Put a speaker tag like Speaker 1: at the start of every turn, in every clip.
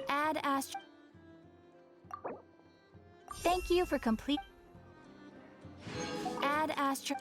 Speaker 1: Add Astro. Thank you for complete. Add Astro.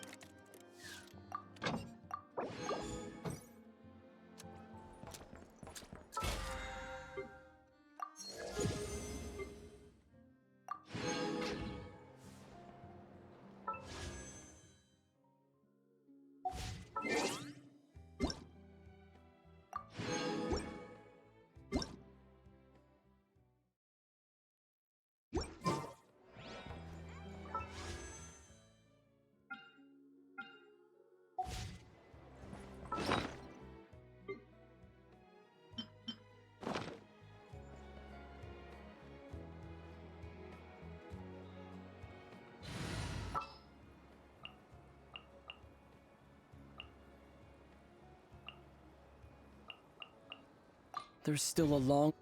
Speaker 2: There's still a long...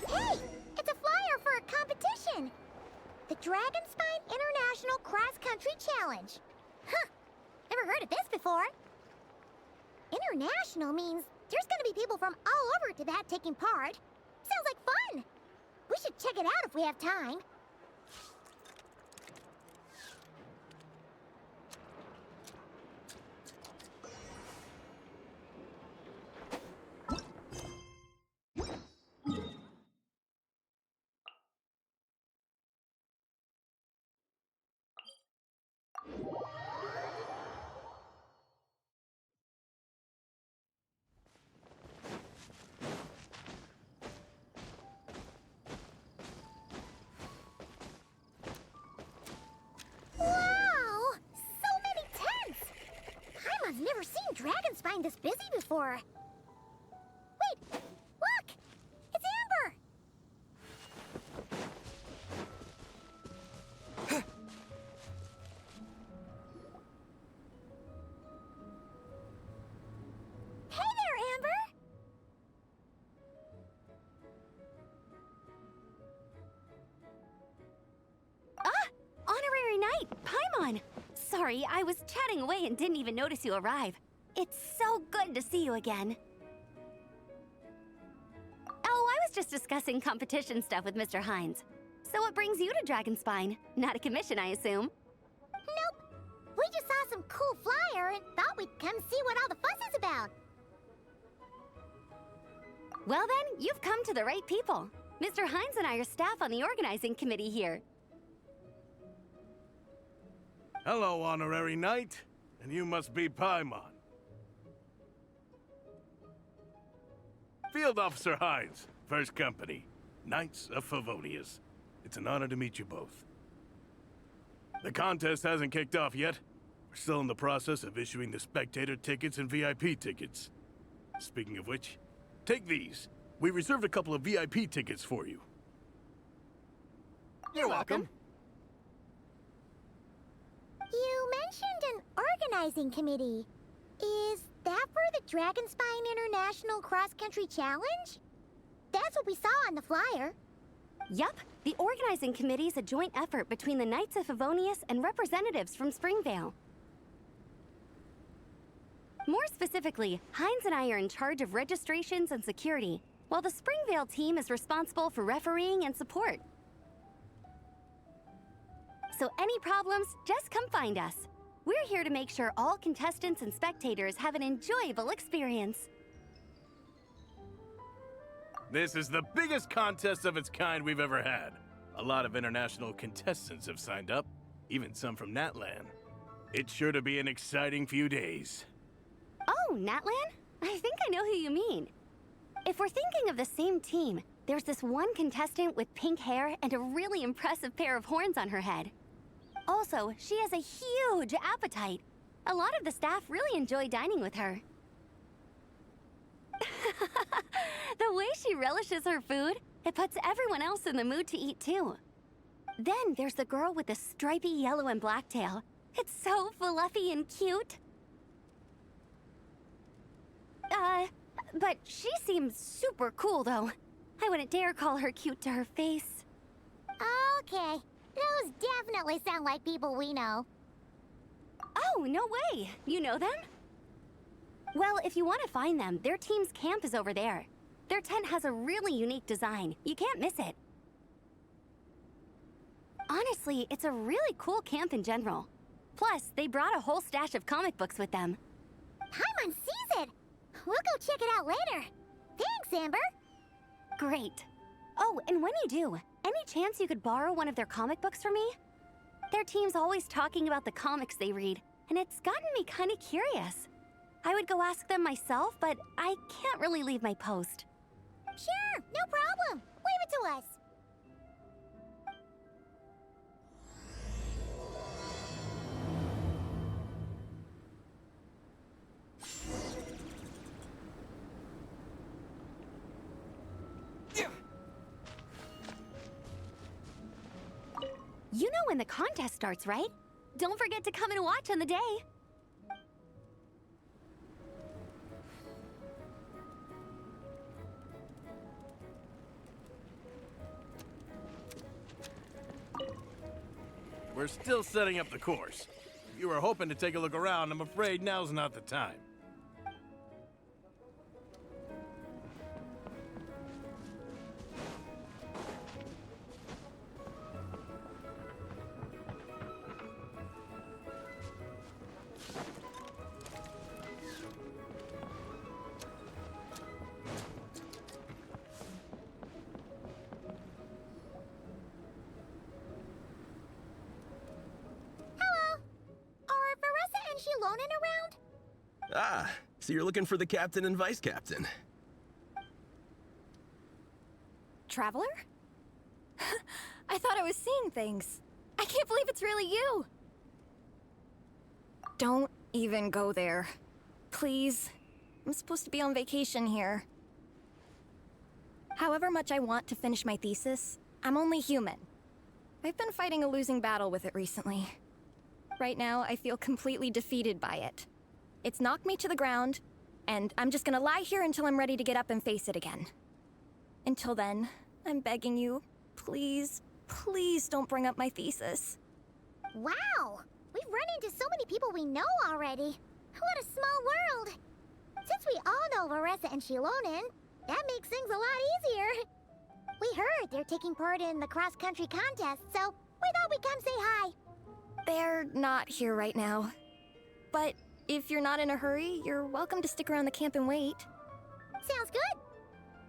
Speaker 3: Hey! It's a flyer for a competition! The Dragonspine International Cross Country Challenge. Huh! Never heard of this before. International means there's gonna be people from all over Tibet taking part. Sounds like fun! We should check it out if we have time. Wow! So many tents! Paimon's never seen Dragonspine this busy before. Wait! Look! It's Amber! Hey there, Amber!
Speaker 4: Honorary Knight, Paimon! Sorry, I was chatting away and didn't even notice you arrive. It's so good to see you again. Oh, I was just discussing competition stuff with Mr. Hines. So what brings you to Dragonspine? Not a commission, I assume?
Speaker 3: Nope. We just saw some cool flyer and thought we'd come see what all the fuss is about.
Speaker 4: Well then, you've come to the right people. Mr. Hines and I are staff on the organizing committee here.
Speaker 5: Hello, Honorary Knight. And you must be Paimon. Field Officer Hines, First Company, Knights of Favonius. It's an honor to meet you both. The contest hasn't kicked off yet. We're still in the process of issuing the spectator tickets and VIP tickets. Speaking of which, take these. We reserved a couple of VIP tickets for you.
Speaker 4: You're welcome.
Speaker 3: You mentioned an organizing committee. Is that for the Dragonspine International Cross Country Challenge? That's what we saw on the flyer.
Speaker 4: Yup, the organizing committee is a joint effort between the Knights of Favonius and representatives from Springvale. More specifically, Hines and I are in charge of registrations and security, while the Springvale team is responsible for refereeing and support. So any problems, just come find us. We're here to make sure all contestants and spectators have an enjoyable experience.
Speaker 5: This is the biggest contest of its kind we've ever had. A lot of international contestants have signed up, even some from Natlan. It's sure to be an exciting few days.
Speaker 4: Oh, Natlan? I think I know who you mean. If we're thinking of the same team, there's this one contestant with pink hair and a really impressive pair of horns on her head. Also, she has a huge appetite. A lot of the staff really enjoy dining with her. The way she relishes her food, it puts everyone else in the mood to eat too. Then there's the girl with the stripy yellow and black tail. It's so fluffy and cute. But she seems super cool though. I wouldn't dare call her cute to her face.
Speaker 3: Okay, those definitely sound like people we know.
Speaker 4: Oh, no way! You know them? Well, if you want to find them, their team's camp is over there. Their tent has a really unique design. You can't miss it. Honestly, it's a really cool camp in general. Plus, they brought a whole stash of comic books with them.
Speaker 3: Paimon sees it! We'll go check it out later. Thanks, Amber.
Speaker 4: Great. Oh, and when you do, any chance you could borrow one of their comic books from me? Their team's always talking about the comics they read, and it's gotten me kind of curious. I would go ask them myself, but I can't really leave my post.
Speaker 3: Sure, no problem. Leave it to us.
Speaker 4: You know when the contest starts, right? Don't forget to come and watch on the day.
Speaker 5: We're still setting up the course. If you were hoping to take a look around, I'm afraid now's not the time.
Speaker 3: Lonin around?
Speaker 6: Ah, so you're looking for the captain and vice captain.
Speaker 1: Traveler? I thought I was seeing things. I can't believe it's really you. Don't even go there. Please. I'm supposed to be on vacation here. However much I want to finish my thesis, I'm only human. I've been fighting a losing battle with it recently. Right now, I feel completely defeated by it. It's knocked me to the ground, and I'm just gonna lie here until I'm ready to get up and face it again. Until then, I'm begging you, please, please don't bring up my thesis.
Speaker 3: Wow! We've run into so many people we know already. What a small world! Since we all know Veressa and Shilonen, that makes things a lot easier. We heard they're taking part in the cross-country contest, so we thought we'd come say hi.
Speaker 1: They're not here right now. But if you're not in a hurry, you're welcome to stick around the camp and wait.
Speaker 3: Sounds good.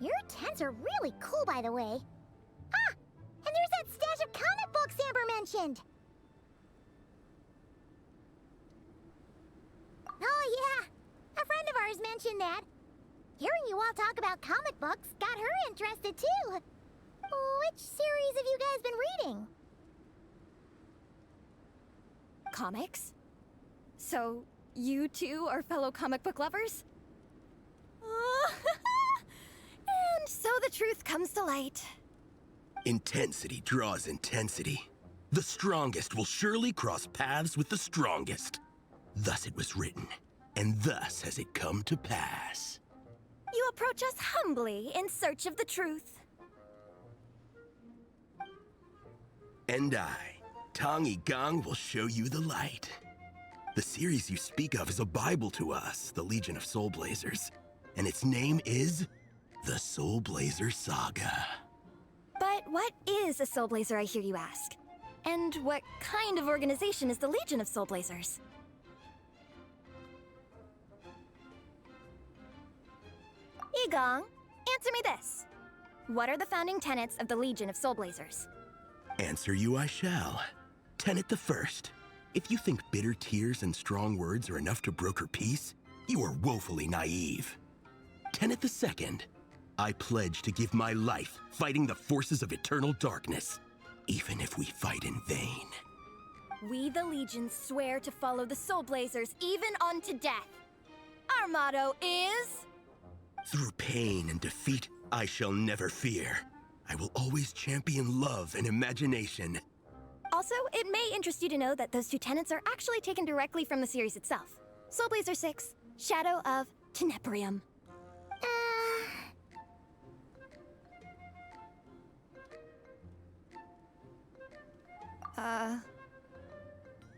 Speaker 3: Your tents are really cool, by the way. Ah! And there's that stash of comic books Amber mentioned! Oh yeah! A friend of ours mentioned that. Hearing you all talk about comic books got her interested too. Which series have you guys been reading?
Speaker 1: Comics? So, you two are fellow comic book lovers? And so the truth comes to light.
Speaker 6: Intensity draws intensity. The strongest will surely cross paths with the strongest. Thus it was written, and thus has it come to pass.
Speaker 1: You approach us humbly in search of the truth.
Speaker 6: And I, Tong Yigang, will show you the light. The series you speak of is a Bible to us, the Legion of Soul Blazers, and its name is the Soul Blazer Saga.
Speaker 1: But what is a Soul Blazer, I hear you ask? And what kind of organization is the Legion of Soul Blazers? Yigang, answer me this. What are the founding tenets of the Legion of Soul Blazers?
Speaker 6: Answer you I shall. Tenet the first. If you think bitter tears and strong words are enough to broker peace, You are woefully naive. Tenet II, I pledge to give my life fighting the forces of eternal darkness, even if we fight in vain.
Speaker 1: We, the Legion, swear to follow the Soul Blazers even unto death. Our motto is...
Speaker 6: Through pain and defeat, I shall never fear. I will always champion love and imagination.
Speaker 1: Also, it may interest you to know that those two tenets are actually taken directly from the series itself. Soul Blazer 6, Shadow of Tenebrium.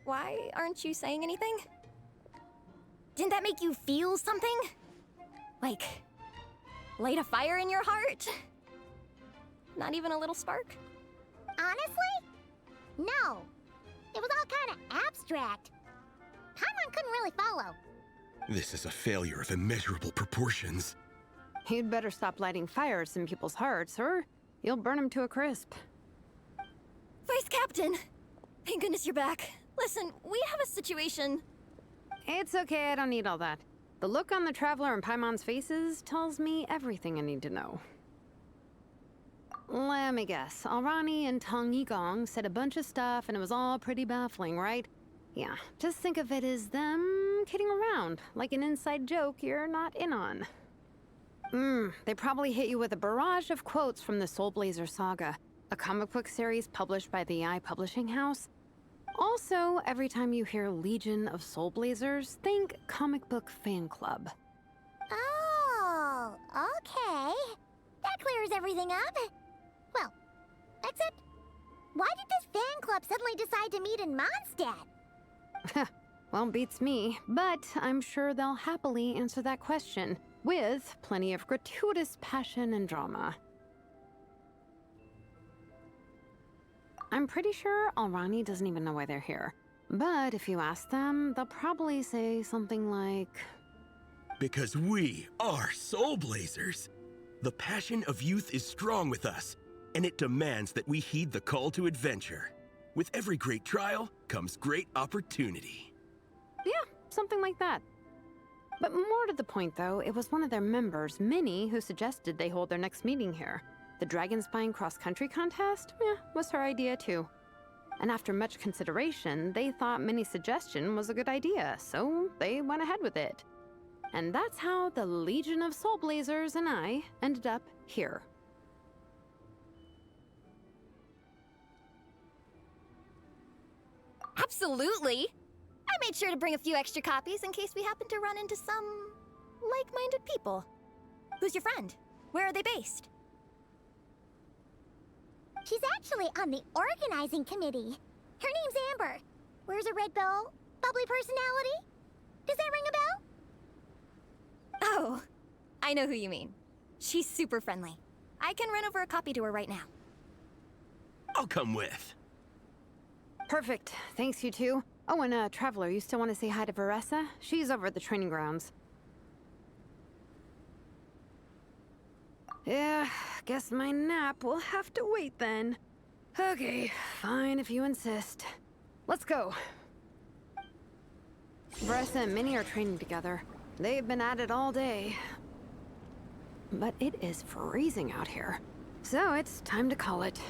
Speaker 1: Why aren't you saying anything? Didn't that make you feel something? Like, light a fire in your heart? Not even a little spark?
Speaker 3: Honestly? No. It was all kind of abstract. Paimon couldn't really follow.
Speaker 6: This is a failure of immeasurable proportions.
Speaker 7: You'd better stop lighting fires in people's hearts, or you'll burn them to a crisp.
Speaker 1: Vice Captain! Thank goodness you're back. Listen, we have a situation.
Speaker 7: It's okay, I don't need all that. The look on the Traveler and Paimon's faces tells me everything I need to know. Let me guess. Alrani and Tong Yigong said a bunch of stuff and it was all pretty baffling, right? Yeah, just think of it as them kidding around, like an inside joke you're not in on. They probably hit you with a barrage of quotes from the Soul Blazer saga, a comic book series published by the Eye Publishing House. Also, every time you hear Legion of Soul Blazers, think comic book fan club.
Speaker 3: Oh, okay. That clears everything up. Well, except, why did this fan club suddenly decide to meet in Mondstadt?
Speaker 7: Well, beats me, but I'm sure they'll happily answer that question, with plenty of gratuitous passion and drama. I'm pretty sure Alrani doesn't even know why they're here. But if you ask them, they'll probably say something like...
Speaker 6: Because we are Soul Blazers. The passion of youth is strong with us, and it demands that we heed the call to adventure. With every great trial comes great opportunity.
Speaker 7: Yeah, something like that. But more to the point, though, it was one of their members, Minnie, who suggested they hold their next meeting here. The Dragonspine cross-country contest? Was her idea, too. And after much consideration, they thought Minnie's suggestion was a good idea, so they went ahead with it. And that's how the Legion of Soul Blazers and I ended up here.
Speaker 1: Absolutely! I made sure to bring a few extra copies in case we happen to run into some like-minded people. Who's your friend? Where are they based?
Speaker 3: She's actually on the organizing committee. Her name's Amber. Wears a red bow, bubbly personality. Does that ring a bell?
Speaker 1: Oh, I know who you mean. She's super friendly. I can run over a copy to her right now.
Speaker 6: I'll come with.
Speaker 7: Perfect. Thanks, you two. Oh, and Traveler, you still want to say hi to Veressa? She's over at the training grounds. Yeah, guess my nap will have to wait then. Okay, fine if you insist. Let's go. Veressa and Minnie are training together. They've been at it all day. But it is freezing out here. So it's time to call it.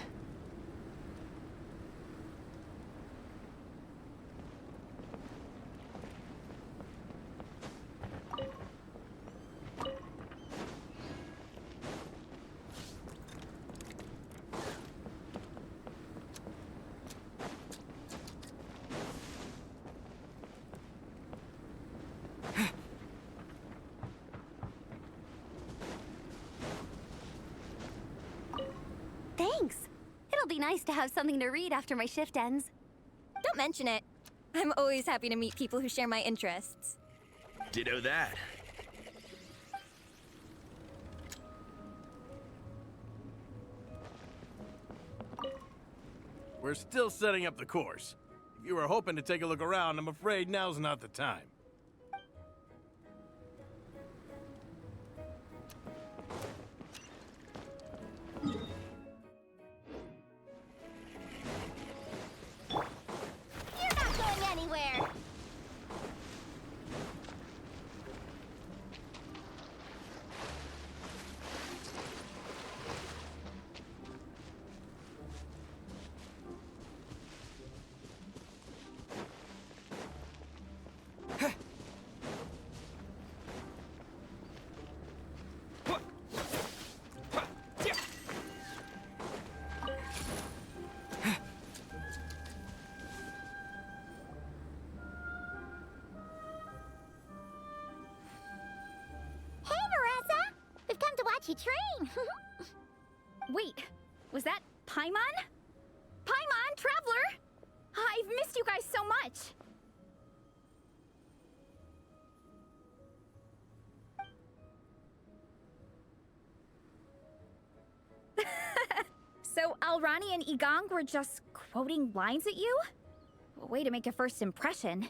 Speaker 4: Thanks. It'll be nice to have something to read after my shift ends.
Speaker 1: Don't mention it. I'm always happy to meet people who share my interests.
Speaker 6: Ditto that.
Speaker 5: We're still setting up the course. If you were hoping to take a look around, I'm afraid now's not the time.
Speaker 3: You're not going anywhere. you train.
Speaker 8: Wait, was that Paimon? Paimon, Traveler! I've missed you guys so much! So Alrani and Igong were just quoting lines at you? Way to make a first impression.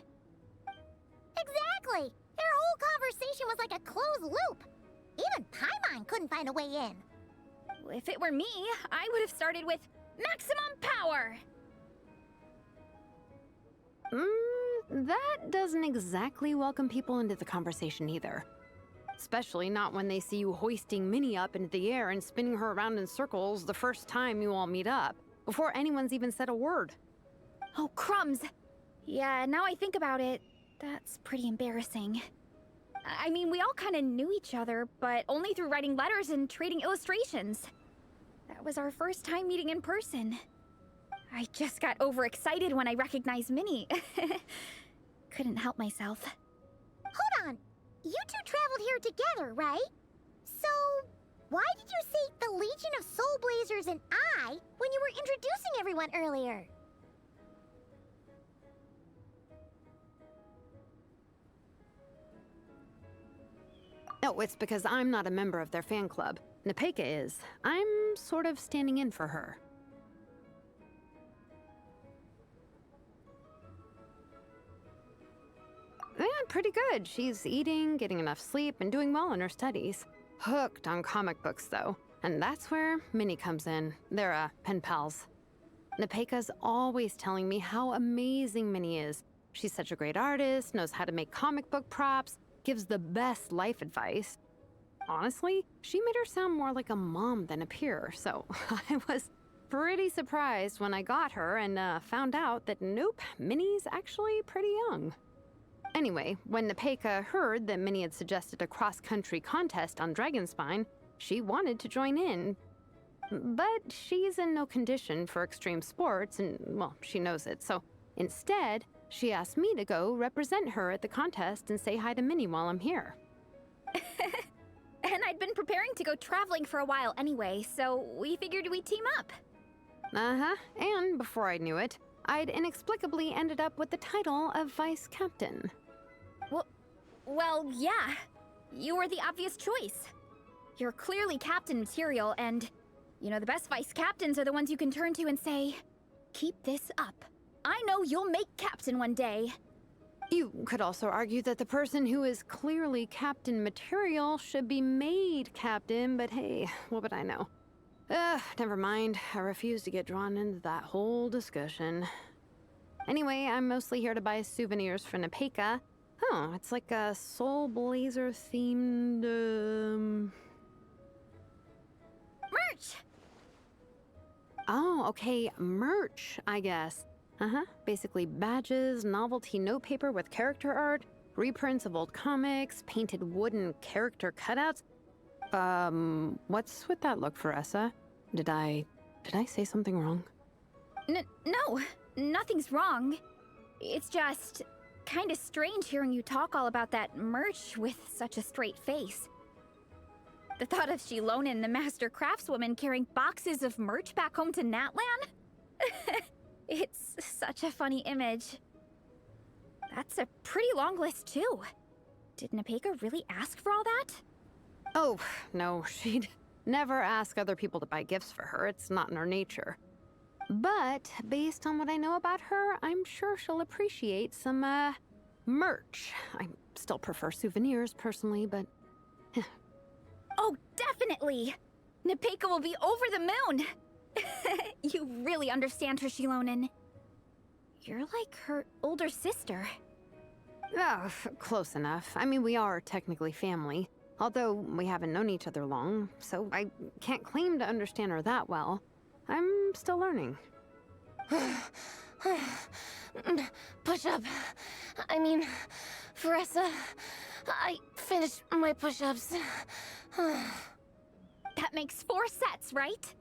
Speaker 3: Exactly! Their whole conversation was like a closed loop. Even Paimon couldn't find a way in.
Speaker 8: If it were me, I would have started with maximum power!
Speaker 7: That doesn't exactly welcome people into the conversation either. Especially not when they see you hoisting Minnie up into the air and spinning her around in circles the first time you all meet up, before anyone's even said a word.
Speaker 8: Oh, crumbs! Yeah, now I think about it, that's pretty embarrassing. I mean, we all kind of knew each other, but only through writing letters and trading illustrations. That was our first time meeting in person. I just got overexcited when I recognized Minnie. Couldn't help myself.
Speaker 3: Hold on. You two traveled here together, right? So, why did you say the Legion of Soul Blazers and I when you were introducing everyone earlier?
Speaker 7: No, it's because I'm not a member of their fan club. Nepeka is. I'm sort of standing in for her. Yeah, pretty good. She's eating, getting enough sleep, and doing well in her studies. Hooked on comic books, though. And that's where Minnie comes in. They're, pen pals. Nepeka's always telling me how amazing Minnie is. She's such a great artist, knows how to make comic book props, gives the best life advice. Honestly, she made her sound more like a mom than a peer, so I was pretty surprised when I got her and found out that nope, Minnie's actually pretty young. Anyway, when Nepeka heard that Minnie had suggested a cross-country contest on Dragonspine, she wanted to join in. But she's in no condition for extreme sports, and, well, she knows it, so instead, she asked me to go represent her at the contest and say hi to Minnie while I'm here.
Speaker 8: And I'd been preparing to go traveling for a while anyway, so we figured we'd team up.
Speaker 7: Uh-huh, and before I knew it, I'd inexplicably ended up with the title of Vice Captain.
Speaker 8: Well, yeah. You were the obvious choice. You're clearly captain material, and, you know, the best vice captains are the ones you can turn to and say, keep this up. I know you'll make captain one day.
Speaker 7: You could also argue that the person who is clearly captain material should be made captain, but hey, what would I know? Never mind. I refuse to get drawn into that whole discussion. Anyway, I'm mostly here to buy souvenirs for Nepeka. Oh, it's like a Soul Blazer themed,
Speaker 8: Merch!
Speaker 7: Oh, okay, merch, I guess. Basically badges, novelty notepaper with character art, reprints of old comics, painted wooden character cutouts. What's with that look, Veressa? Did I say something wrong?
Speaker 8: No, nothing's wrong. It's just kind of strange hearing you talk all about that merch with such a straight face. The thought of Shilonen, the master craftswoman, carrying boxes of merch back home to Natlan? It's such a funny image. That's a pretty long list, too. Did Nepeka really ask for all that?
Speaker 7: Oh, no, she'd never ask other people to buy gifts for her. It's not in her nature. But based on what I know about her, I'm sure she'll appreciate some, merch. I still prefer souvenirs, personally, but...
Speaker 8: Oh, definitely! Nepeka will be over the moon! You really understand her, Shilonen. You're like her older sister.
Speaker 7: Oh, close enough. I mean, we are technically family. Although we haven't known each other long, so I can't claim to understand her that well. I'm still learning.
Speaker 9: Push-up. I mean, Veressa, I finished my push-ups.
Speaker 8: That makes 4 sets, right?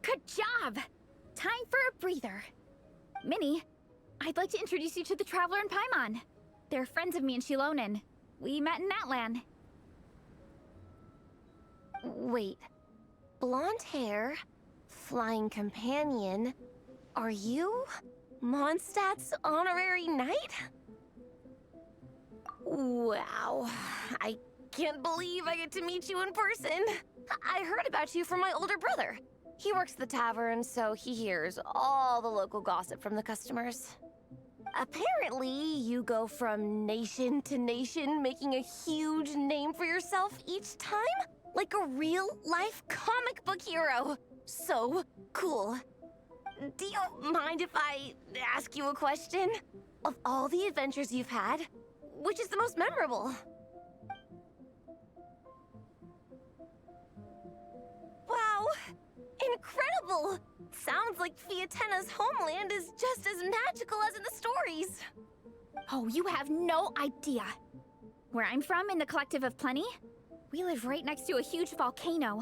Speaker 8: Good job! Time for a breather. Minnie, I'd like to introduce you to the Traveler and Paimon. They're friends of me and Shilonen. We met in Natlan.
Speaker 9: Wait. Blonde hair, flying companion. Are you Mondstadt's honorary knight? Wow. I can't believe I get to meet you in person. I heard about you from my older brother. He works at the tavern, so he hears all the local gossip from the customers. Apparently, you go from nation to nation, making a huge name for yourself each time? Like a real-life comic book hero. So cool. Do you mind if I ask you a question? Of all the adventures you've had, which is the most memorable? Wow! Incredible! Sounds like Fiatenna's homeland is just as magical as in the stories.
Speaker 8: Oh, you have no idea. Where I'm from, in the Collective of Plenty, we live right next to a huge volcano.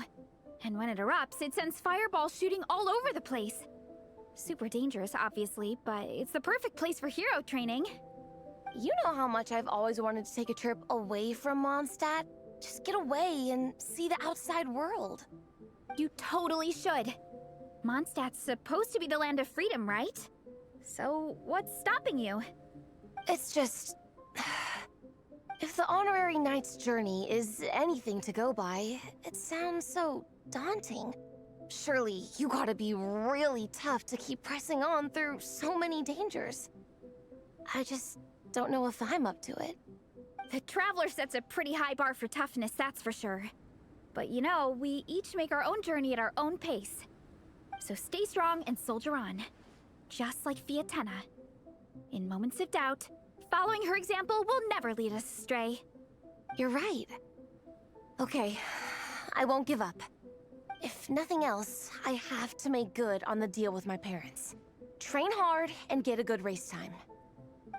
Speaker 8: And when it erupts, it sends fireballs shooting all over the place. Super dangerous, obviously, but it's the perfect place for hero training.
Speaker 9: You know how much I've always wanted to take a trip away from Mondstadt? Just get away and see the outside world.
Speaker 8: You totally should. Mondstadt's supposed to be the land of freedom, right? So, what's stopping you?
Speaker 9: It's just... If the honorary knight's journey is anything to go by, it sounds so daunting. Surely you gotta be really tough to keep pressing on through so many dangers. I just don't know if I'm up to it.
Speaker 8: The Traveler sets a pretty high bar for toughness, that's for sure. But you know, we each make our own journey at our own pace. So stay strong and soldier on. Just like Fiatenna. In moments of doubt, following her example will never lead us astray.
Speaker 9: You're right. Okay, I won't give up. If nothing else, I have to make good on the deal with my parents. Train hard and get a good race time.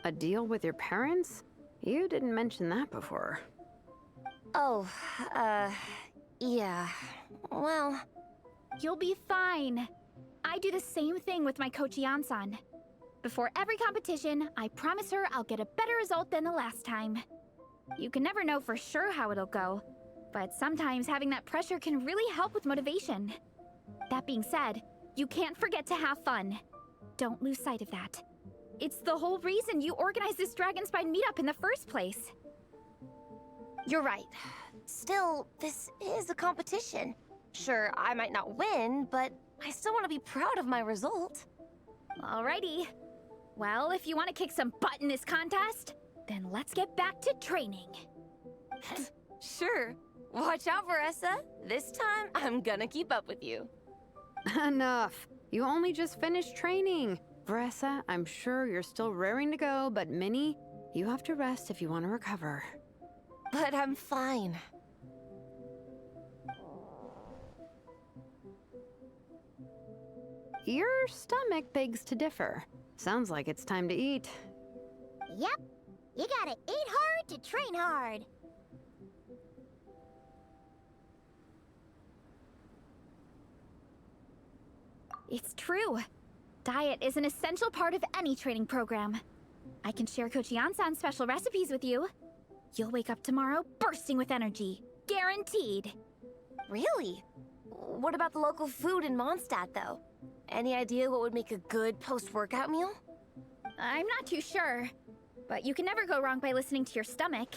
Speaker 7: A deal with your parents? You didn't mention that before.
Speaker 9: Oh, yeah. Well...
Speaker 8: You'll be fine. I do the same thing with my coach Ian-san. Before every competition, I promise her I'll get a better result than the last time. You can never know for sure how it'll go, but sometimes having that pressure can really help with motivation. That being said, you can't forget to have fun. Don't lose sight of that. It's the whole reason you organized this Dragonspine meetup in the first place.
Speaker 9: You're right. Still, this is a competition. Sure, I might not win, but I still want to be proud of my result.
Speaker 8: Alrighty. Well, if you want to kick some butt in this contest, then let's get back to training.
Speaker 9: Sure. Watch out, Veressa. This time, I'm gonna keep up with you.
Speaker 7: Enough. You only just finished training. Veressa, I'm sure you're still raring to go, but Minnie, you have to rest if you want to recover.
Speaker 9: But I'm fine.
Speaker 7: Your stomach begs to differ. Sounds like it's time to eat.
Speaker 3: Yep. You gotta eat hard to train hard.
Speaker 8: It's true. Diet is an essential part of any training program. I can share Coach Ian-san's special recipes with you. You'll wake up tomorrow bursting with energy. Guaranteed.
Speaker 9: Really? What about the local food in Mondstadt, though? Any idea what would make a good post-workout meal?
Speaker 8: I'm not too sure, but you can never go wrong by listening to your stomach.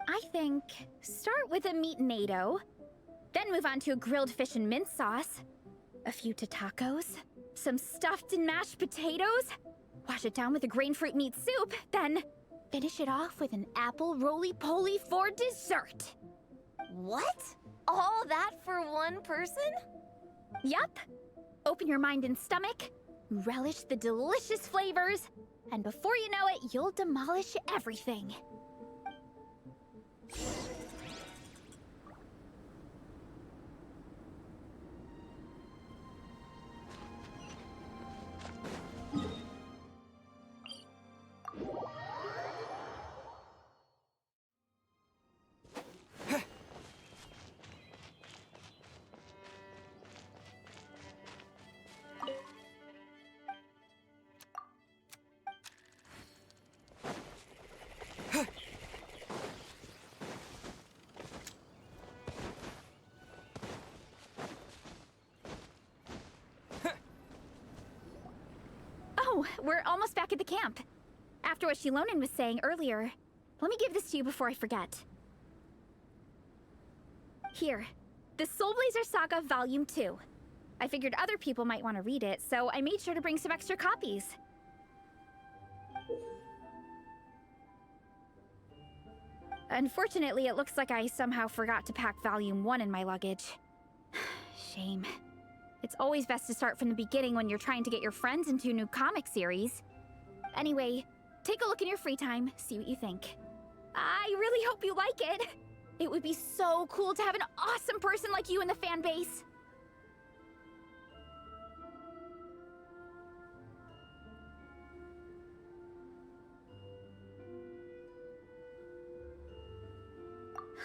Speaker 8: I think start with a meat-nado, then move on to a grilled fish and mint sauce, a few tacos, some stuffed and mashed potatoes, wash it down with a grain fruit meat soup, then finish it off with an apple roly-poly for dessert.
Speaker 9: What? All that for one person?
Speaker 8: Yup. Open your mind and stomach, relish the delicious flavors, and before you know it, you'll demolish everything. no, we're almost back at the camp. After what Shilonen was saying earlier, let me give this to you before I forget. Here, the Soul Blazer Saga Volume 2. I figured other people might want to read it, so I made sure to bring some extra copies. Unfortunately, it looks like I somehow forgot to pack Volume 1 in my luggage. Shame. It's always best to start from the beginning when you're trying to get your friends into a new comic series. Anyway, take a look in your free time, see what you think. I really hope you like it! It would be so cool to have an awesome person like you in the fan base!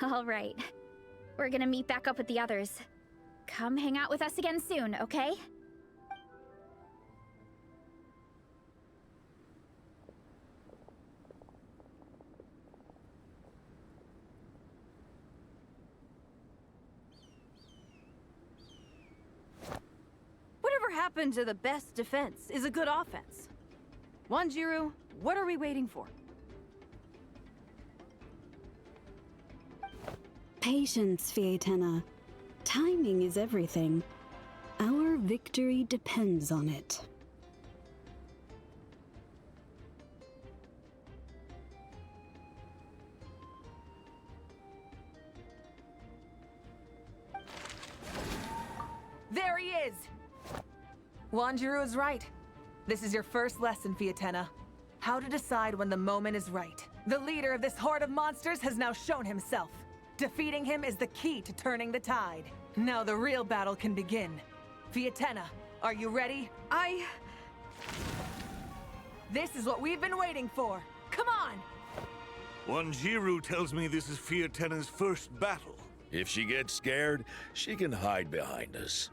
Speaker 8: Alright. We're gonna meet back up with the others. Come hang out with us again soon, okay?
Speaker 10: Whatever happened to the best defense is a good offense? Wanjiru, what are we waiting for?
Speaker 11: Patience, Fietena. Timing is everything. Our victory depends on it.
Speaker 10: There he is! Wanjiru is right. This is your first lesson, Fietena. How to decide when the moment is right. The leader of this horde of monsters has now shown himself. Defeating him is the key to turning the tide. Now the real battle can begin. Fietena, are you ready? This is what we've been waiting for. Come on!
Speaker 12: Wanjiru tells me this is Fietena's first battle.
Speaker 13: If she gets scared, she can hide behind us.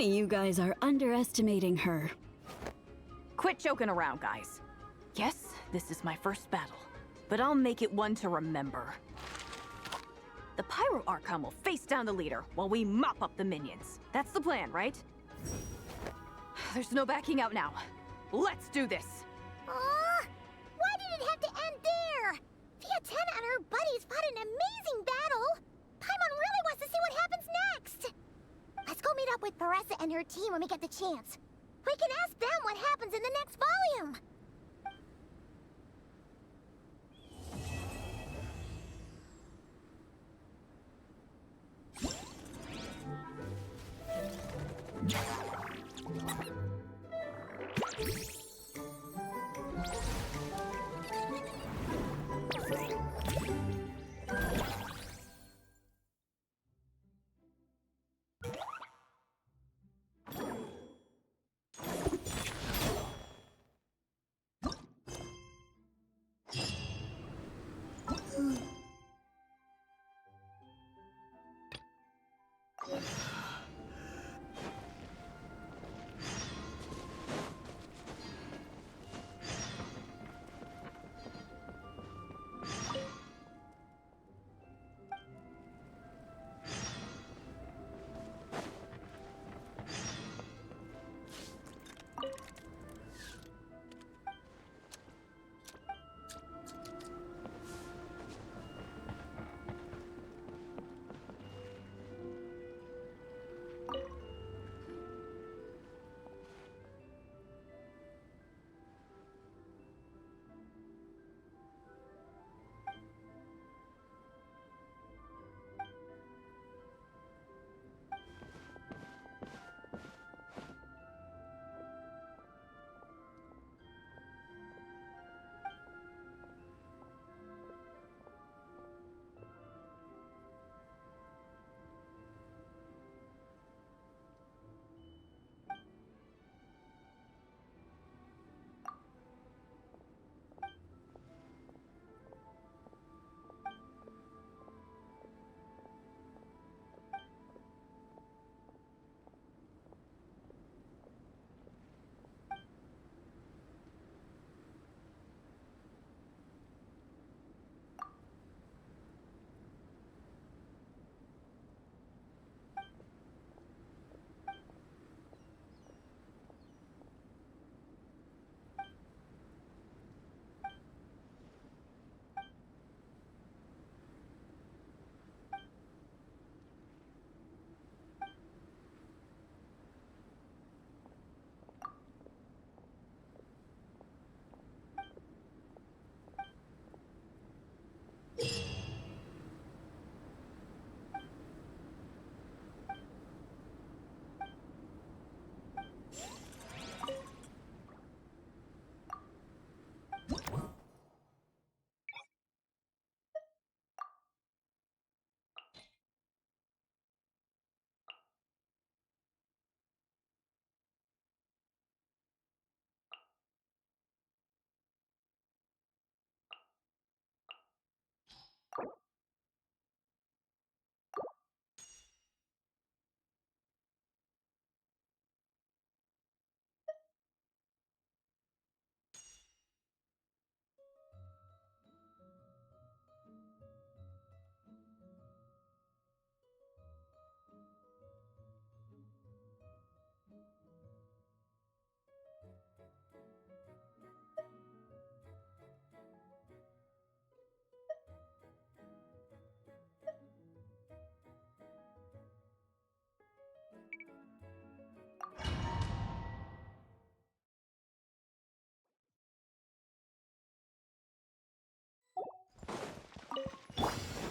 Speaker 11: You guys are underestimating her.
Speaker 10: Quit joking around, guys. Yes, this is my first battle, but I'll make it one to remember. The Pyro Archon will face down the leader while we mop up the minions. That's the plan, right? There's no backing out now. Let's do this!
Speaker 3: Aw! Why did it have to end there? Fietena and her buddies fought an amazing battle! Paimon really wants to see what happens next! Let's go meet up with Paressa and her team when we get the chance. We can ask them what happens in the next volume!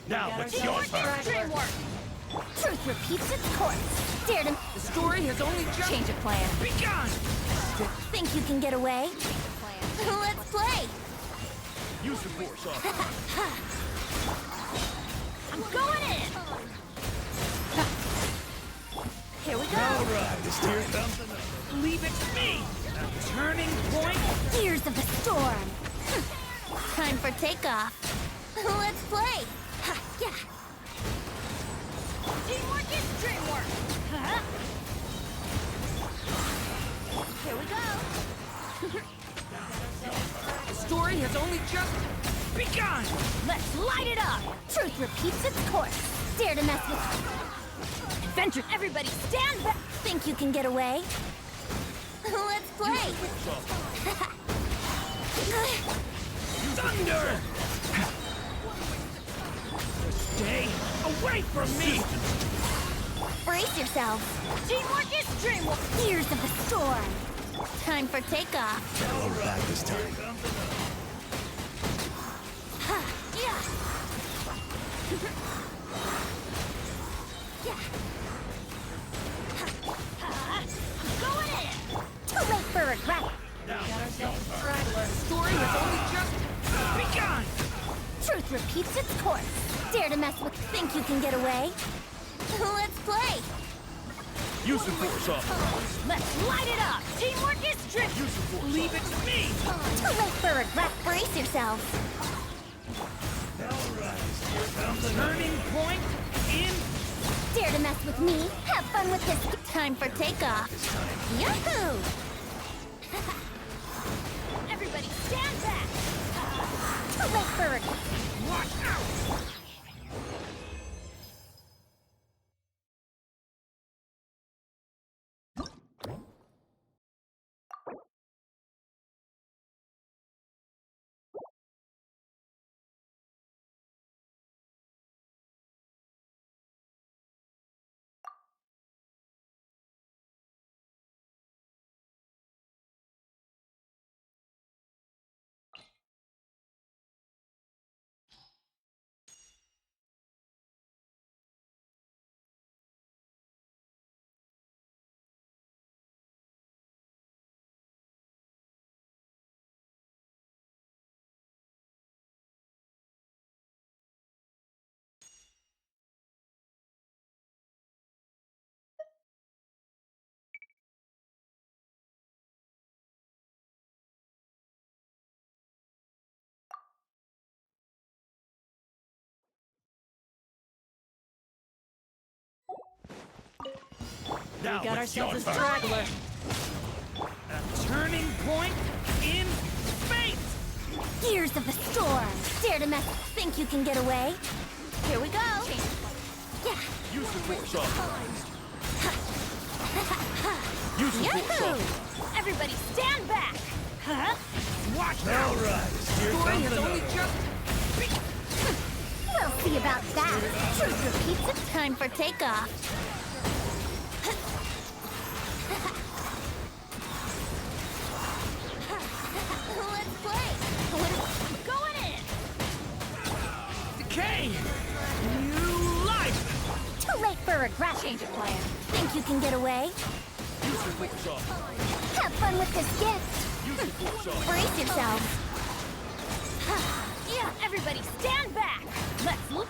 Speaker 12: Now it's your turn.
Speaker 8: Dreamwork!
Speaker 3: Truth repeats its course. Dare to
Speaker 10: The story has only just
Speaker 1: Change of plan.
Speaker 10: begun!
Speaker 3: think you can get away? Let's play.
Speaker 12: Use your force off.
Speaker 3: I'm going in. Here we go.
Speaker 12: All right, this here's something.
Speaker 10: Leave it to me! A turning point?
Speaker 3: Gears of the storm. Time for takeoff. Let's play. Ha, yeah.
Speaker 8: Teamwork is dreamwork!
Speaker 3: Here we go.
Speaker 10: The story has only just begun!
Speaker 3: Let's light it up. Truth repeats its course. Dare to mess with adventure. Everybody stand back. Think you can get away? Let's play.
Speaker 10: Thunder! Stay away from me!
Speaker 3: Brace yourselves.
Speaker 8: Teamwork is dreamwork!
Speaker 3: Gears of the storm. Time for takeoff.
Speaker 12: All right, this time.
Speaker 3: Ha, yeah. Yeah. Ha, going in. Too late for regret.
Speaker 10: The story has only just begun!
Speaker 3: Truth repeats its course. Dare to mess with. Think you can get away? Let's play.
Speaker 12: Use your force off.
Speaker 3: Let's light it up.
Speaker 8: Teamwork is dreamwork!
Speaker 10: Leave it to me!
Speaker 3: Too late for regret. Brace yourselves.
Speaker 10: Turning point in...
Speaker 3: Dare to mess with me? Have fun with this. Time for takeoff. Yahoo!
Speaker 8: Everybody stand back!
Speaker 3: Too late for regret.
Speaker 10: Watch out!
Speaker 12: Now
Speaker 10: We got
Speaker 12: it's
Speaker 10: ourselves a
Speaker 12: your turn.
Speaker 10: straggler. A turning point in space!
Speaker 3: Gears of the storm. Dare to mess. Think you can get away? Here we go. Yeah.
Speaker 12: Use your force off. Use your force
Speaker 3: Yahoo!
Speaker 12: off.
Speaker 8: Everybody stand back!
Speaker 3: Huh?
Speaker 10: Watch
Speaker 12: All
Speaker 10: out!
Speaker 12: right, here's
Speaker 10: Story has
Speaker 12: something.
Speaker 10: only just begun!
Speaker 3: We'll see about that. Truth repeats its time for takeoff. Let's play.
Speaker 8: Going in!
Speaker 10: Decay! New life!
Speaker 3: Too late for regret.
Speaker 8: Change of plan.
Speaker 3: Think you can get away?
Speaker 12: Use your force off.
Speaker 3: Have fun with this gift.
Speaker 12: Use your force off.
Speaker 3: Brace yourselves.
Speaker 8: Yeah, everybody stand back!
Speaker 3: Let's look.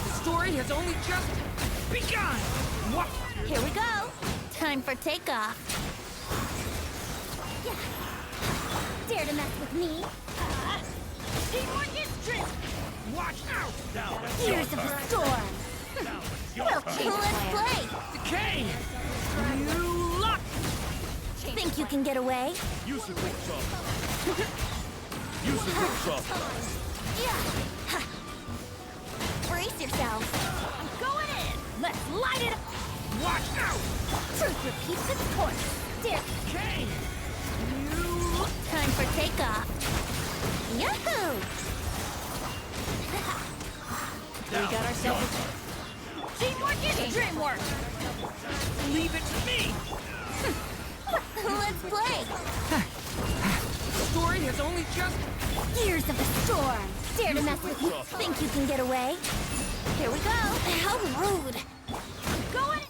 Speaker 10: The story has only just begun! What?
Speaker 3: Here we go. Time for takeoff. Yeah. Dare to mess with me?
Speaker 8: Teamwork is dream!
Speaker 10: Watch out!
Speaker 12: Now it's your
Speaker 3: Years of
Speaker 12: turn.
Speaker 3: the storm.
Speaker 12: Now it's your
Speaker 3: Well,
Speaker 12: turn.
Speaker 3: let's play.
Speaker 10: Decay! New luck!
Speaker 3: Think you can get away?
Speaker 12: Use your force off. Use your force off.
Speaker 3: Yeah. Ha. Brace yourselves.
Speaker 8: I'm going in!
Speaker 3: Let's light it up.
Speaker 10: Watch out!
Speaker 3: Truth repeats its course. Dare.
Speaker 10: Decay! New...
Speaker 3: Time for takeoff. Yahoo!
Speaker 12: Now
Speaker 10: got
Speaker 12: it's your
Speaker 10: ourselves
Speaker 12: turn.
Speaker 8: Teamwork is dreamwork!
Speaker 10: Leave it to me!
Speaker 3: Let's play.
Speaker 10: The story has only just...
Speaker 3: Gears of the storm. Dare to mess with me? Think you can get away? Here we go. How rude. Go it.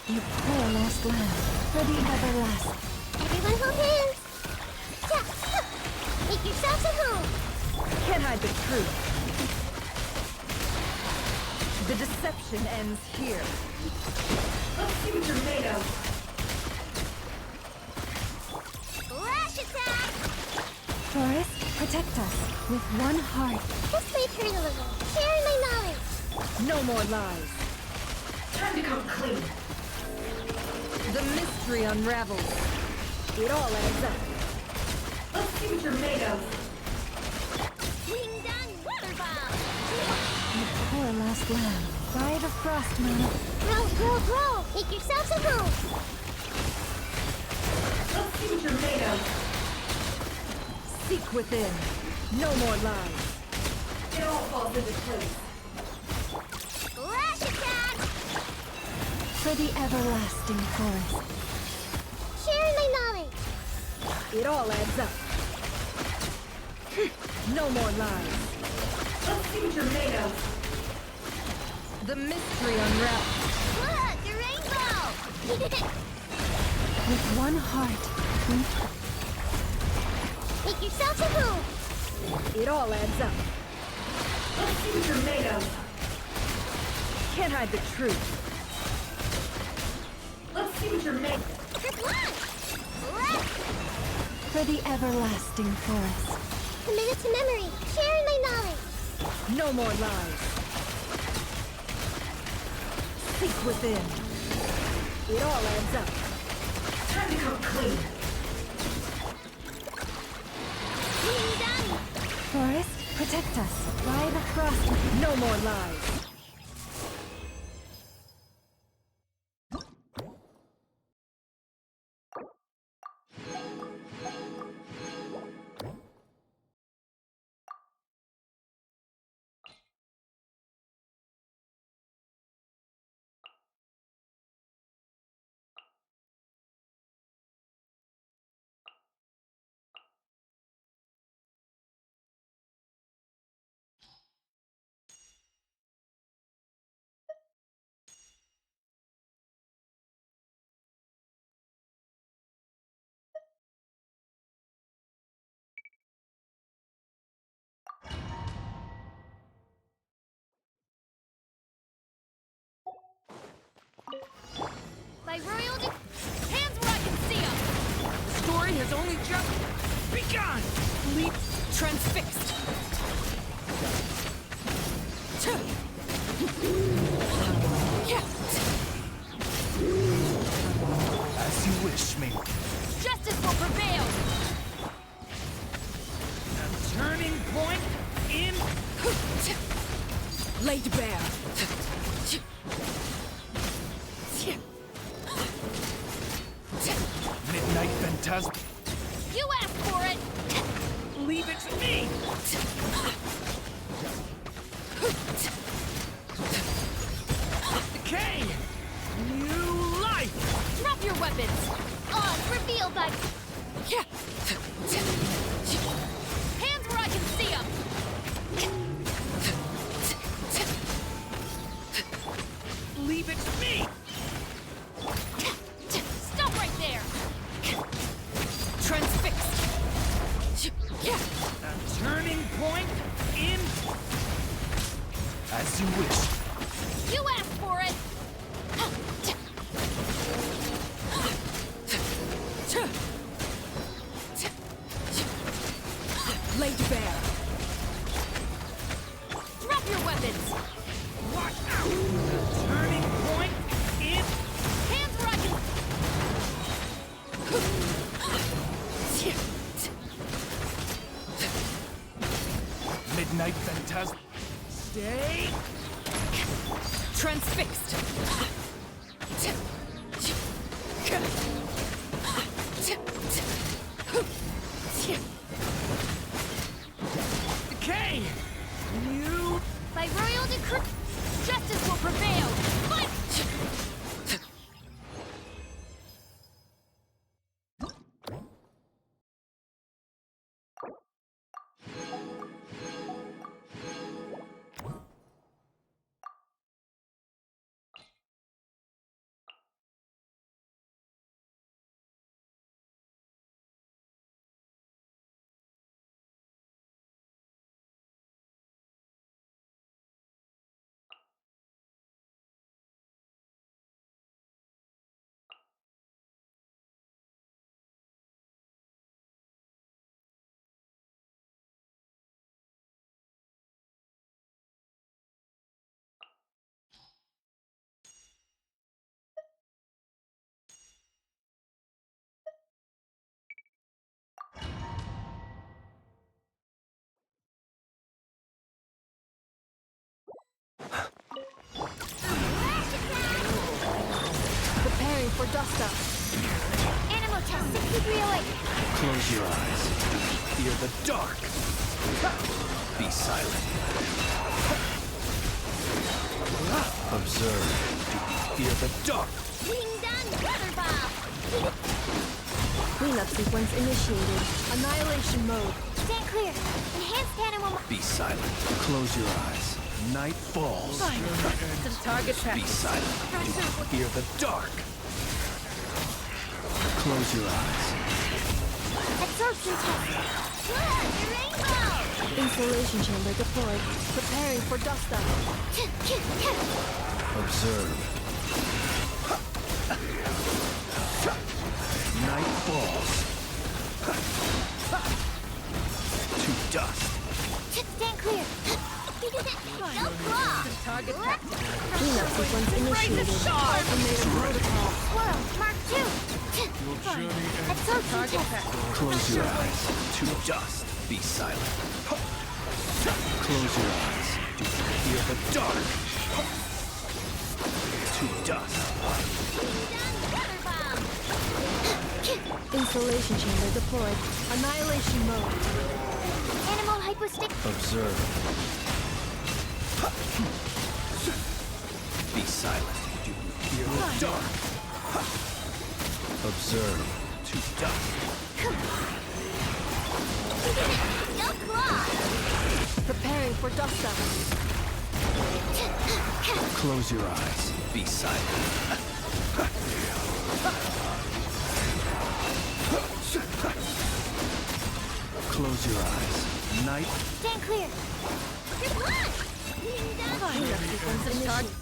Speaker 1: You poor lost lamb, for the everlasting.
Speaker 3: Everyone hold hands. Yeah. Make yourselves at home.
Speaker 10: Can't hide the truth. The deception ends here. Let's see what you're made of.
Speaker 3: Lash attack!
Speaker 1: Forest, protect us with one heart.
Speaker 3: This may hurt a little. Sharing my knowledge.
Speaker 10: No more lies. Time to come clean. The mystery unravels. It all adds up. Let's see what you're made of.
Speaker 3: Wing Dang Weather Bomb!
Speaker 1: You poor lost lamb, by the frost moon.
Speaker 3: Grow! Make yourselves at home.
Speaker 10: Let's see what you're made of. Seek within. No more lies. It all falls into place.
Speaker 3: Lash attack!
Speaker 1: For the everlasting forest.
Speaker 3: Sharing my knowledge.
Speaker 10: It all adds up. No more lies. Let's see what you're made of. The mystery unravels.
Speaker 3: Look, a rainbow!
Speaker 1: With one heart,
Speaker 3: Make yourselves at home.
Speaker 10: It all adds up. Let's see what you're made of. Can't hide the truth. Let's see what you're made of.
Speaker 3: Good luck! Left!
Speaker 1: for the everlasting forest.
Speaker 3: Committed to memory. Sharing my knowledge.
Speaker 10: No more lies. Seek within. It all adds up. Time to come clean.
Speaker 1: Forest, protect us. By the frost.
Speaker 10: No more lies.
Speaker 8: By royal hands where I can see them!
Speaker 2: The story has only just begun! Leap transfixed!
Speaker 12: As you wish, Ming.
Speaker 8: Justice will prevail!
Speaker 2: A turning point in... laid bare. Midnight Phantasm.
Speaker 8: You asked for it!
Speaker 2: Leave it to me! Decay! New life!
Speaker 8: Drop your weapons!
Speaker 3: Odds revealed by...
Speaker 8: Hands where I can see them!
Speaker 2: Leave it to me! As you wish.
Speaker 8: You asked for it!
Speaker 2: Laid bare.
Speaker 8: Drop your weapons!
Speaker 2: Watch out! The turning point is
Speaker 8: Hands where I can...
Speaker 2: Midnight Phantasm. Stay transfixed. Decay! You...
Speaker 8: By royal decree, justice will prevail! Fight!
Speaker 7: Preparing for dust up.
Speaker 8: Animal test 63 away!
Speaker 2: Close your eyes. Fear the dark. Be silent. Observe. Fear the dark.
Speaker 8: Ding dong, weather bomb!
Speaker 7: Cleanup sequence initiated. Annihilation mode.
Speaker 8: Stand clear! Enhanced animal...
Speaker 2: Be silent. Close your eyes. Night falls.
Speaker 8: To the target track.
Speaker 2: Be silent. Fear the dark. Close your eyes.
Speaker 8: Absorption test! Good! Rainbow!
Speaker 7: Insulation chamber deployed. Preparing for dust up.
Speaker 2: Observe. Night falls. To dust.
Speaker 8: Stand clear! No claw!
Speaker 2: Target
Speaker 7: Cleanup sequence initiated. Automated protocol.
Speaker 8: Squirrel, Mark 2! Absorption test!
Speaker 2: Close your eyes. To dust. Be silent. Close your eyes. Fear the dark. To dust.
Speaker 8: Weather bomb!
Speaker 7: Insulation chamber deployed. Annihilation mode.
Speaker 8: Animal hypostick...
Speaker 2: Observe. Be silent. Fear the dark. Observe. To dust.
Speaker 8: No claw!
Speaker 7: Preparing for dust up.
Speaker 2: Close your eyes. Be silent. Close your eyes. Night.
Speaker 8: Stand clear! Good luck! Ding dong!
Speaker 7: Cleanup sequence initiated.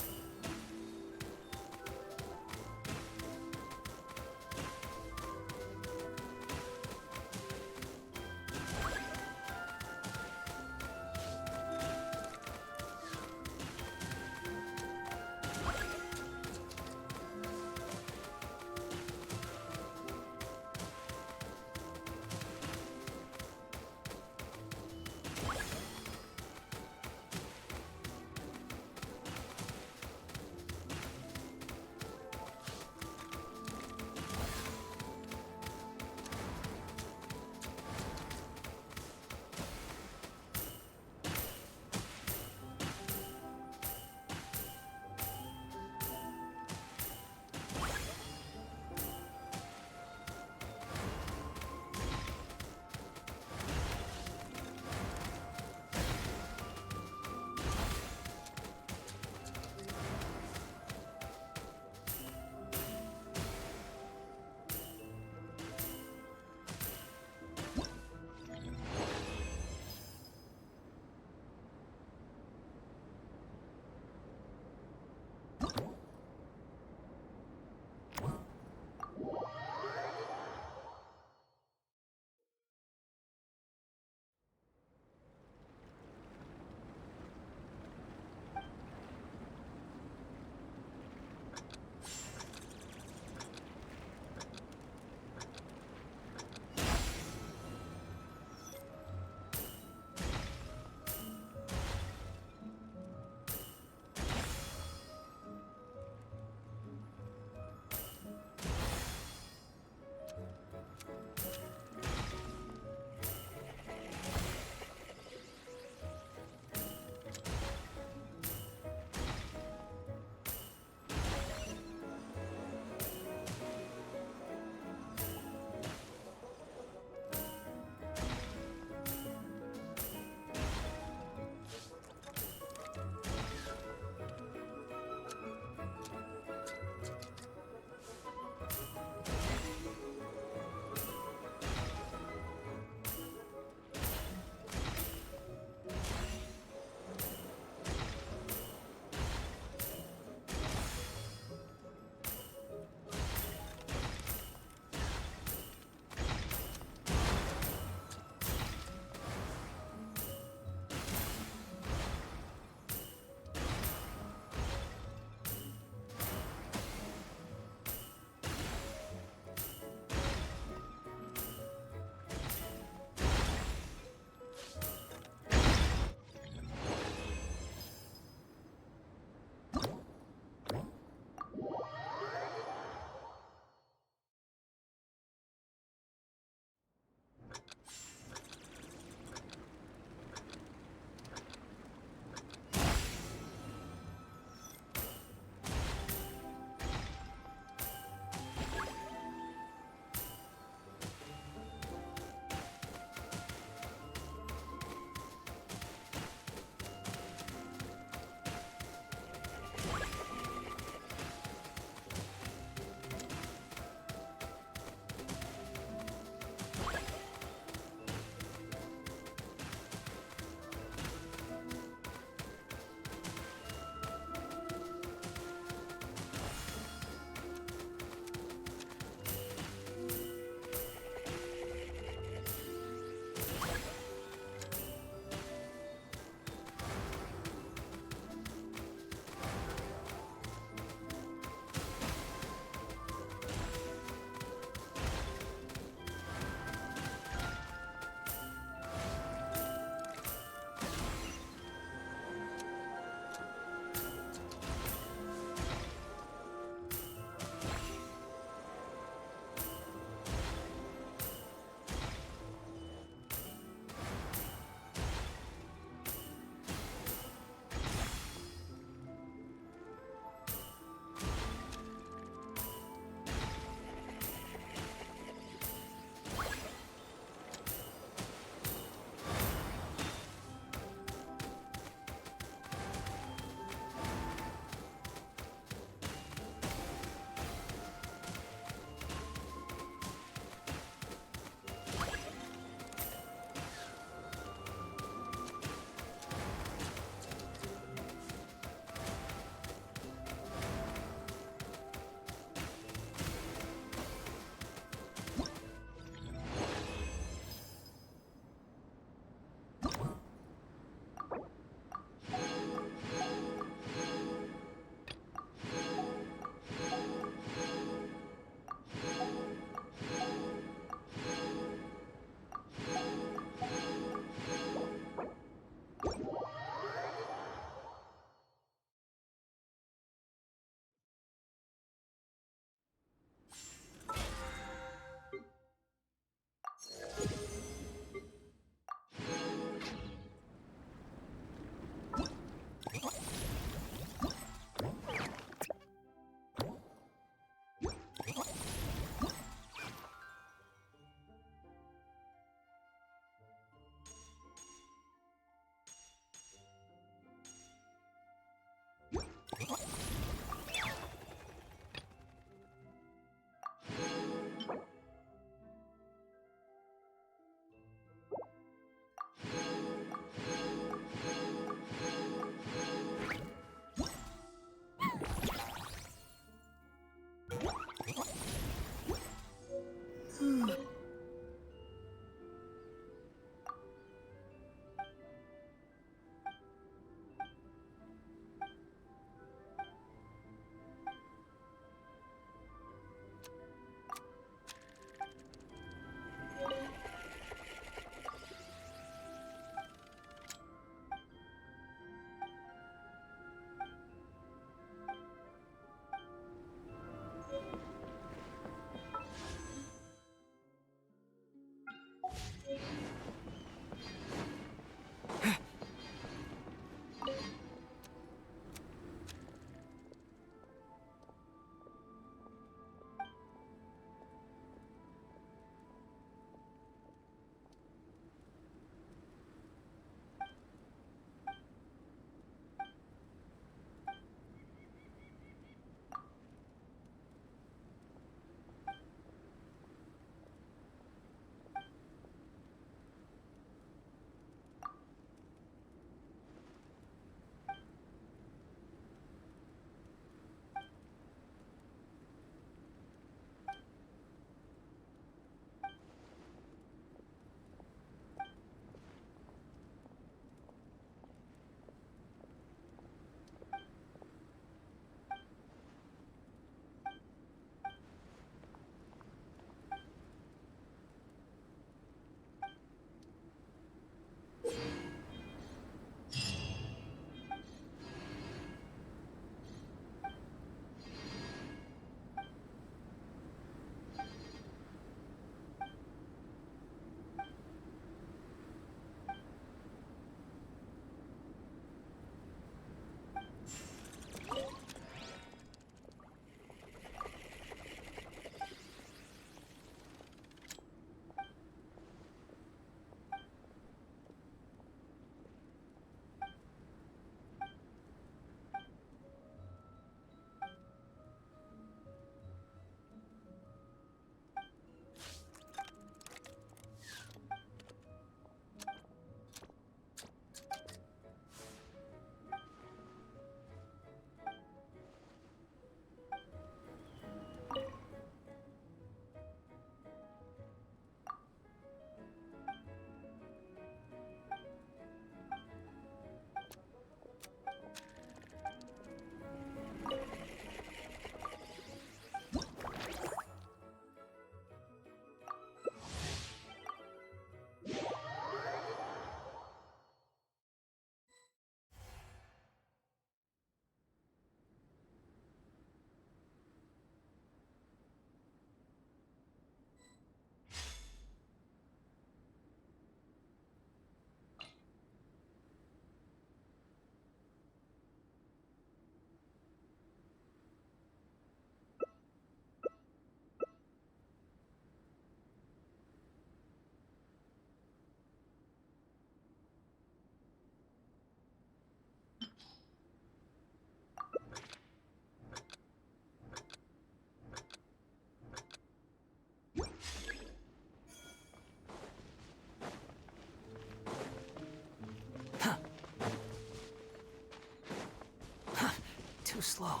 Speaker 2: Too slow.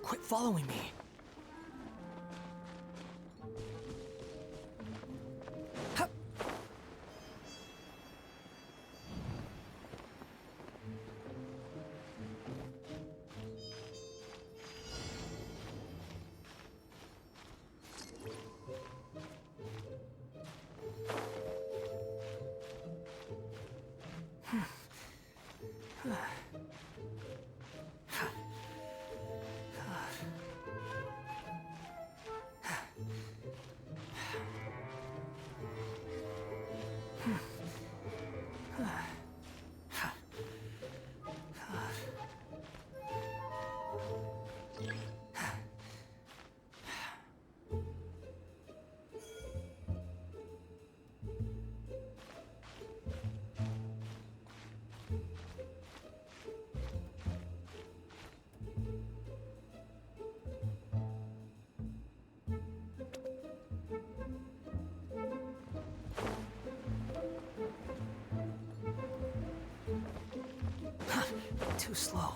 Speaker 2: Quit following me. Hup. Too slow.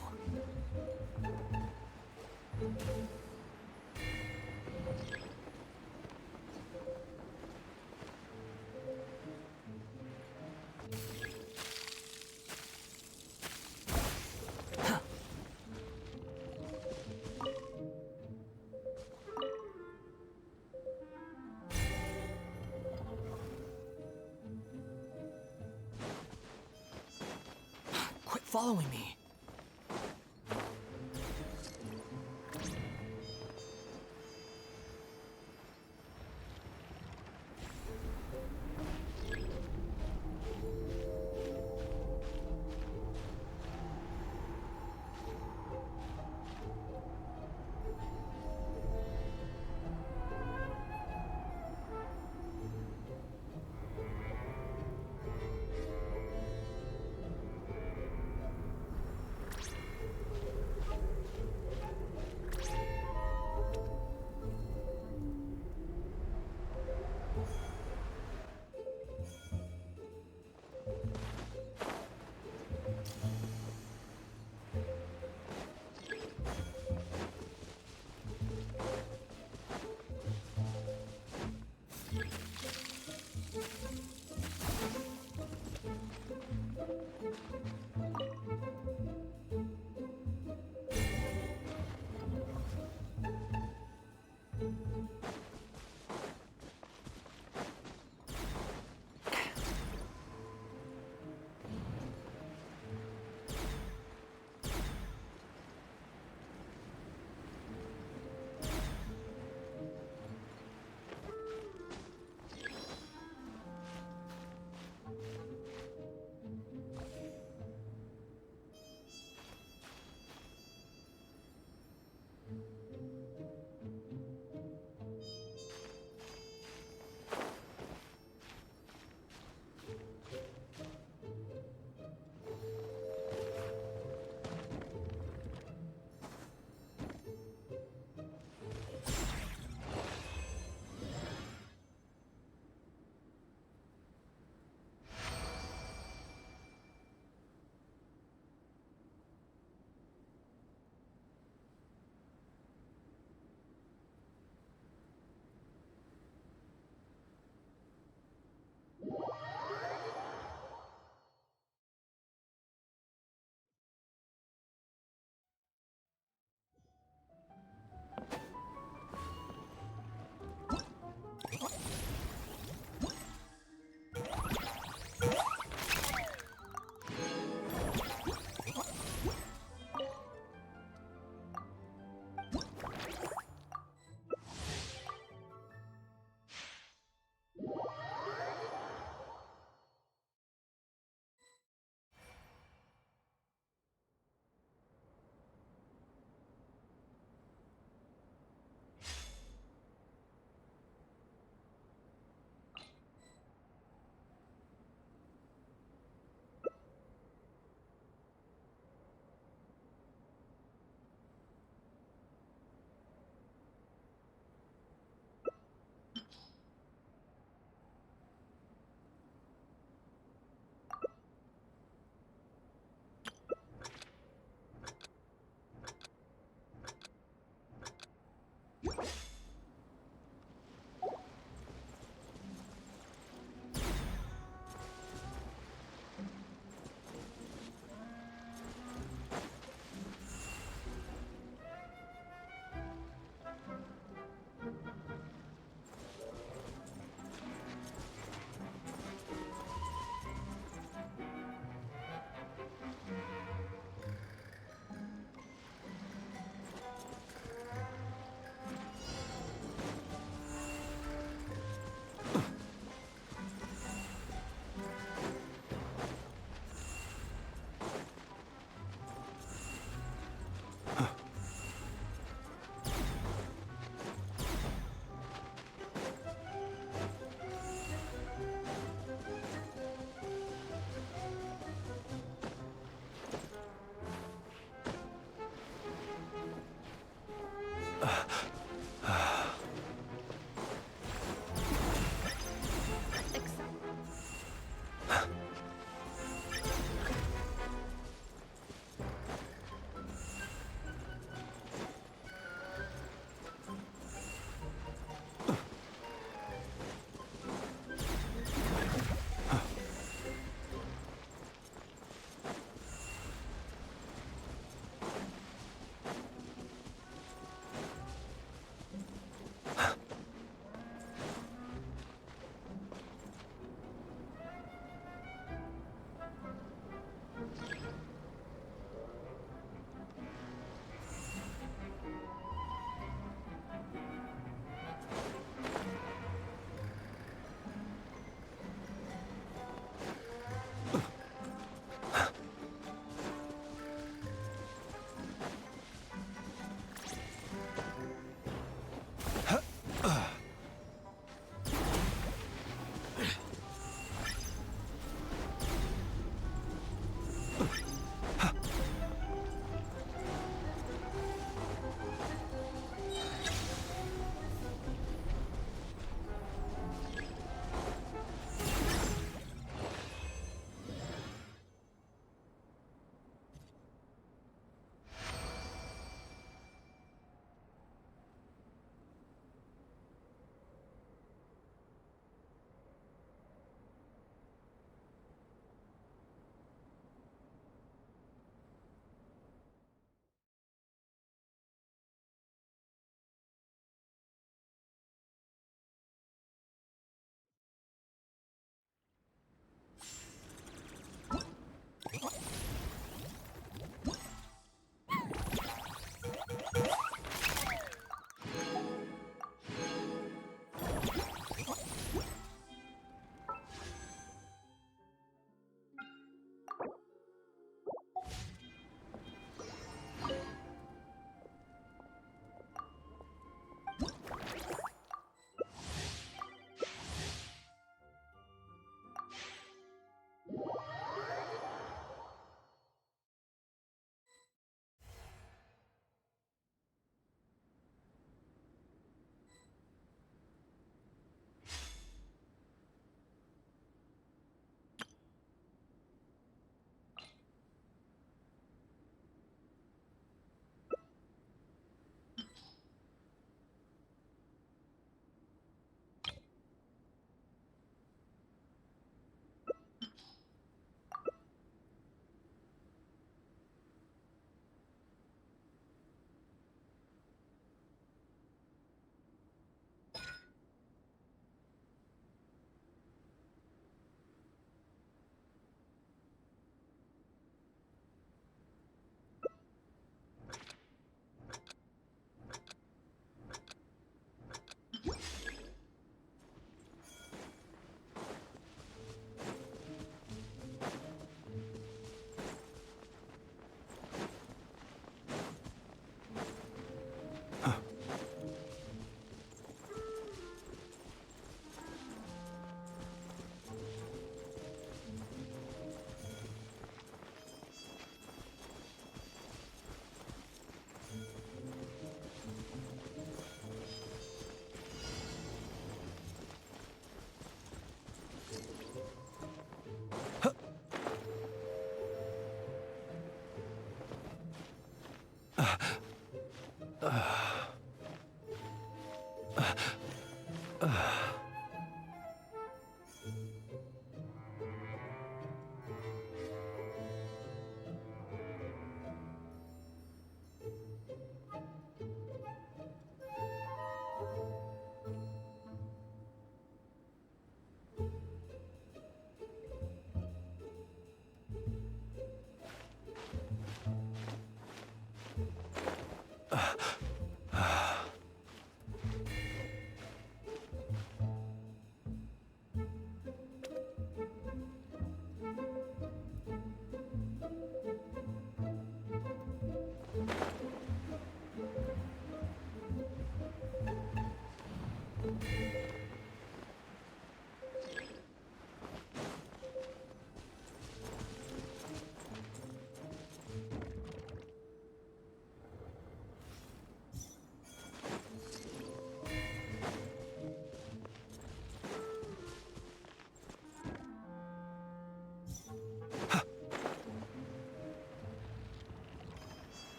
Speaker 2: Quit following me.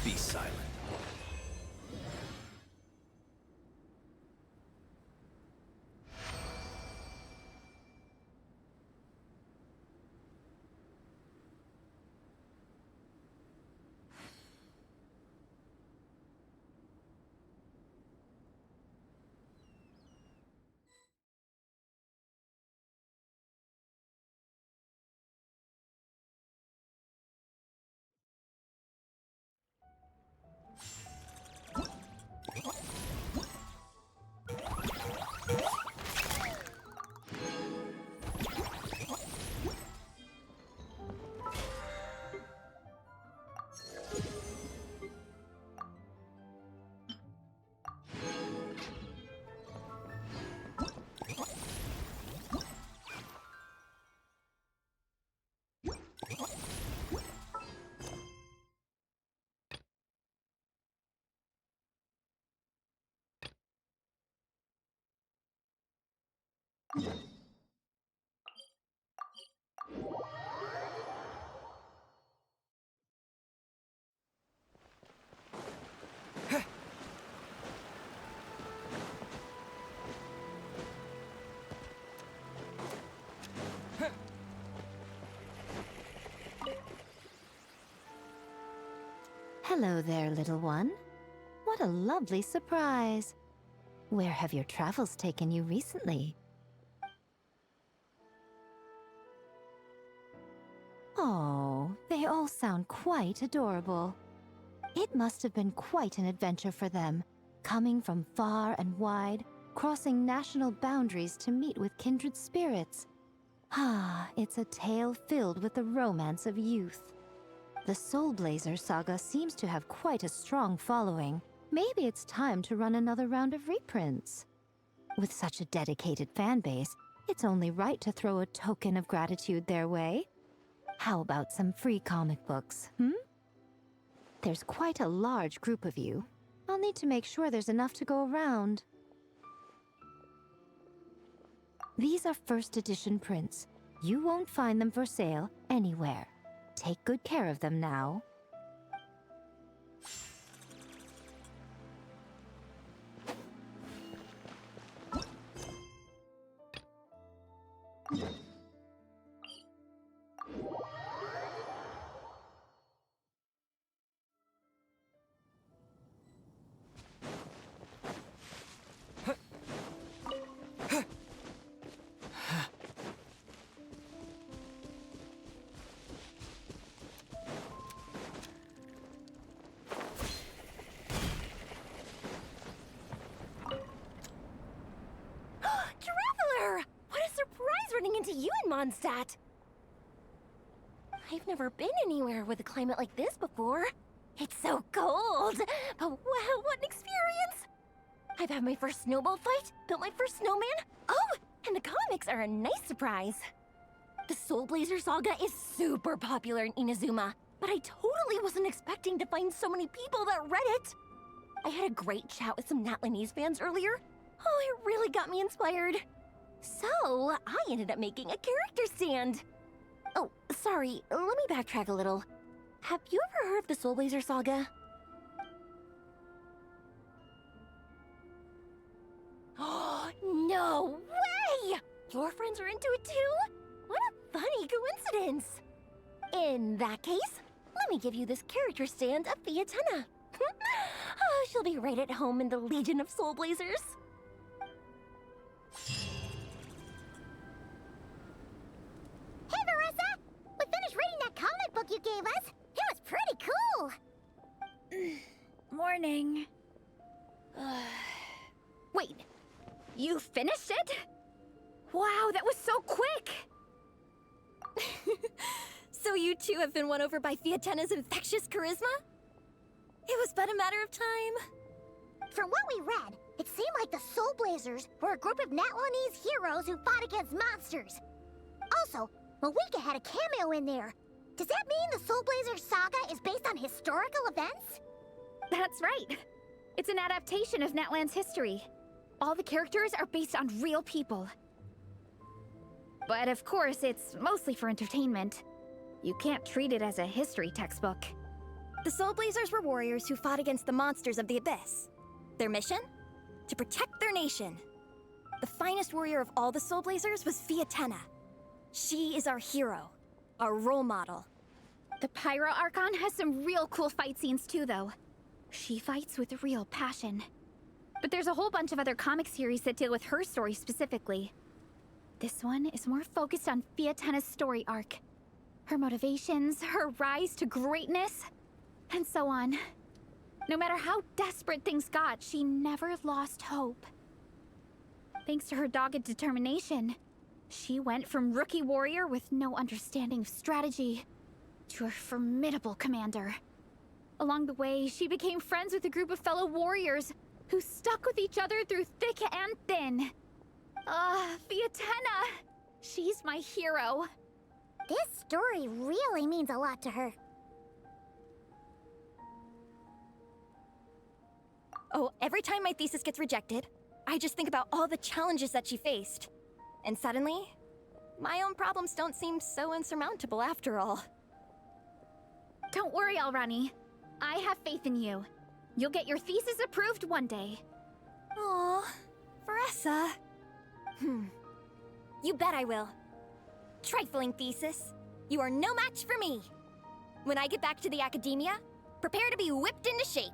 Speaker 2: Be silent.
Speaker 14: Hello there, little one. What a lovely surprise. Where have your travels taken you recently? Oh, they all sound quite adorable. It must have been quite an adventure for them, coming from far and wide, crossing national boundaries to meet with kindred spirits. Ah, it's a tale filled with the romance of youth. The Soul Blazer saga seems to have quite a strong following. Maybe it's time to run another round of reprints. With such a dedicated fan base, it's only right to throw a token of gratitude their way. How about some free comic books, There's quite a large group of you. I'll need to make sure there's enough to go around. These are first edition prints. You won't find them for sale anywhere. Take good care of them now.
Speaker 9: Traveler! What a surprise running into you in Mondstadt! I've never been anywhere with a climate like this before. It's so cold! But wow, what an experience! I've had my first snowball fight, built my first snowman. Oh, and the comics are a nice surprise. The Soul Blazer saga is super popular in Inazuma, but I totally wasn't expecting to find so many people that read it. I had a great chat with some Natlanese fans earlier. Oh, it really got me inspired. So, I ended up making a character stand. Oh, sorry, let me backtrack a little. Have you ever heard of the Soul Blazer saga? Oh, no way! Your friends are into it too? What a funny coincidence! In that case, let me give you this character stand of Fiatenna. Oh, she'll be right at home in the Legion of Soul Blazers.
Speaker 3: Hey, Marissa! We finished reading that comic book you gave us. It was pretty cool.
Speaker 8: Morning. Wait, you finished it? Wow, that was so quick!
Speaker 1: So you two have been won over by Fiatenna's infectious charisma? It was but a matter of time.
Speaker 3: From what we read, it seemed like the Soul Blazers were a group of Natlanese heroes who fought against monsters. Also, Moeka had a cameo in there. Does that mean the Soul Blazer saga is based on historical events?
Speaker 8: That's right. It's an adaptation of Natlan's history. All the characters are based on real people. But of course, it's mostly for entertainment. You can't treat it as a history textbook.
Speaker 1: The Soul Blazers were warriors who fought against the monsters of the Abyss. Their mission? To protect their nation. The finest warrior of all the Soul Blazers was Fiatenna. She is our hero, our role model.
Speaker 8: The Pyro Archon has some real cool fight scenes too, though. She fights with real passion. But there's a whole bunch of other comic series that deal with her story specifically. This one is more focused on Fiatenna's story arc. Her motivations, her rise to greatness, and so on. No matter how desperate things got, she never lost hope. Thanks to her dogged determination, she went from rookie warrior with no understanding of strategy to a formidable commander. Along the way, she became friends with a group of fellow warriors who stuck with each other through thick and thin. Fiatenna! She's my hero.
Speaker 3: This story really means a lot to her.
Speaker 1: Oh, every time my thesis gets rejected, I just think about all the challenges that she faced. And suddenly, my own problems don't seem so insurmountable after all.
Speaker 8: Don't worry, Alrani. I have faith in you. You'll get your thesis approved one day.
Speaker 1: Aw, Veressa. You bet I will. Trifling thesis. You are no match for me. When I get back to the academia, prepare to be whipped into shape.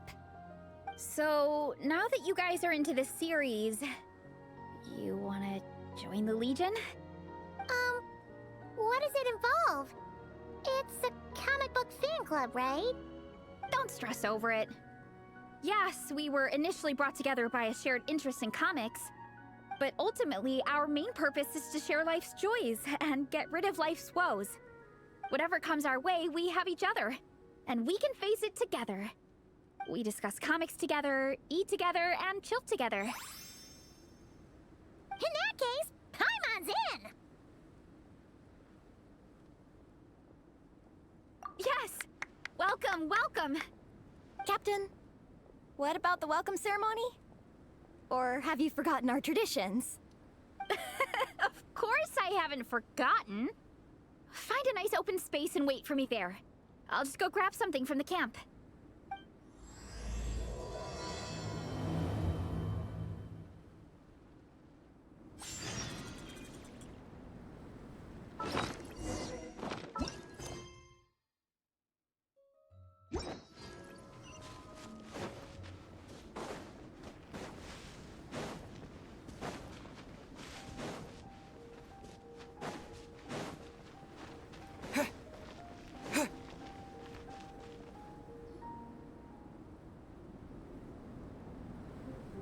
Speaker 8: So, now that you guys are into this series, you wanna join the Legion?
Speaker 3: What does it involve? It's a comic book fan club, right?
Speaker 8: Don't stress over it. Yes, we were initially brought together by a shared interest in comics, but ultimately, our main purpose is to share life's joys and get rid of life's woes. Whatever comes our way, we have each other, and we can face it together. We discuss comics together, eat together, and chill together.
Speaker 3: In that case, Paimon's in!
Speaker 8: Yes! Welcome, welcome!
Speaker 1: Captain, what about the welcome ceremony? Or have you forgotten our traditions?
Speaker 8: Of course I haven't forgotten. Find a nice open space and wait for me there. I'll just go grab something from the camp.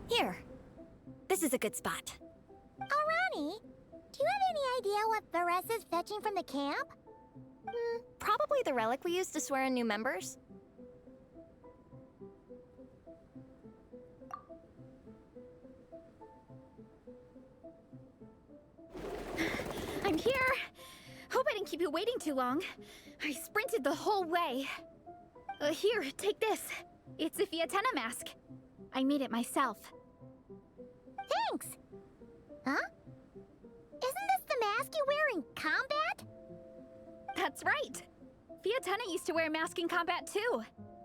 Speaker 1: Here. This is a good spot.
Speaker 3: Arani, do you have any idea what Veresa's fetching from the camp?
Speaker 1: Probably the relic we used to swear in new members.
Speaker 8: I'm here! Hope I didn't keep you waiting too long. I sprinted the whole way. Here, take this. It's a Fiatenna mask. I made it myself.
Speaker 3: Thanks! Huh? Isn't this the mask you wear in combat?
Speaker 8: That's right! Fiatenna used to wear a mask in combat too.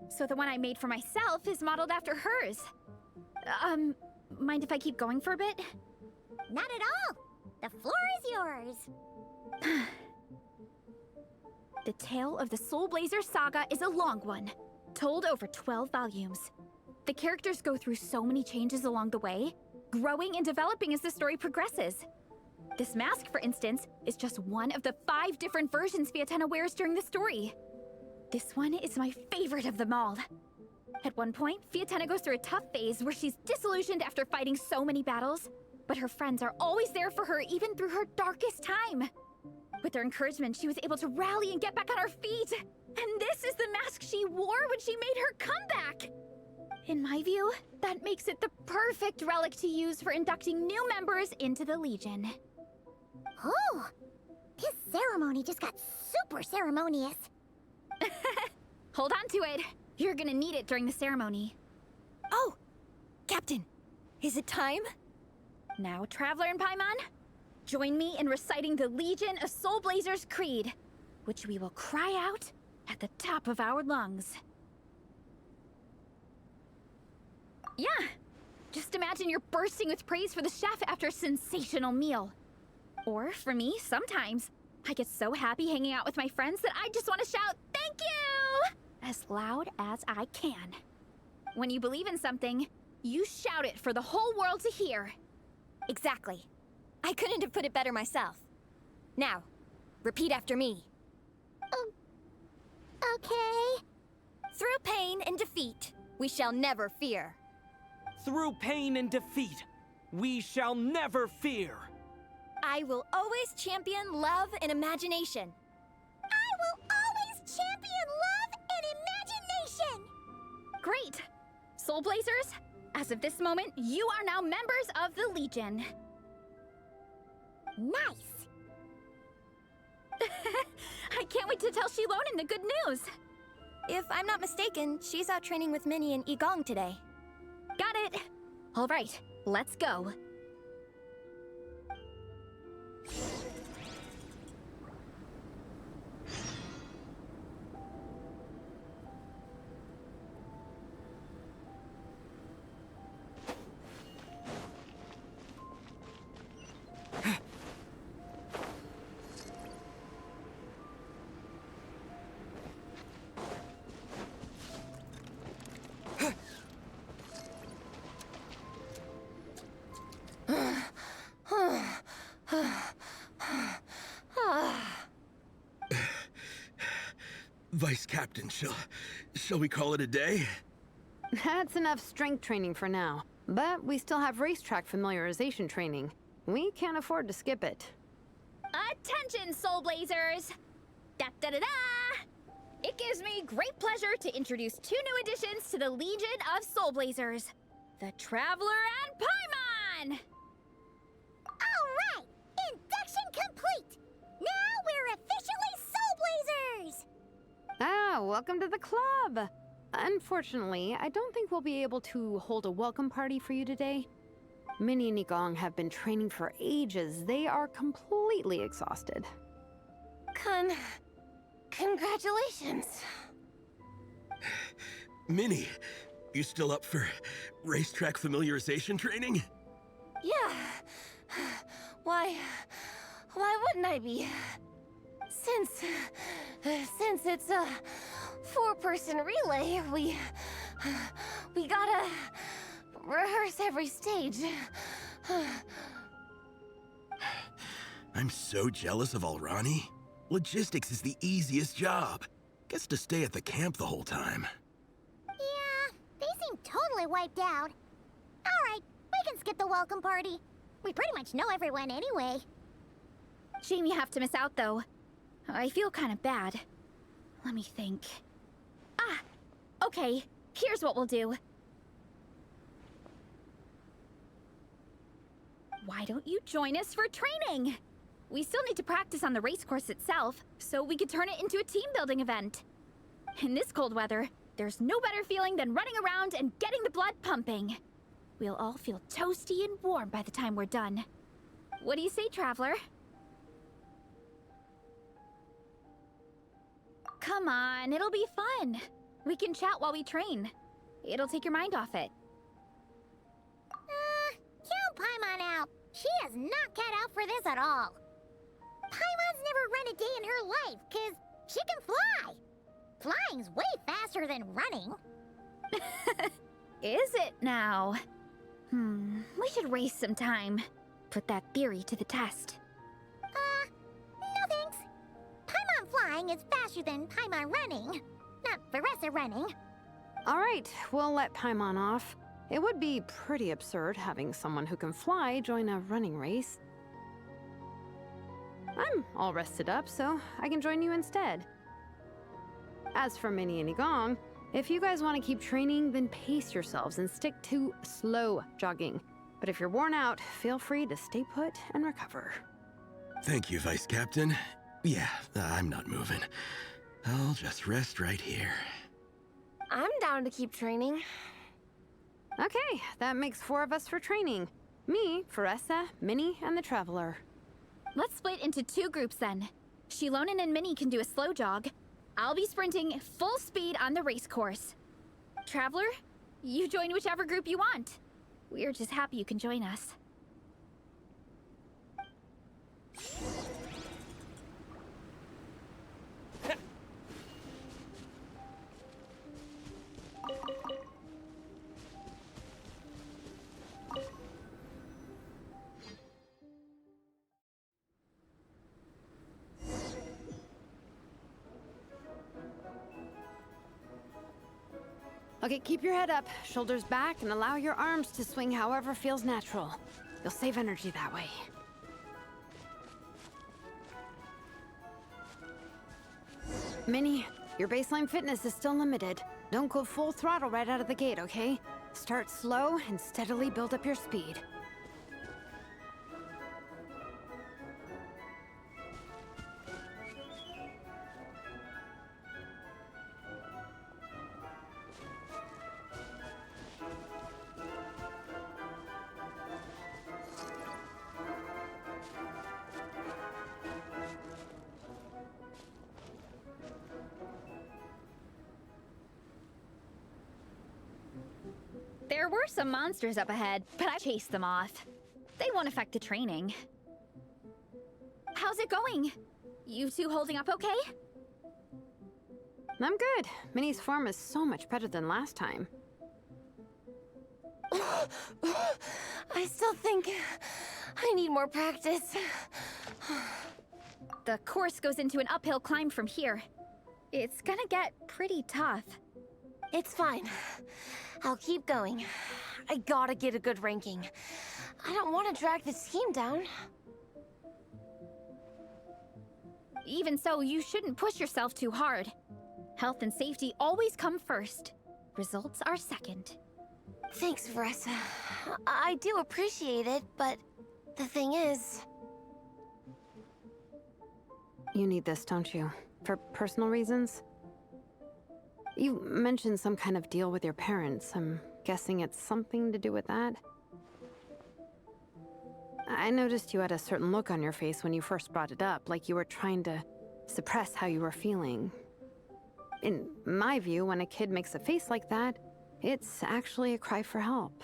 Speaker 8: So the one I made for myself is modeled after hers. Mind if I keep going for a bit?
Speaker 3: Not at all! The floor is yours!
Speaker 8: The tale of the Soul Blazer saga is a long one, told over 12 volumes. The characters go through so many changes along the way, growing and developing as the story progresses. This mask, for instance, is just one of the 5 different versions Fiatenna wears during the story. This one is my favorite of them all. At one point, Fiatenna goes through a tough phase where she's disillusioned after fighting so many battles, but her friends are always there for her even through her darkest time. With their encouragement, she was able to rally and get back on her feet. And this is the mask she wore when she made her comeback. In my view, that makes it the perfect relic to use for inducting new members into the Legion.
Speaker 3: Oh! This ceremony just got super ceremonious.
Speaker 8: Hold on to it. You're gonna need it during the ceremony.
Speaker 1: Oh! Captain, is it time?
Speaker 8: Now, Traveler and Paimon, join me in reciting the Legion of Soul Blazers Creed, which we will cry out at the top of our lungs. Yeah, just imagine you're bursting with praise for the chef after a sensational meal. Or, for me, sometimes, I get so happy hanging out with my friends that I just want to shout, "Thank you!" as loud as I can. When you believe in something, you shout it for the whole world to hear.
Speaker 1: Exactly. I couldn't have put it better myself. Now, repeat after me.
Speaker 3: Okay.
Speaker 1: Through pain and defeat, we shall never fear.
Speaker 2: Through pain and defeat, we shall never fear.
Speaker 1: I will always champion love and imagination.
Speaker 3: I will always champion love and imagination!
Speaker 8: Great! Soul Blazers, as of this moment, you are now members of the Legion.
Speaker 3: Nice!
Speaker 8: I can't wait to tell Xilonen the good news.
Speaker 1: If I'm not mistaken, she's out training with Minnie and Igong today.
Speaker 8: Got it. All right, let's go.
Speaker 6: Vice Captain, shall we call it a day?
Speaker 7: That's enough strength training for now. But we still have racetrack familiarization training. We can't afford to skip it.
Speaker 8: Attention, Soul Blazers! Da da da da! It gives me great pleasure to introduce 2 new additions to the Legion of Soul Blazers, the Traveler and Paimon!
Speaker 3: Alright! Induction complete! Now we're officially Soul Blazers!
Speaker 7: Ah, welcome to the club! Unfortunately, I don't think we'll be able to hold a welcome party for you today. Minnie and Igong have been training for ages. They are completely exhausted.
Speaker 9: Congratulations.
Speaker 6: Minnie, you still up for racetrack familiarization training?
Speaker 9: Yeah. Why wouldn't I be? Since it's a 4-person relay, we gotta rehearse every stage.
Speaker 6: I'm so jealous of Alrani. Logistics is the easiest job. Gets to stay at the camp the whole time.
Speaker 3: Yeah, they seem totally wiped out. Alright, we can skip the welcome party. We pretty much know everyone anyway.
Speaker 8: Shame you have to miss out, though. I feel kind of bad. Let me think. Ah! Okay, here's what we'll do. Why don't you join us for training? We still need to practice on the race course itself, so we could turn it into a team-building event. In this cold weather, there's no better feeling than running around and getting the blood pumping. We'll all feel toasty and warm by the time we're done. What do you say, Traveler? Come on, it'll be fun. We can chat while we train. It'll take your mind off it.
Speaker 3: Count Paimon out. She is not cut out for this at all. Paimon's never run a day in her life, 'cause she can fly. Flying's way faster than running.
Speaker 8: Is it now? We should race sometime. Put that theory to the test.
Speaker 3: No thanks. Paimon flying is faster than Paimon running. Not Veressa running.
Speaker 7: Alright, we'll let Paimon off. It would be pretty absurd having someone who can fly join a running race. I'm all rested up, so I can join you instead. As for Minnie and Igong, if you guys want to keep training, then pace yourselves and stick to slow jogging. But if you're worn out, feel free to stay put and recover.
Speaker 6: Thank you, Vice Captain. Yeah, I'm not moving. I'll just rest right here.
Speaker 9: I'm down to keep training.
Speaker 7: Okay, that makes 4 of us for training. Me, Veressa, Minnie, and the Traveler.
Speaker 8: Let's split into 2 groups then. Shilonen and Minnie can do a slow jog. I'll be sprinting full speed on the race course. Traveler, you join whichever group you want. We're just happy you can join us.
Speaker 7: Okay, keep your head up, shoulders back, and allow your arms to swing however feels natural. You'll save energy that way. Minnie, your baseline fitness is still limited. Don't go full throttle right out of the gate, okay? Start slow and steadily build up your speed.
Speaker 8: There were some monsters up ahead, but I chased them off. They won't affect the training. How's it going? You two holding up okay?
Speaker 7: I'm good. Minnie's form is so much better than last time.
Speaker 9: I still think I need more practice.
Speaker 8: The course goes into an uphill climb from here. It's gonna get pretty tough.
Speaker 9: It's fine. I'll keep going. I gotta get a good ranking. I don't want to drag this team down.
Speaker 8: Even so, you shouldn't push yourself too hard. Health and safety always come first. Results are second.
Speaker 9: Thanks, Veressa. I do appreciate it, but the thing is...
Speaker 7: You need this, don't you? For personal reasons? You mentioned some kind of deal with your parents. I'm guessing it's something to do with that? I noticed you had a certain look on your face when you first brought it up, like you were trying to suppress how you were feeling. In my view, when a kid makes a face like that, it's actually a cry for help.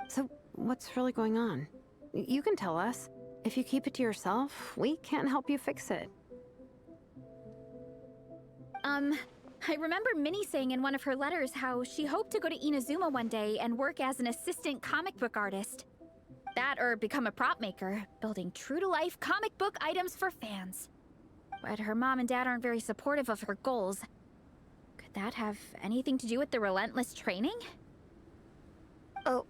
Speaker 7: So, what's really going on? You can tell us. If you keep it to yourself, we can't help you fix it.
Speaker 8: I remember Minnie saying in one of her letters how she hoped to go to Inazuma one day and work as an assistant comic book artist. That or become a prop maker, building true-to-life comic book items for fans. But her mom and dad aren't very supportive of her goals. Could that have anything to do with the relentless training?
Speaker 9: Oh,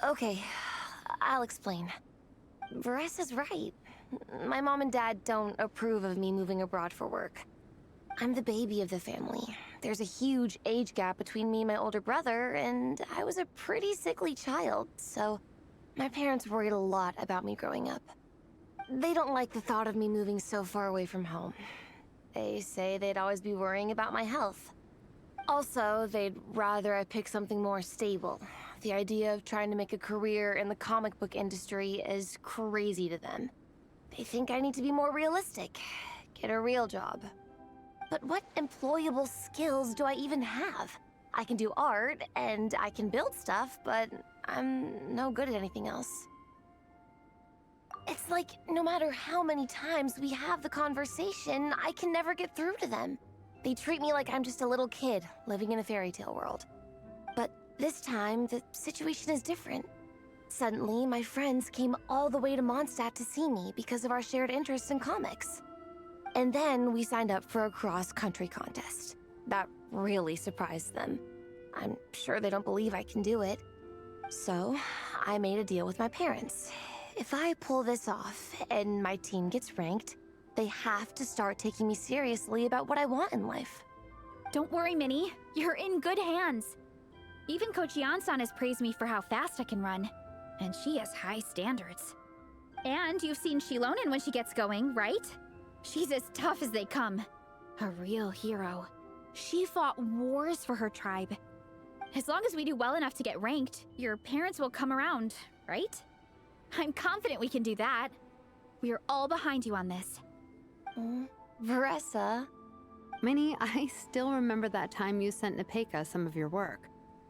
Speaker 9: okay. I'll explain. Veressa's right. My mom and dad don't approve of me moving abroad for work. I'm the baby of the family. There's a huge age gap between me and my older brother, and I was a pretty sickly child, so my parents worried a lot about me growing up. They don't like the thought of me moving so far away from home. They say they'd always be worrying about my health. Also, they'd rather I pick something more stable. The idea of trying to make a career in the comic book industry is crazy to them. They think I need to be more realistic, get a real job. But what employable skills do I even have? I can do art, and I can build stuff, but I'm no good at anything else. It's like, no matter how many times we have the conversation, I can never get through to them. They treat me like I'm just a little kid living in a fairy tale world. But this time, the situation is different. Suddenly, my friends came all the way to Mondstadt to see me because of our shared interest in comics. And then we signed up for a cross-country contest. That really surprised them. I'm sure they don't believe I can do it. So, I made a deal with my parents. If I pull this off and my team gets ranked, they have to start taking me seriously about what I want in life.
Speaker 8: Don't worry, Minnie. You're in good hands. Even Coach Yan-san has praised me for how fast I can run. And she has high standards. And you've seen Shilonen when she gets going, right? She's as tough as they come. A real hero. She fought wars for her tribe. As long as we do well enough to get ranked, your parents will come around, right? I'm confident we can do that. We are all behind you on this.
Speaker 9: Veressa.
Speaker 7: Minnie, I still remember that time you sent Nepeka some of your work.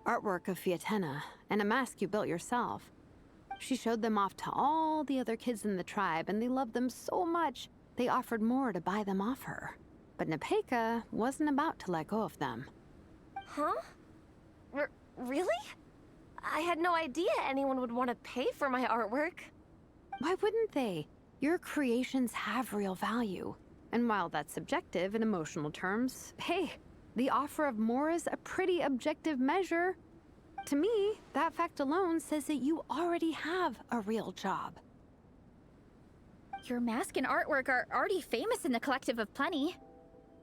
Speaker 7: Artwork of Fiatenna, and a mask you built yourself. She showed them off to all the other kids in the tribe, and they loved them so much, they offered more to buy them off her. But Nepeka wasn't about to let go of them.
Speaker 9: Huh? Really? I had no idea anyone would want to pay for my artwork.
Speaker 7: Why wouldn't they? Your creations have real value. And while that's subjective in emotional terms, hey, the offer of more is a pretty objective measure. To me, that fact alone says that you already have a real job.
Speaker 8: Your mask and artwork are already famous in the Collective of Plenty.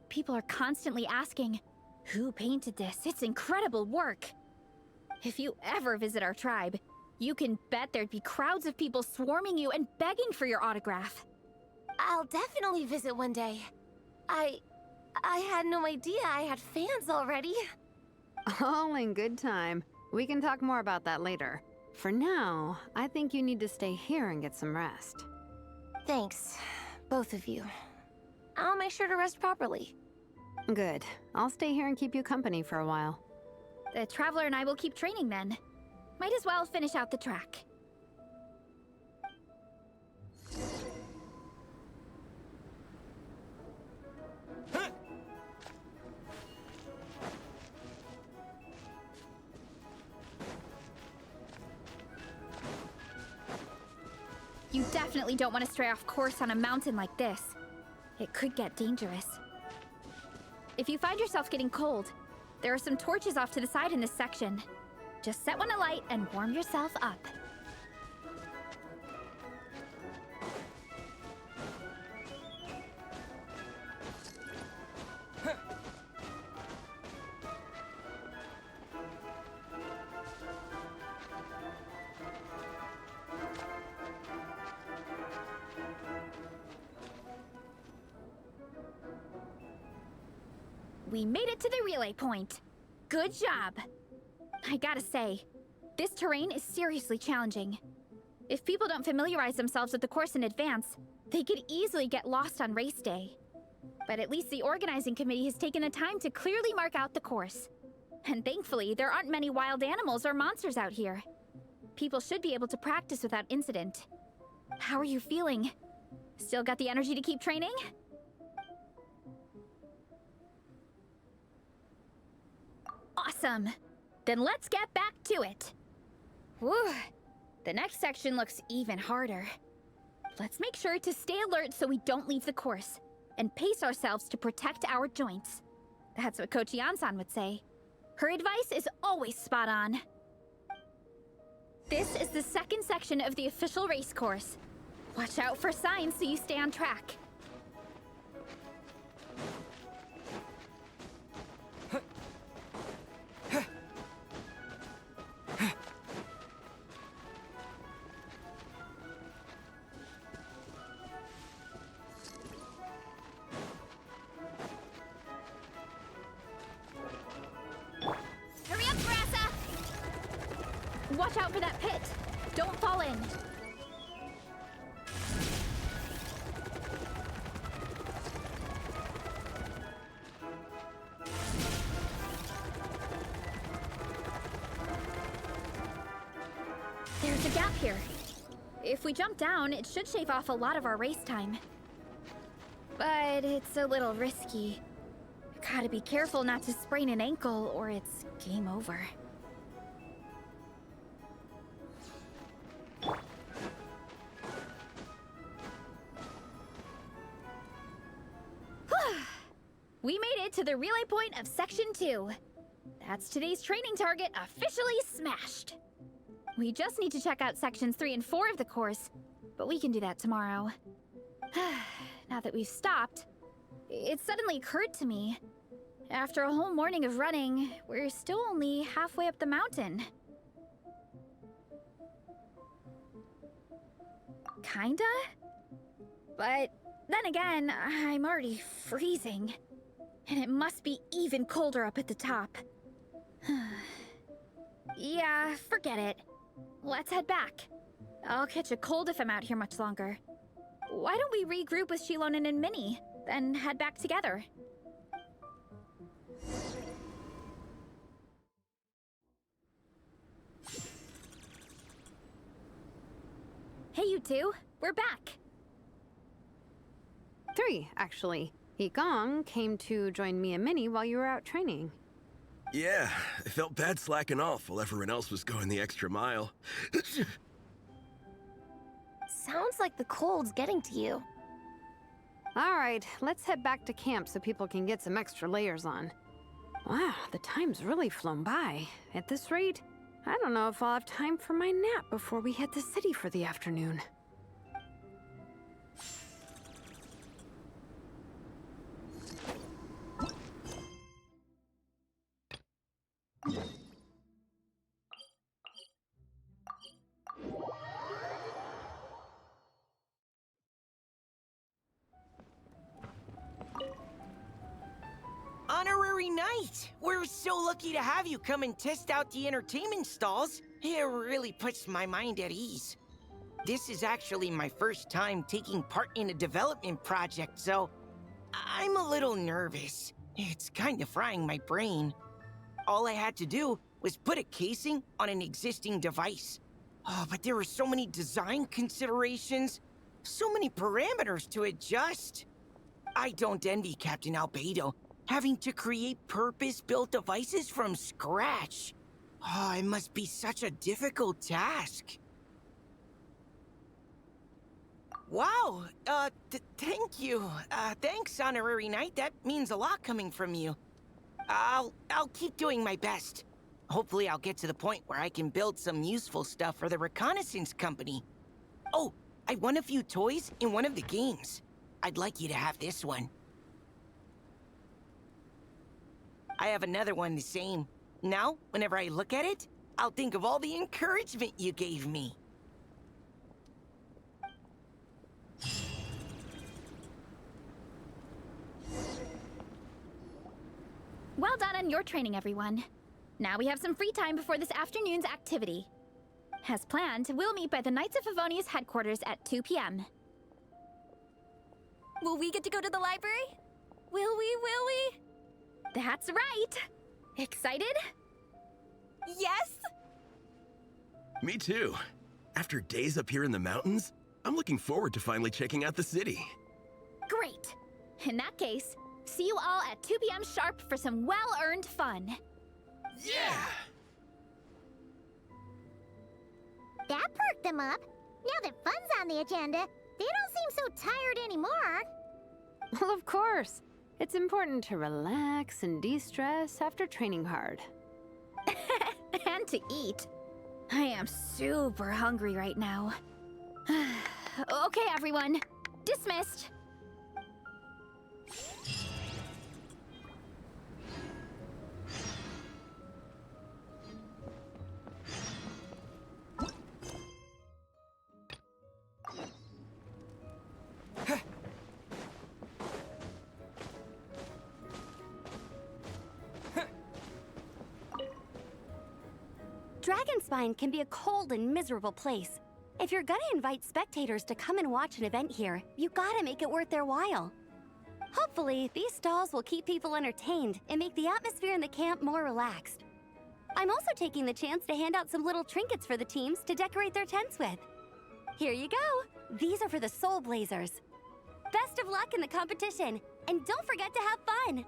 Speaker 8: People are constantly asking, who painted this? It's incredible work. If you ever visit our tribe, you can bet there'd be crowds of people swarming you and begging for your autograph.
Speaker 9: I'll definitely visit one day. I had no idea I had fans already.
Speaker 7: All in good time. We can talk more about that later. For now, I think you need to stay here and get some rest.
Speaker 9: Thanks, both of you. I'll make sure to rest properly.
Speaker 7: Good. I'll stay here and keep you company for a while.
Speaker 8: The Traveler and I will keep training then. Might as well finish out the track. You definitely don't want to stray off course on a mountain like this. It could get dangerous. If you find yourself getting cold, there are some torches off to the side in this section. Just set one alight and warm yourself up. We made it to the relay point. Good job. I gotta say, this terrain is seriously challenging. If people don't familiarize themselves with the course in advance, they could easily get lost on race day. But at least the organizing committee has taken the time to clearly mark out the course. And thankfully, there aren't many wild animals or monsters out here. People should be able to practice without incident. How are you feeling? Still got the energy to keep training? Awesome! Then let's get back to it! Whew! The next section looks even harder. Let's make sure to stay alert so we don't leave the course, and pace ourselves to protect our joints. That's what Coach Yan-san would say. Her advice is always spot on. This is the second section of the official race course. Watch out for signs so you stay on track. Hurry up, Grassa! Watch out for that pit. Don't fall in. There's a gap here. If we jump down, it should shave off a lot of our race time. But it's a little risky. Gotta be careful not to sprain an ankle or it's game over. We made it to the relay point of Section 2. That's today's training target officially smashed. We just need to check out Sections 3 and 4 of the course, but we can do that tomorrow. Now that we've stopped, it suddenly occurred to me. After a whole morning of running, we're still only halfway up the mountain. Kinda? But then again, I'm already freezing. And it must be even colder up at the top. Yeah, forget it. Let's head back. I'll catch a cold if I'm out here much longer. Why don't we regroup with Xilonen and Minnie, then head back together? Hey, you two. We're back.
Speaker 7: 3, actually. Yigong came to join me and Minnie while you were out training.
Speaker 6: Yeah, I felt bad slacking off while everyone else was going the extra mile.
Speaker 9: Sounds like the cold's getting to you.
Speaker 7: All right, let's head back to camp so people can get some extra layers on. Wow, the time's really flown by. At this rate, I don't know if I'll have time for my nap before we hit the city for the afternoon.
Speaker 15: Honorary Knight! We're so lucky to have you come and test out the entertainment stalls. It really puts my mind at ease. This is actually my first time taking part in a development project, so I'm a little nervous. It's kind of frying my brain. All I had to do was put a casing on an existing device. Oh, but there were so many design considerations, so many parameters to adjust. I don't envy Captain Albedo, having to create purpose-built devices from scratch. Oh, it must be such a difficult task. Wow, thank you. Thanks, Honorary Knight. That means a lot coming from you. I'll keep doing my best. Hopefully I'll get to the point where I can build some useful stuff for the reconnaissance company. Oh, I won a few toys in one of the games. I'd like you to have this one. I have another one the same. Now, whenever I look at it, I'll think of all the encouragement you gave me.
Speaker 8: Well done on your training, everyone. Now we have some free time before this afternoon's activity. As planned, we'll meet by the Knights of Favonius headquarters at 2 p.m.
Speaker 1: Will we get to go to the library? Will we?
Speaker 8: That's right! Excited?
Speaker 1: Yes!
Speaker 6: Me too. After days up here in the mountains, I'm looking forward to finally checking out the city.
Speaker 8: Great! In that case, see you all at 2 p.m. sharp for some well-earned fun.
Speaker 6: Yeah!
Speaker 3: That perked them up. Now that fun's on the agenda, they don't seem so tired anymore.
Speaker 7: Well, of course. It's important to relax and de-stress after training hard.
Speaker 8: And to eat. I am super hungry right now. Okay, everyone. Dismissed.
Speaker 4: Dragonspine can be a cold and miserable place. If you're gonna invite spectators to come and watch an event here, you gotta make it worth their while. Hopefully, these stalls will keep people entertained and make the atmosphere in the camp more relaxed. I'm also taking the chance to hand out some little trinkets for the teams to decorate their tents with. Here you go! These are for the Soul Blazers. Best of luck in the competition, and don't forget to have fun!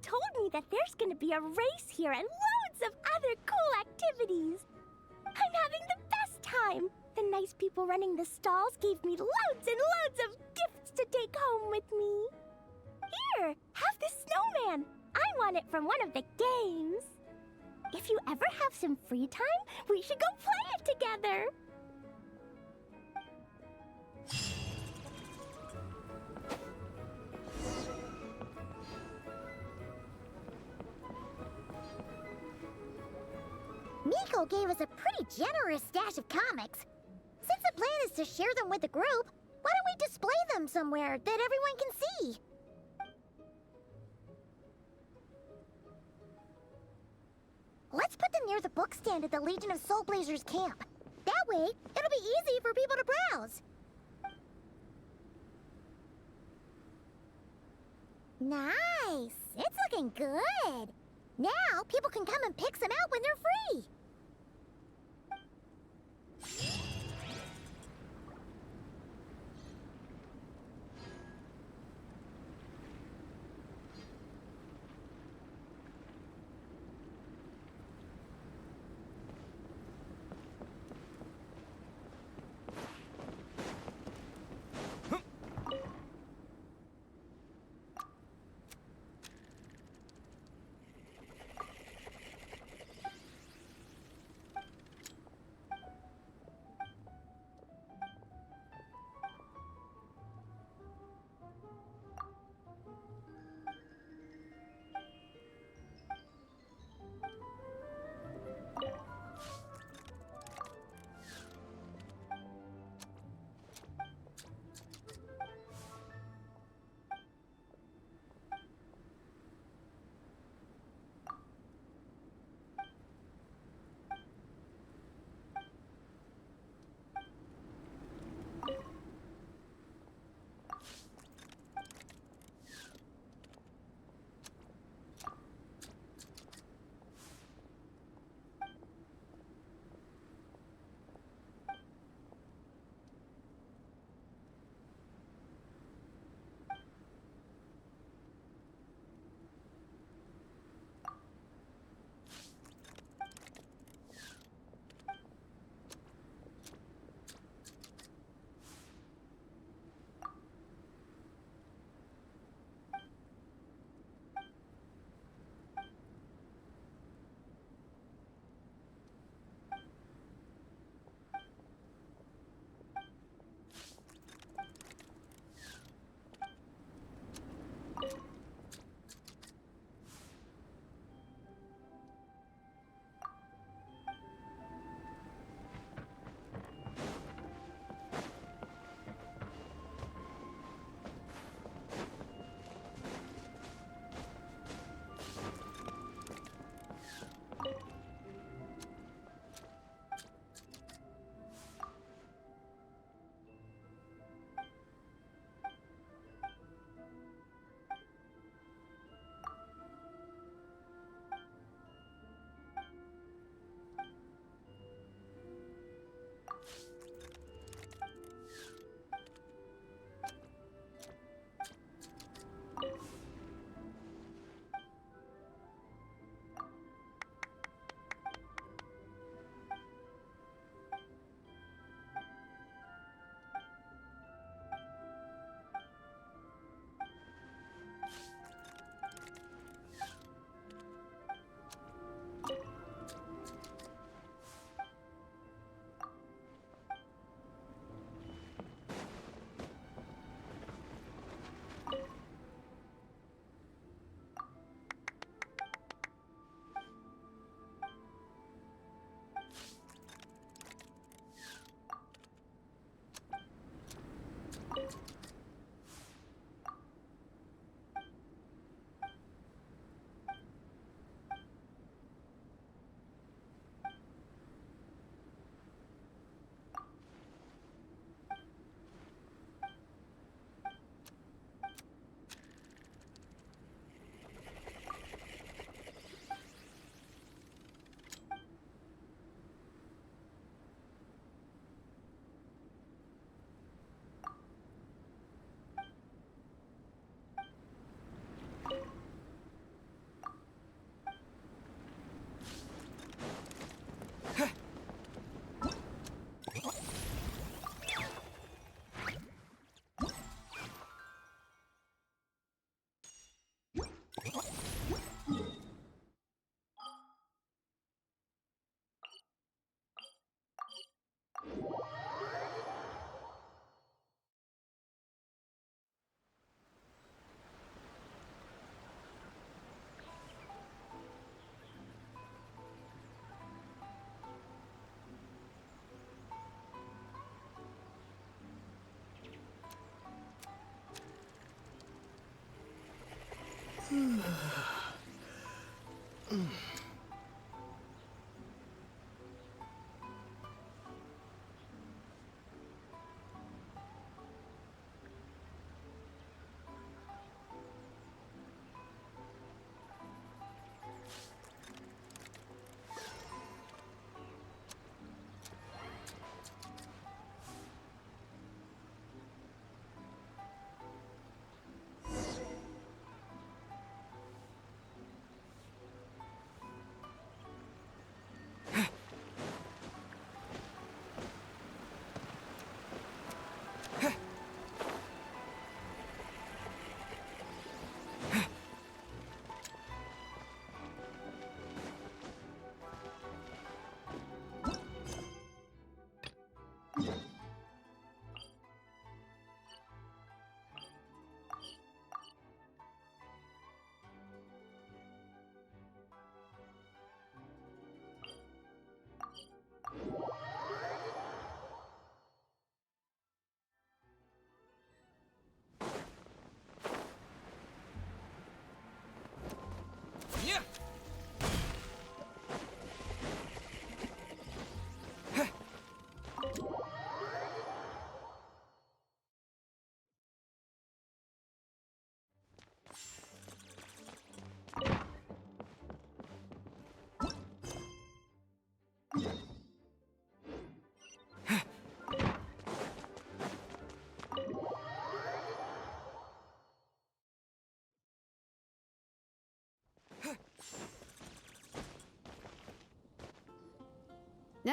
Speaker 16: told me that there's gonna be a race here and loads of other cool activities. I'm having the best time. The nice people running the stalls gave me loads and loads of gifts to take home with me. Here, have this snowman. I won it from one of the games. If you ever have some free time, we should go play it together.
Speaker 3: Miko gave us a pretty generous stash of comics. Since the plan is to share them with the group, why don't we display them somewhere that everyone can see? Let's put them near the book stand at the Legion of Soul Blazers camp. That way, it'll be easy for people to browse. Nice! It's looking good! Now, people can come and pick some out when they're free!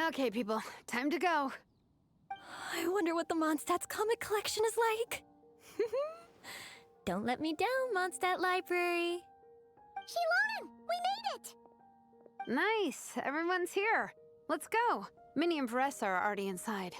Speaker 7: Okay, people, time to go.
Speaker 1: I wonder what the Mondstadt's comic collection is like. Don't let me down, Mondstadt Library.
Speaker 3: Xilonen, we made it!
Speaker 7: Nice, everyone's here. Let's go. Minnie and Veressa are already inside.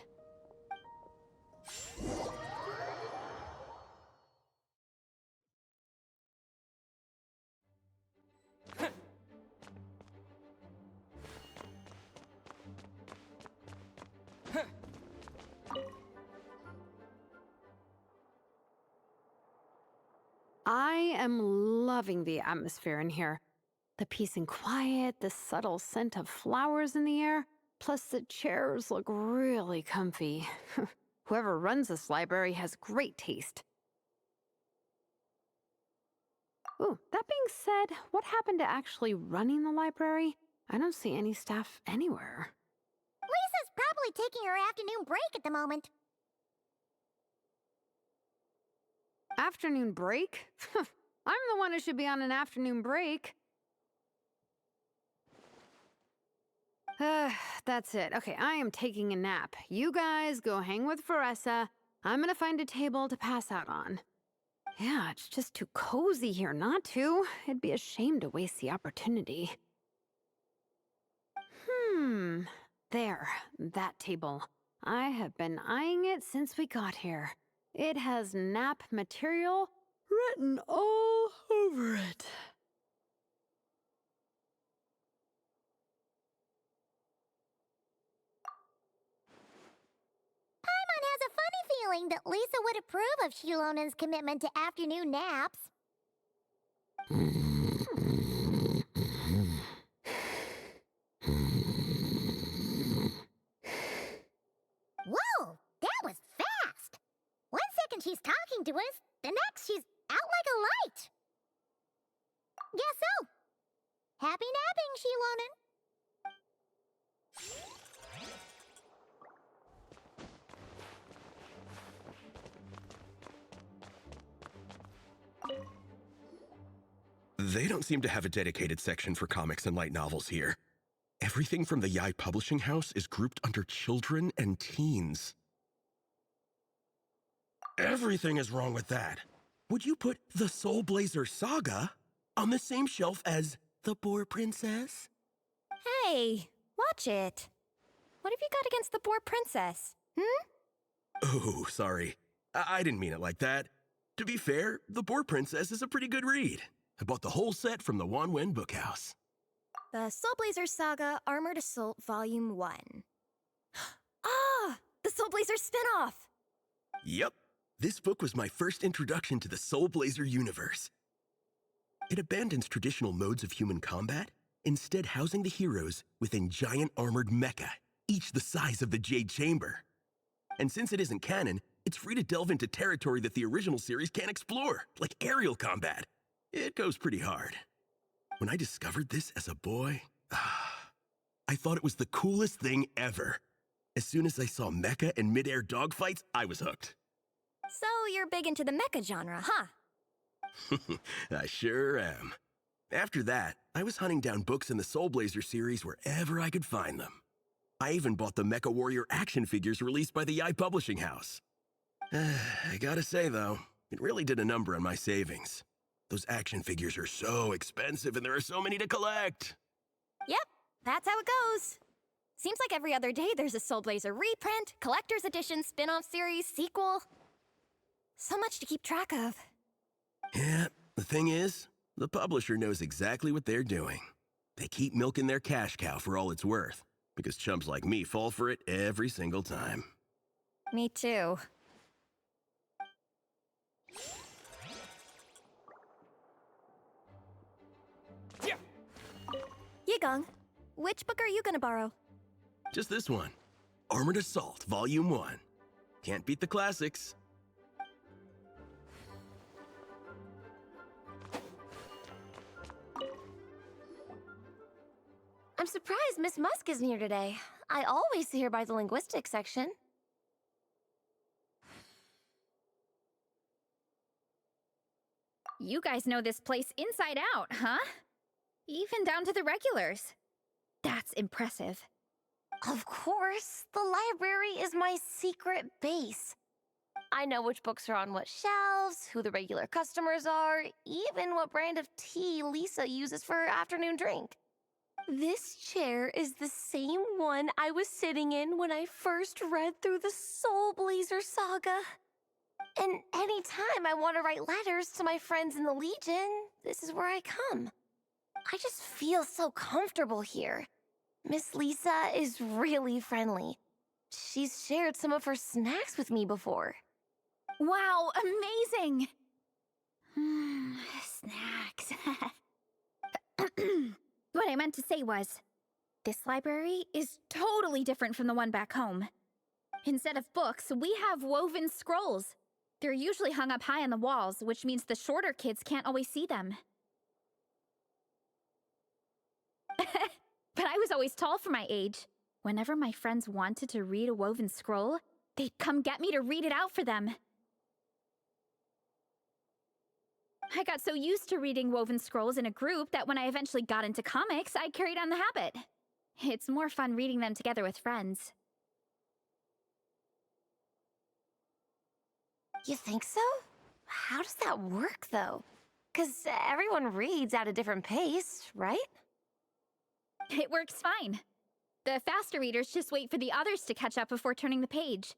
Speaker 7: I am loving the atmosphere in here. The peace and quiet, the subtle scent of flowers in the air, plus the chairs look really comfy. Whoever runs this library has great taste. Ooh, that being said, what happened to actually running the library? I don't see any staff anywhere.
Speaker 3: Lisa's probably taking her afternoon break at the moment.
Speaker 7: Afternoon break? I'm the one who should be on an afternoon break. That's it. Okay, I am taking a nap. You guys go hang with Veressa. I'm gonna find a table to pass out on. Yeah, it's just too cozy here not to. It'd be a shame to waste the opportunity. There, that table. I have been eyeing it since we got here. It has nap material written all over it.
Speaker 3: Paimon has a funny feeling that Lisa would approve of Xilonen's commitment to afternoon naps. Whoa, that was fast! 1 second she's talking to us, the next she's out like a light. Guess so. Happy napping, Xilonen.
Speaker 6: They don't seem to have a dedicated section for comics and light novels here. Everything from the Yai Publishing House is grouped under children and teens. Everything is wrong with that. Would you put the Soul Blazer Saga On the same shelf as the Boar Princess?
Speaker 1: Hey, watch it. What have you got against the Boar Princess?
Speaker 6: Oh, sorry. I didn't mean it like that. To be fair, the Boar Princess is a pretty good read. I bought the whole set from the Wan Wen Bookhouse.
Speaker 1: The Soul Blazer Saga Armored Assault Volume 1. Ah! The Soul Blazer spinoff!
Speaker 6: Yep. This book was my first introduction to the Soul Blazer universe. It abandons traditional modes of human combat, instead housing the heroes within giant armored mecha, each the size of the Jade Chamber. And since it isn't canon, it's free to delve into territory that the original series can't explore, like aerial combat. It goes pretty hard. When I discovered this as a boy, I thought it was the coolest thing ever. As soon as I saw mecha and mid-air dogfights, I was hooked.
Speaker 1: So you're big into the mecha genre, huh?
Speaker 6: I sure am. After that, I was hunting down books in the Soul Blazer series wherever I could find them. I even bought the Mecha Warrior action figures released by the Yai Publishing House. I gotta say, though, it really did a number on my savings. Those action figures are so expensive and there are so many to collect.
Speaker 1: Yep, that's how it goes. Seems like every other day there's a Soul Blazer reprint, collector's edition, spin-off series, sequel. So much to keep track of.
Speaker 6: Yeah, the thing is, the publisher knows exactly what they're doing. They keep milking their cash cow for all it's worth, because chumps like me fall for it every single time.
Speaker 1: Me too. Yigong, which book are you gonna borrow?
Speaker 6: Just this one. Armored Assault, Volume 1. Can't beat the classics.
Speaker 9: I'm surprised Miss Musk isn't here today. I always see her by the linguistics section.
Speaker 8: You guys know this place inside out, huh? Even down to the regulars. That's impressive.
Speaker 9: Of course, the library is my secret base. I know which books are on what shelves, who the regular customers are, even what brand of tea Lisa uses for her afternoon drink. This chair is the same one I was sitting in when I first read through the Soul Blazer saga. And anytime I want to write letters to my friends in the Legion, this is where I come. I just feel so comfortable here. Miss Lisa is really friendly. She's shared some of her snacks with me before.
Speaker 8: Wow, amazing! Snacks. What I meant to say was, this library is totally different from the one back home. Instead of books, we have woven scrolls. They're usually hung up high on the walls, which means the shorter kids can't always see them. But I was always tall for my age. Whenever my friends wanted to read a woven scroll, they'd come get me to read it out for them. I got so used to reading woven scrolls in a group that when I eventually got into comics, I carried on the habit. It's more fun reading them together with friends.
Speaker 9: You think so? How does that work, though? 'Cause everyone reads at a different pace, right?
Speaker 8: It works fine. The faster readers just wait for the others to catch up before turning the page.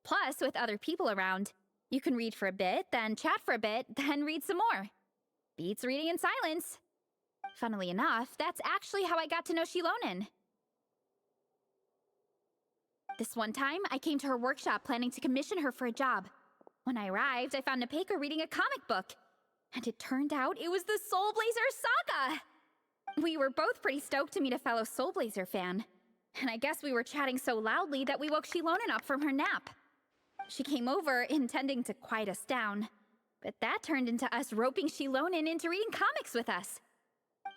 Speaker 8: Plus, with other people around, you can read for a bit, then chat for a bit, then read some more. Beats reading in silence. Funnily enough, that's actually how I got to know Shilonen. This one time, I came to her workshop planning to commission her for a job. When I arrived, I found Nepeka reading a comic book. And it turned out it was the Soul Blazer saga! We were both pretty stoked to meet a fellow Soul Blazer fan. And I guess we were chatting so loudly that we woke Shilonen up from her nap. She came over intending to quiet us down. But that turned into us roping Shilonen into reading comics with us.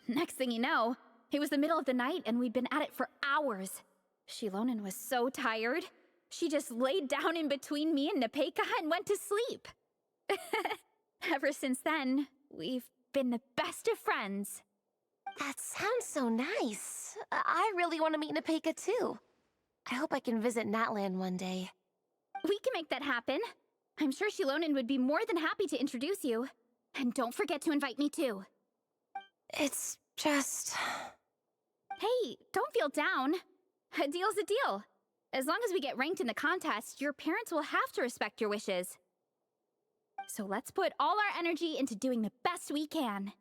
Speaker 8: Next thing you know, it was the middle of the night and we'd been at it for hours. Shilonen was so tired. She just laid down in between me and Nepeka and went to sleep. Ever since then, we've been the best of friends.
Speaker 9: That sounds so nice. I really want to meet Nepeka too. I hope I can visit Natlan one day.
Speaker 8: We can make that happen. I'm sure Shilonen would be more than happy to introduce you. And don't forget to invite me too.
Speaker 9: It's just...
Speaker 8: Hey, don't feel down. A deal's a deal. As long as we get ranked in the contest, your parents will have to respect your wishes. So let's put all our energy into doing the best we can.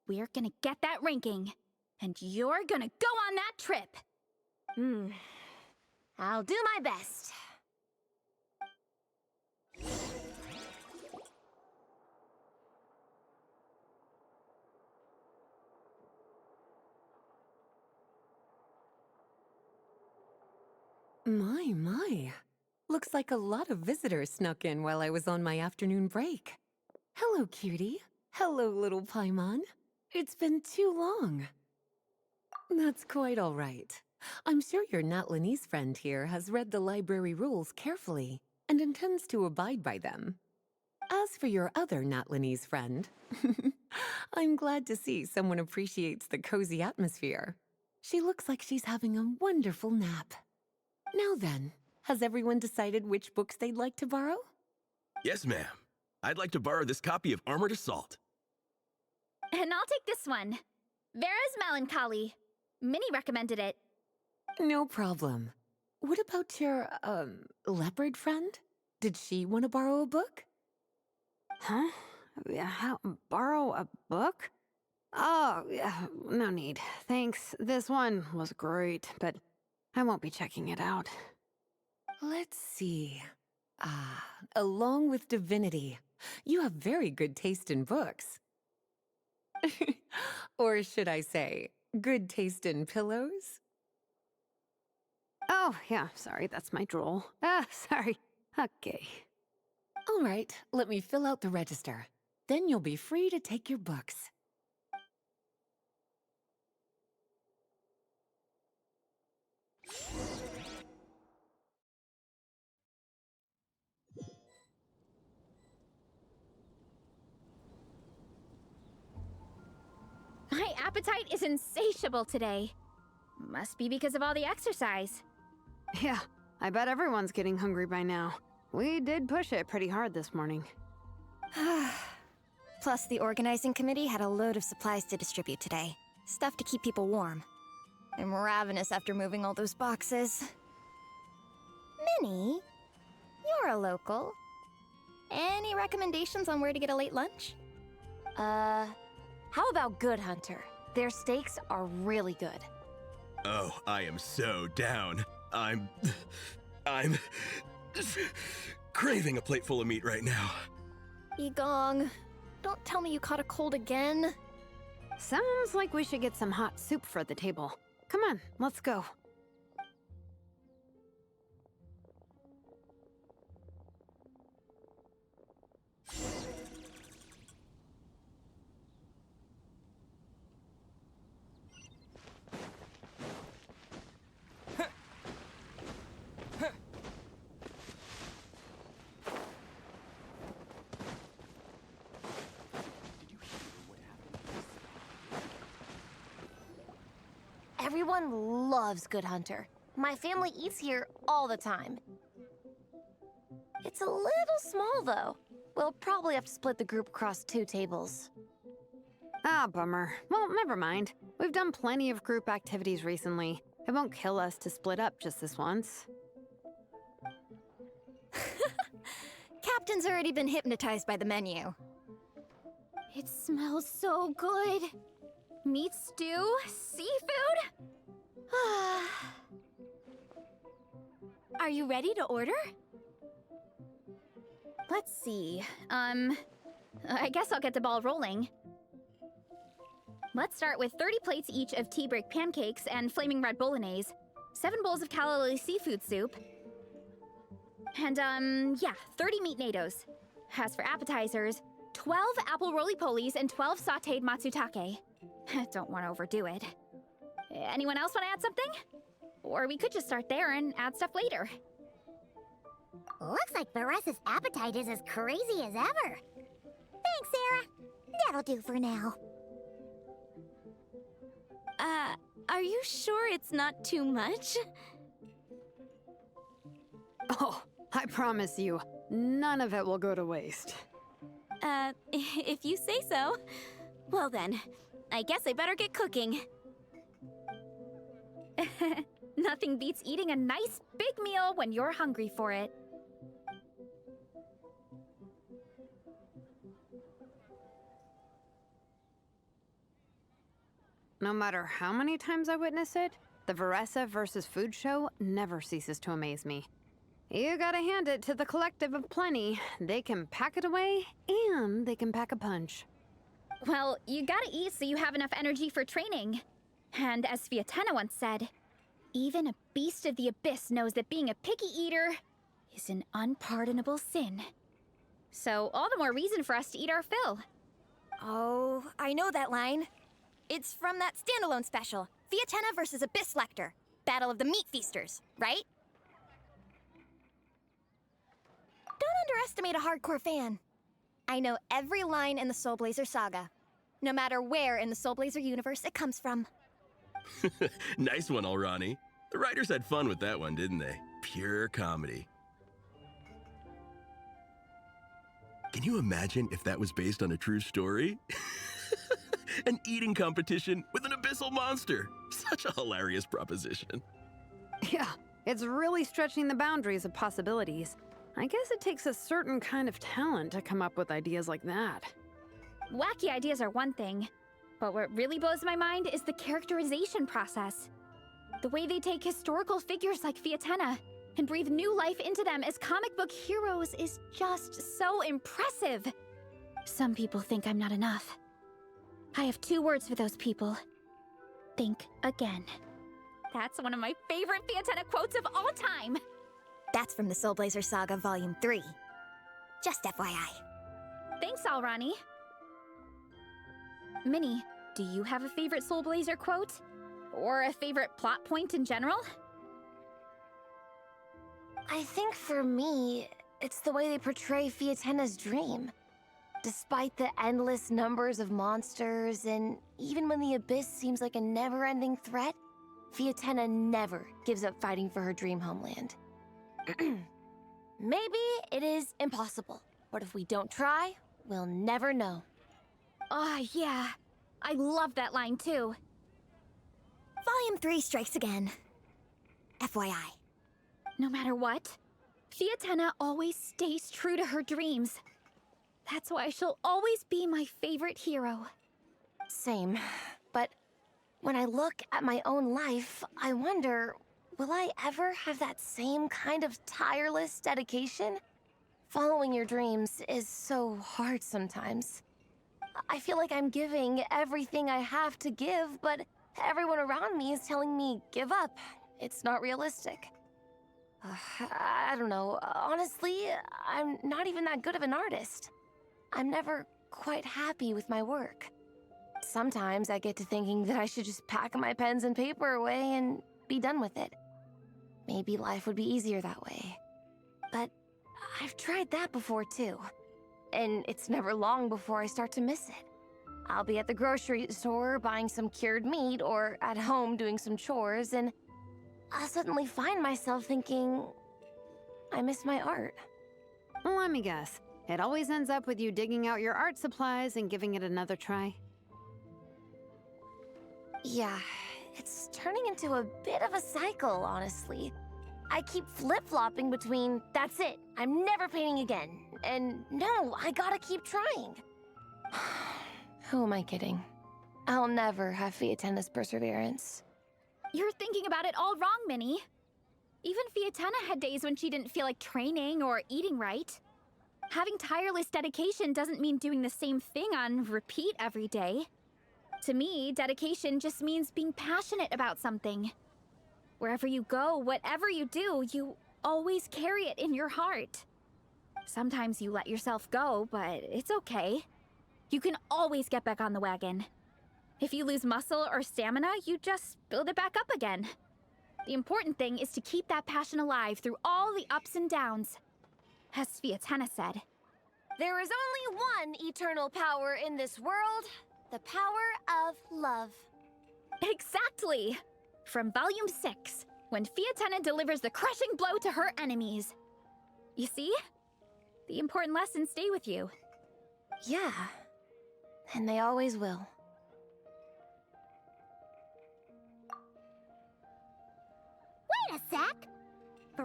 Speaker 8: We're gonna get that ranking, and you're gonna go on that trip.
Speaker 9: I'll do my best.
Speaker 17: My. Looks like a lot of visitors snuck in while I was on my afternoon break. Hello, cutie. Hello, little Paimon. It's been too long. That's quite all right. I'm sure your Natlanese friend here has read the library rules carefully and intends to abide by them. As for your other Natlanese friend, I'm glad to see someone appreciates the cozy atmosphere. She looks like she's having a wonderful nap. Now then, has everyone decided which books they'd like to borrow?
Speaker 6: Yes, ma'am. I'd like to borrow this copy of Armored Assault.
Speaker 8: And I'll take this one. Vera's Melancholy. Minnie recommended it.
Speaker 17: No problem. What about your, leopard friend? Did she want to borrow a book?
Speaker 7: Huh? Borrow a book? Oh, no need. Thanks. This one was great, but I won't be checking it out.
Speaker 17: Let's see. Along with Divinity, you have very good taste in books. Or should I say, good taste in pillows?
Speaker 7: Oh, yeah, sorry, that's my drool. Sorry. Okay.
Speaker 17: All right, let me fill out the register. Then you'll be free to take your books.
Speaker 8: My appetite is insatiable today. Must be because of all the exercise.
Speaker 7: Yeah, I bet everyone's getting hungry by now. We did push it pretty hard this morning.
Speaker 1: Plus, the organizing committee had a load of supplies to distribute today. Stuff to keep people warm. I'm ravenous after moving all those boxes. Minnie, you're a local. Any recommendations on where to get a late lunch?
Speaker 9: How about Good Hunter? Their steaks are really good.
Speaker 6: Oh, I am so down. I'm craving a plate full of meat right now.
Speaker 1: Yigong, don't tell me you caught a cold again.
Speaker 7: Sounds like we should get some hot soup for the table. Come on, let's go.
Speaker 9: Everyone loves Good Hunter. My family eats here all the time. It's a little small, though. We'll probably have to split the group across 2 tables.
Speaker 7: Bummer. Well, never mind. We've done plenty of group activities recently. It won't kill us to split up just this once.
Speaker 1: Captain's already been hypnotized by the menu.
Speaker 8: It smells so good. Meat stew? Seafood?
Speaker 16: Are you ready to order?
Speaker 8: Let's see. I guess I'll get the ball rolling. Let's start with 30 plates each of tea break pancakes and flaming red bolognese, 7 bowls of calla lily seafood soup, and, 30 meat natos. As for appetizers, 12 apple roly-polies and 12 sautéed matsutake. Don't want to overdo it. Anyone else want to add something? Or we could just start there and add stuff later.
Speaker 3: Looks like Beresa's appetite is as crazy as ever. Thanks, Sarah. That'll do for now.
Speaker 16: Are you sure it's not too much?
Speaker 7: Oh, I promise you, none of it will go to waste.
Speaker 16: If you say so. Well then,
Speaker 8: I guess I better get cooking. Nothing beats eating a nice big meal when you're hungry for it.
Speaker 7: No matter how many times I witness it, the Veressa versus Food show never ceases to amaze me. You gotta hand it to the Collective of Plenty. They can pack it away, and they can pack a punch.
Speaker 8: Well, you gotta eat so you have enough energy for training. And as Fiatena once said, even a beast of the abyss knows that being a picky eater is an unpardonable sin. So all the more reason for us to eat our fill.
Speaker 1: Oh, I know that line. It's from that standalone special, Fiatena versus Abyss Lecter, Battle of the Meat Feasters, right? Don't underestimate a hardcore fan. I know every line in the Soul Blazer saga, no matter where in the Soul Blazer universe it comes from.
Speaker 6: Nice one, Alrani. The writers had fun with that one, didn't they? Pure comedy. Can you imagine if that was based on a true story? An eating competition with an abyssal monster. Such a hilarious proposition.
Speaker 7: Yeah, it's really stretching the boundaries of possibilities. I guess it takes a certain kind of talent to come up with ideas like that.
Speaker 8: Wacky ideas are one thing, but what really blows my mind is the characterization process. The way they take historical figures like Fiatena and breathe new life into them as comic book heroes is just so impressive. Some people think I'm not enough. I have 2 words for those people. Think again. That's one of my favorite Fiatena quotes of all time.
Speaker 1: That's from the Soul Blazer Saga Volume 3. Just FYI.
Speaker 8: Thanks, Alrani. Minnie, do you have a favorite Soul Blazer quote? Or a favorite plot point in general?
Speaker 9: I think for me, it's the way they portray Fiatena's dream. Despite the endless numbers of monsters, and even when the Abyss seems like a never-ending threat, Fiatena never gives up fighting for her dream homeland. Maybe it is impossible, but if we don't try, we'll never know.
Speaker 8: Oh, yeah. I love that line, too.
Speaker 1: Volume 3 strikes again. FYI.
Speaker 8: No matter what, Fiatena always stays true to her dreams. That's why she'll always be my favorite hero.
Speaker 9: Same. But when I look at my own life, I wonder, will I ever have that same kind of tireless dedication? Following your dreams is so hard sometimes. I feel like I'm giving everything I have to give, but everyone around me is telling me, give up. It's not realistic. I don't know. Honestly, I'm not even that good of an artist. I'm never quite happy with my work. Sometimes I get to thinking that I should just pack my pens and paper away and be done with it. Maybe life would be easier that way. But I've tried that before too. And it's never long before I start to miss it. I'll be at the grocery store buying some cured meat or at home doing some chores, and I'll suddenly find myself thinking, I miss my art.
Speaker 7: Let me guess. It always ends up with you digging out your art supplies and giving it another try.
Speaker 9: Yeah, it's turning into a bit of a cycle, honestly. I keep flip-flopping between, that's it, I'm never painting again, and no, I gotta keep trying. Who am I kidding? I'll never have Fiatena's perseverance.
Speaker 8: You're thinking about it all wrong, Minnie. Even Fiatena had days when she didn't feel like training or eating right. Having tireless dedication doesn't mean doing the same thing on repeat every day. To me, dedication just means being passionate about something. Wherever you go, whatever you do, you always carry it in your heart. Sometimes you let yourself go, but it's okay. You can always get back on the wagon. If you lose muscle or stamina, you just build it back up again. The important thing is to keep that passion alive through all the ups and downs. As Fiatena said,
Speaker 9: there is only one eternal power in this world, the power of love.
Speaker 8: Exactly! From Volume 6, when Fiatena delivers the crushing blow to her enemies. You see? The important lessons stay with you.
Speaker 9: Yeah, and they always will.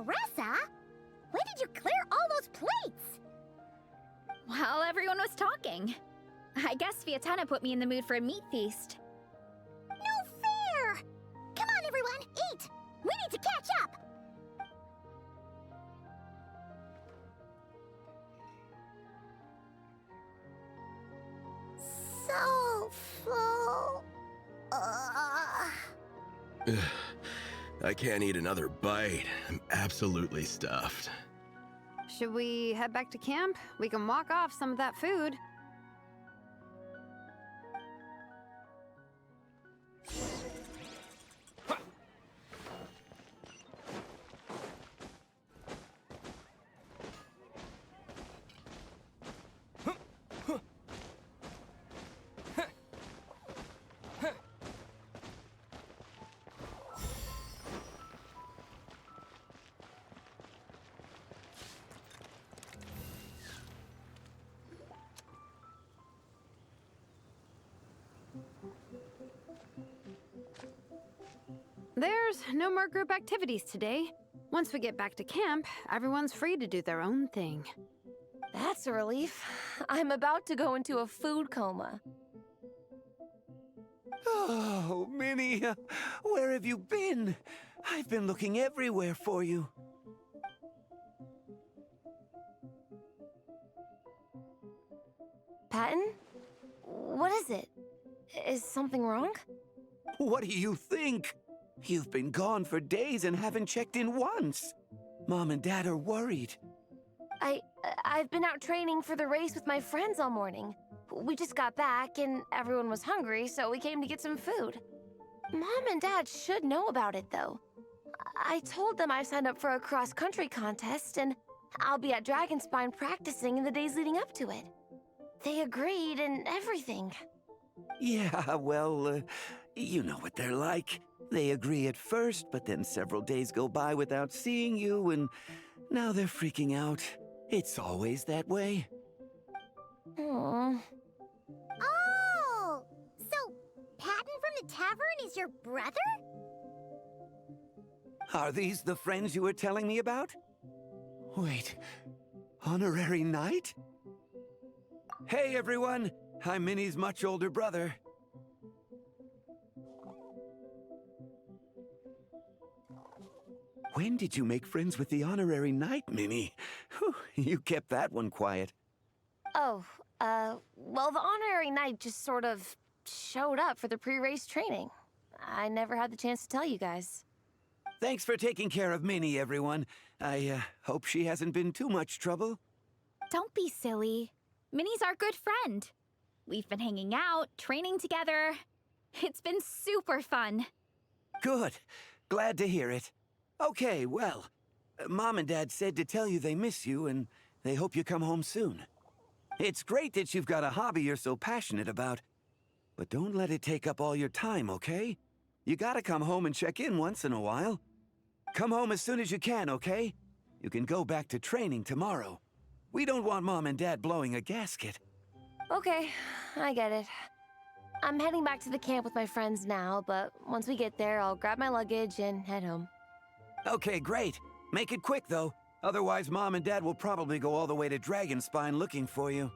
Speaker 3: Teresa? When did you clear all those plates?
Speaker 8: While everyone was talking. I guess Fiatena put me in the mood for a meat feast.
Speaker 3: No fair! Come on, everyone, eat! We need to catch up! So full.
Speaker 6: I can't eat another bite. I'm absolutely stuffed.
Speaker 7: Should we head back to camp? We can walk off some of that food. There's no more group activities today. Once we get back to camp, everyone's free to do their own thing.
Speaker 9: That's a relief. I'm about to go into a food coma.
Speaker 18: Oh, Minnie, where have you been? I've been looking everywhere for you.
Speaker 9: Patton? What is it? Is something wrong?
Speaker 18: What do you think? You've been gone for days and haven't checked in once. Mom and Dad are worried.
Speaker 9: I've been out training for the race with my friends all morning. We just got back and everyone was hungry, so we came to get some food. Mom and Dad should know about it, though. I told them I signed up for a cross-country contest, and I'll be at Dragonspine practicing in the days leading up to it. They agreed and everything.
Speaker 18: Yeah, well, you know what they're like. They agree at first, but then several days go by without seeing you, and now they're freaking out. It's always that way.
Speaker 3: Oh! So, Patton from the tavern is your brother?
Speaker 18: Are these the friends you were telling me about? Wait, Honorary Knight? Hey, everyone! I'm Minnie's much older brother. When did you make friends with the Honorary Knight, Minnie? Whew, you kept that one quiet.
Speaker 9: Oh, well, the Honorary Knight just sort of showed up for the pre-race training. I never had the chance to tell you guys.
Speaker 18: Thanks for taking care of Minnie, everyone. I hope she hasn't been too much trouble.
Speaker 8: Don't be silly. Minnie's our good friend. We've been hanging out, training together. It's been super fun.
Speaker 18: Good. Glad to hear it. Okay, well, Mom and Dad said to tell you they miss you and they hope you come home soon. It's great that you've got a hobby you're so passionate about, but don't let it take up all your time, okay? You gotta come home and check in once in a while. Come home as soon as you can, okay? You can go back to training tomorrow. We don't want Mom and Dad blowing a gasket.
Speaker 9: Okay, I get it. I'm heading back to the camp with my friends now, but once we get there, I'll grab my luggage and head home.
Speaker 18: Okay, great. Make it quick, though. Otherwise, Mom and Dad will probably go all the way to Dragonspine looking for you.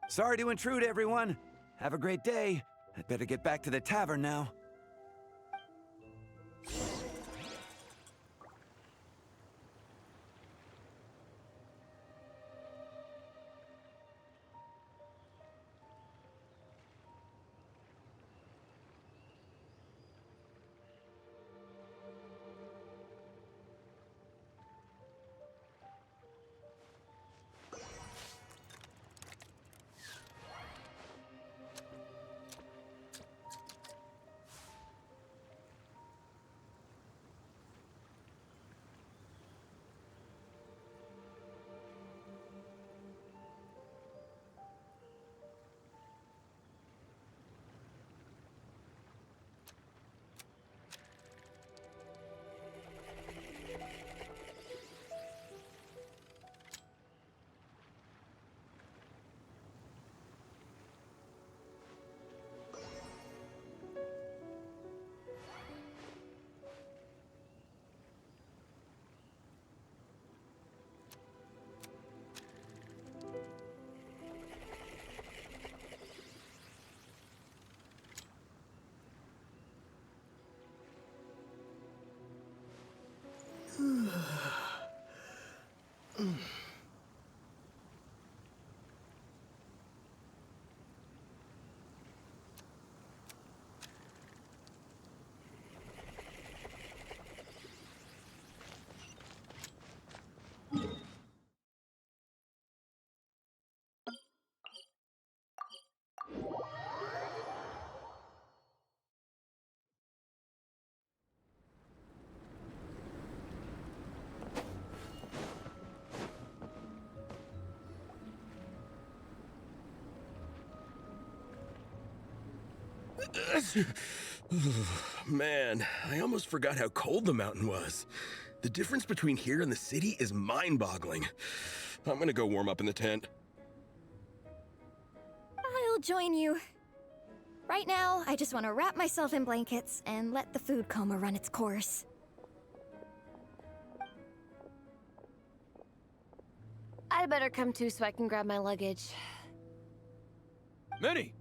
Speaker 18: Sorry to intrude, everyone. Have a great day. I'd better get back to the tavern now.
Speaker 6: Man, I almost forgot how cold the mountain was. The difference between here and the city is mind-boggling. I'm gonna go warm up in the tent.
Speaker 1: I'll join you. Right now, I just want to wrap myself in blankets and let the food coma run its course.
Speaker 9: I better come too so I can grab my luggage.
Speaker 2: Minnie!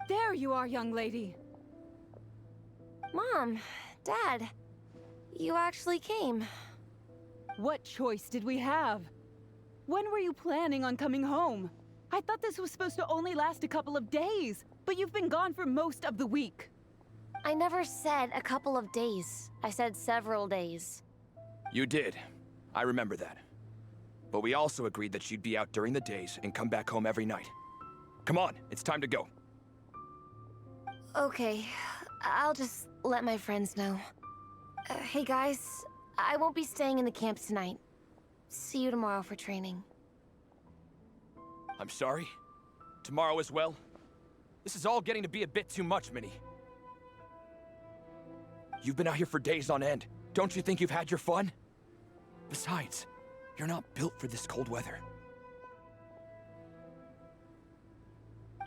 Speaker 19: There you are, young lady.
Speaker 9: Mom, Dad, you actually came.
Speaker 19: What choice did we have? When were you planning on coming home? I thought this was supposed to only last a couple of days, but you've been gone for most of the week.
Speaker 9: I never said a couple of days. I said several days.
Speaker 2: You did. I remember that. But we also agreed that she'd be out during the days and come back home every night. Come on, it's time to go.
Speaker 9: Okay, I'll just let my friends know. Hey guys, I won't be staying in the camp tonight. See you tomorrow for training.
Speaker 2: I'm sorry. Tomorrow as well. This is all getting to be a bit too much, Minnie. You've been out here for days on end. Don't you think you've had your fun? Besides, you're not built for this cold weather.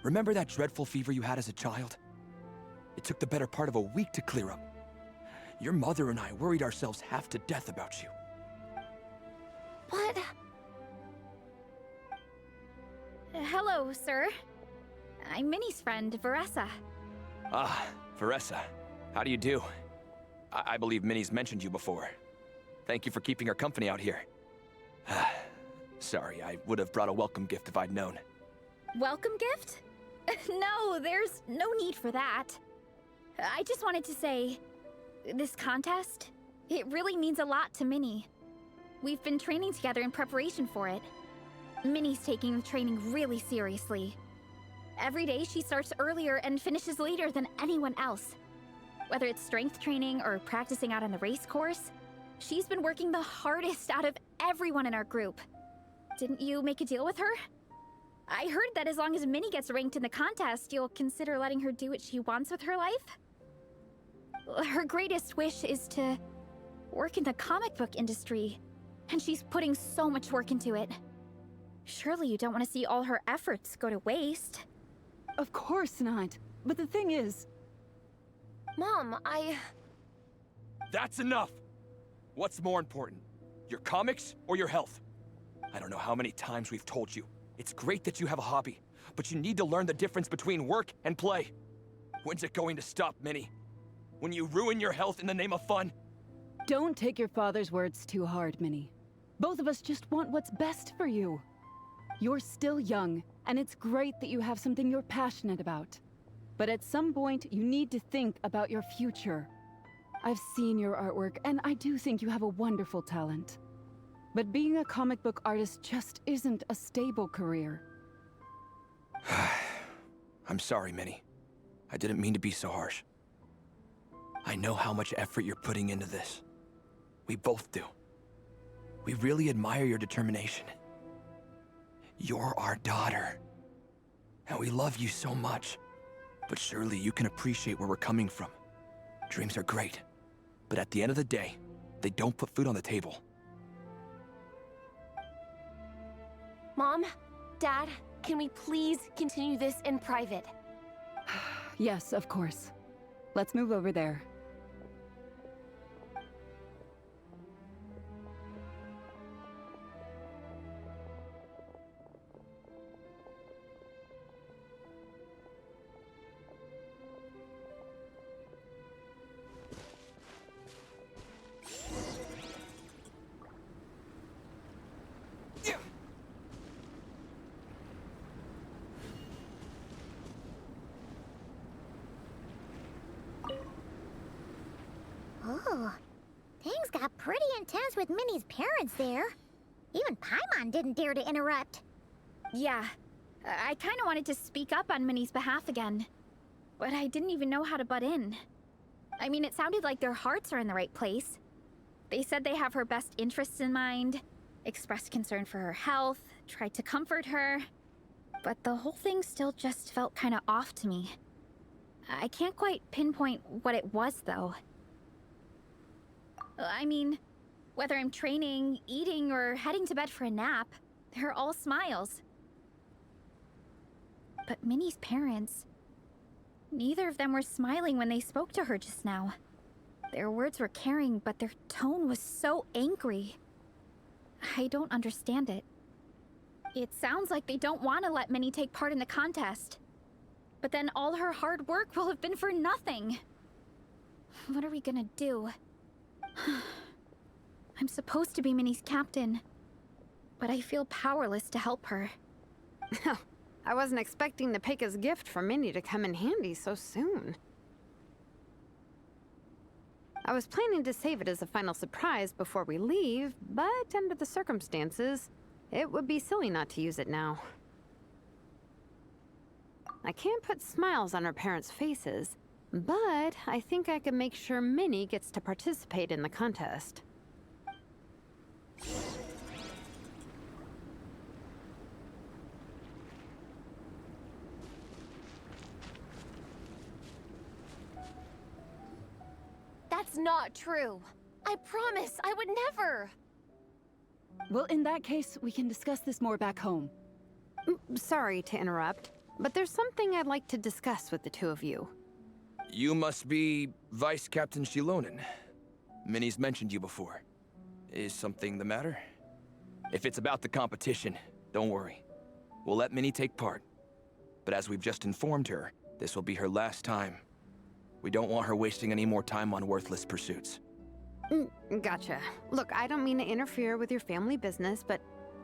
Speaker 2: Remember that dreadful fever you had as a child? It took the better part of a week to clear up. Your mother and I worried ourselves half to death about you.
Speaker 9: What?
Speaker 8: Hello, sir. I'm Minnie's friend, Veressa.
Speaker 2: Ah, Veressa. How do you do? I believe Minnie's mentioned you before. Thank you for keeping her company out here. Sorry, I would have brought a welcome gift if I'd known.
Speaker 8: Welcome gift? No, there's no need for that. I just wanted to say, this contest, it really means a lot to Minnie. We've been training together in preparation for it. Minnie's taking the training really seriously. Every day she starts earlier and finishes later than anyone else. Whether it's strength training or practicing out on the race course, she's been working the hardest out of everyone in our group. Didn't you make a deal with her? I heard that as long as Minnie gets ranked in the contest, you'll consider letting her do what she wants with her life? Her greatest wish is to work in the comic book industry, and she's putting so much work into it. Surely you don't want to see all her efforts go to waste.
Speaker 19: Of course not. But the thing is...
Speaker 9: Mom,
Speaker 2: That's enough! What's more important? Your comics or your health? I don't know how many times we've told you. It's great that you have a hobby, but you need to learn the difference between work and play. When's it going to stop, Minnie? When you ruin your health in the name of fun?
Speaker 19: Don't take your father's words too hard, Minnie. Both of us just want what's best for you. You're still young, and it's great that you have something you're passionate about. But at some point, you need to think about your future. I've seen your artwork, and I do think you have a wonderful talent. But being a comic book artist just isn't a stable career.
Speaker 2: I'm sorry, Minnie. I didn't mean to be so harsh. I know how much effort you're putting into this. We both do. We really admire your determination. You're our daughter. And we love you so much. But surely you can appreciate where we're coming from. Dreams are great. But at the end of the day, they don't put food on the table.
Speaker 9: Mom, Dad, can we please continue this in private?
Speaker 19: Yes, of course. Let's move over there.
Speaker 3: Oh, things got pretty intense with Minnie's parents there. Even Paimon didn't dare to interrupt.
Speaker 8: Yeah, I kind of wanted to speak up on Minnie's behalf again, but I didn't even know how to butt in. I mean, it sounded like their hearts are in the right place. They said they have her best interests in mind, expressed concern for her health, tried to comfort her, but the whole thing still just felt kind of off to me. I can't quite pinpoint what it was, though. I mean, whether I'm training, eating, or heading to bed for a nap, they're all smiles. But Minnie's parents, neither of them were smiling when they spoke to her just now. Their words were caring, but their tone was so angry. I don't understand it. It sounds like they don't want to let Minnie take part in the contest. But then all her hard work will have been for nothing. What are we gonna do? I'm supposed to be Minnie's captain, but I feel powerless to help her.
Speaker 7: I wasn't expecting Nepeka's gift for Minnie to come in handy so soon. I was planning to save it as a final surprise before we leave, but under the circumstances, it would be silly not to use it now. I can't put smiles on her parents' faces, but I think I can make sure Minnie gets to participate in the contest.
Speaker 9: That's not true. I promise, I would never.
Speaker 19: Well, in that case, we can discuss this more back home.
Speaker 7: Sorry to interrupt, but there's something I'd like to discuss with the two of you.
Speaker 2: You must be Vice Captain Shilonen. Minnie's mentioned you before. Is something the matter? If it's about the competition, don't worry. We'll let Minnie take part. But as we've just informed her, this will be her last time. We don't want her wasting any more time on worthless pursuits.
Speaker 7: Gotcha. Look, I don't mean to interfere with your family business, but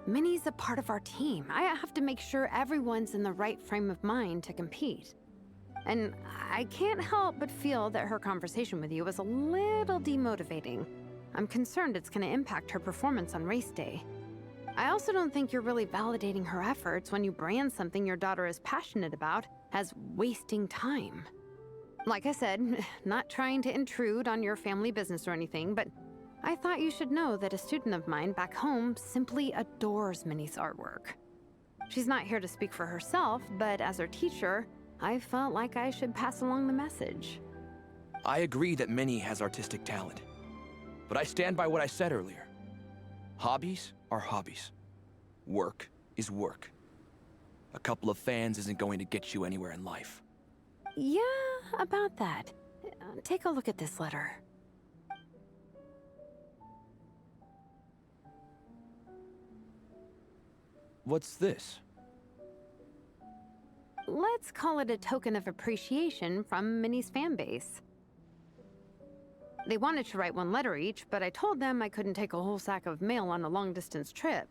Speaker 7: Minnie's a part of our team. I have to make sure everyone's in the right frame of mind to compete. And I can't help but feel that her conversation with you was a little demotivating. I'm concerned it's going to impact her performance on race day. I also don't think you're really validating her efforts when you brand something your daughter is passionate about as wasting time. Like I said, not trying to intrude on your family business or anything, but I thought you should know that a student of mine back home simply adores Minnie's artwork. She's not here to speak for herself, but as her teacher, I felt like I should pass along the message.
Speaker 2: I agree that Minnie has artistic talent, but I stand by what I said earlier. Hobbies are hobbies. Work is work. A couple of fans isn't going to get you anywhere in life.
Speaker 7: Yeah, about that. Take a look at this letter.
Speaker 2: What's this?
Speaker 7: Let's call it a token of appreciation from Minnie's fan base. They wanted to write one letter each, but I told them I couldn't take a whole sack of mail on a long-distance trip.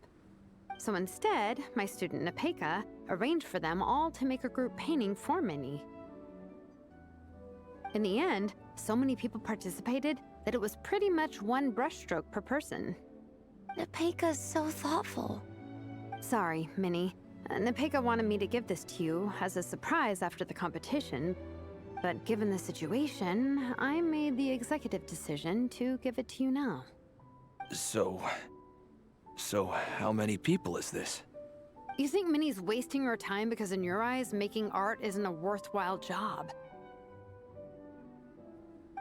Speaker 7: So instead, my student Nepeka arranged for them all to make a group painting for Minnie. In the end, so many people participated that it was pretty much one brushstroke per person.
Speaker 9: Nepeka's so thoughtful.
Speaker 7: Sorry, Minnie. Nepeka wanted me to give this to you as a surprise after the competition, but given the situation, I made the executive decision to give it to you now.
Speaker 2: So how many people is this?
Speaker 7: You think Minnie's wasting her time because in your eyes, making art isn't a worthwhile job?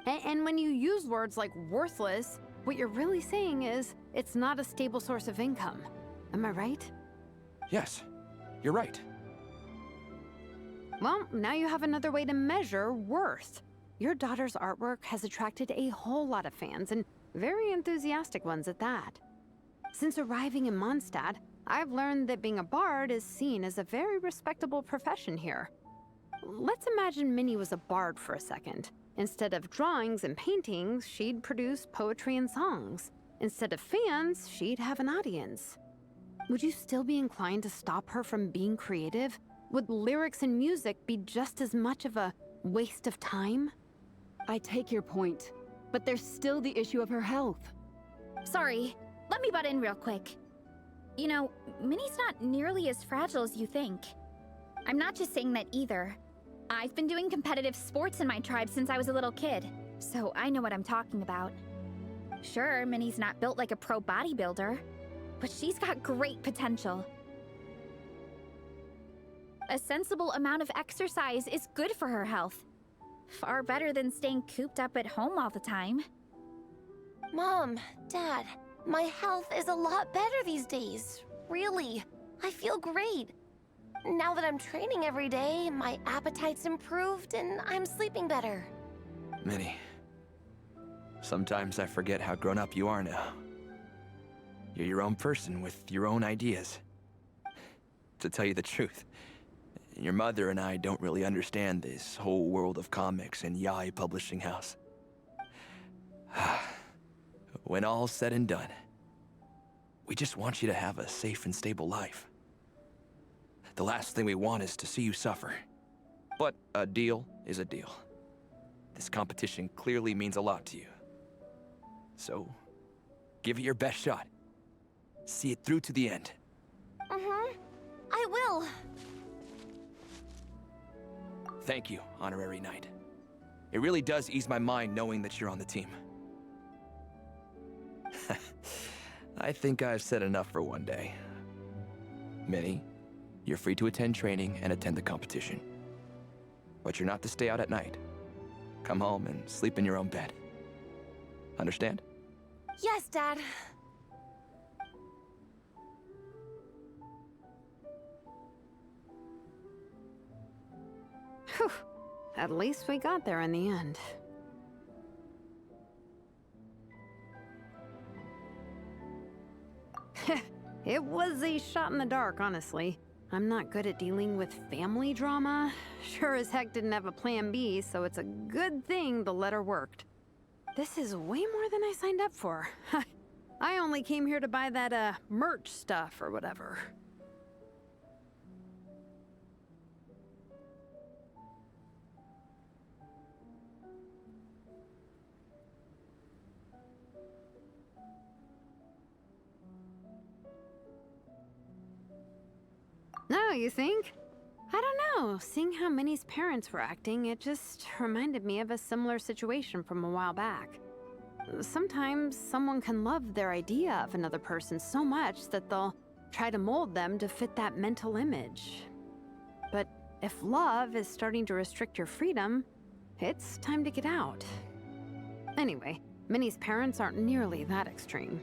Speaker 7: And when you use words like worthless, what you're really saying is it's not a stable source of income. Am I right?
Speaker 2: Yes, you're right.
Speaker 7: Well, now you have another way to measure worth. Your daughter's artwork has attracted a whole lot of fans, and very enthusiastic ones at that. Since arriving in Mondstadt, I've learned that being a bard is seen as a very respectable profession here. Let's imagine Minnie was a bard for a second. Instead of drawings and paintings, she'd produce poetry and songs. Instead of fans, she'd have an audience. Would you still be inclined to stop her from being creative? Would lyrics and music be just as much of a waste of time?
Speaker 19: I take your point, but there's still the issue of her health.
Speaker 8: Sorry, let me butt in real quick. You know, Minnie's not nearly as fragile as you think. I'm not just saying that either. I've been doing competitive sports in my tribe since I was a little kid, so I know what I'm talking about. Sure, Minnie's not built like a pro bodybuilder, but she's got great potential. A sensible amount of exercise is good for her health. Far better than staying cooped up at home all the time.
Speaker 9: Mom, Dad, my health is a lot better these days. Really, I feel great. Now that I'm training every day, my appetite's improved and I'm sleeping better.
Speaker 2: Minnie, sometimes I forget how grown up you are now. You're your own person with your own ideas. To tell you the truth, your mother and I don't really understand this whole world of comics and Yaoi Publishing House. When all's said and done, we just want you to have a safe and stable life. The last thing we want is to see you suffer. But a deal is a deal. This competition clearly means a lot to you. So, give it your best shot. See it through to the end.
Speaker 9: I will.
Speaker 2: Thank you, Honorary Knight. It really does ease my mind knowing that you're on the team. I think I've said enough for one day. Minnie, you're free to attend training and attend the competition. But you're not to stay out at night. Come home and sleep in your own bed. Understand?
Speaker 9: Yes, Dad.
Speaker 7: Whew. At least we got there in the end. It was a shot in the dark, honestly. I'm not good at dealing with family drama. Sure as heck didn't have a plan B, so it's a good thing the letter worked. This is way more than I signed up for. I only came here to buy that, merch stuff or whatever. No, you think? I don't know. Seeing how Minnie's parents were acting, it just reminded me of a similar situation from a while back. Sometimes someone can love their idea of another person so much that they'll try to mold them to fit that mental image. But if love is starting to restrict your freedom, it's time to get out. Anyway, Minnie's parents aren't nearly that extreme.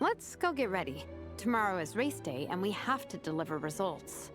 Speaker 7: Let's go get ready. Tomorrow is race day, and we have to deliver results.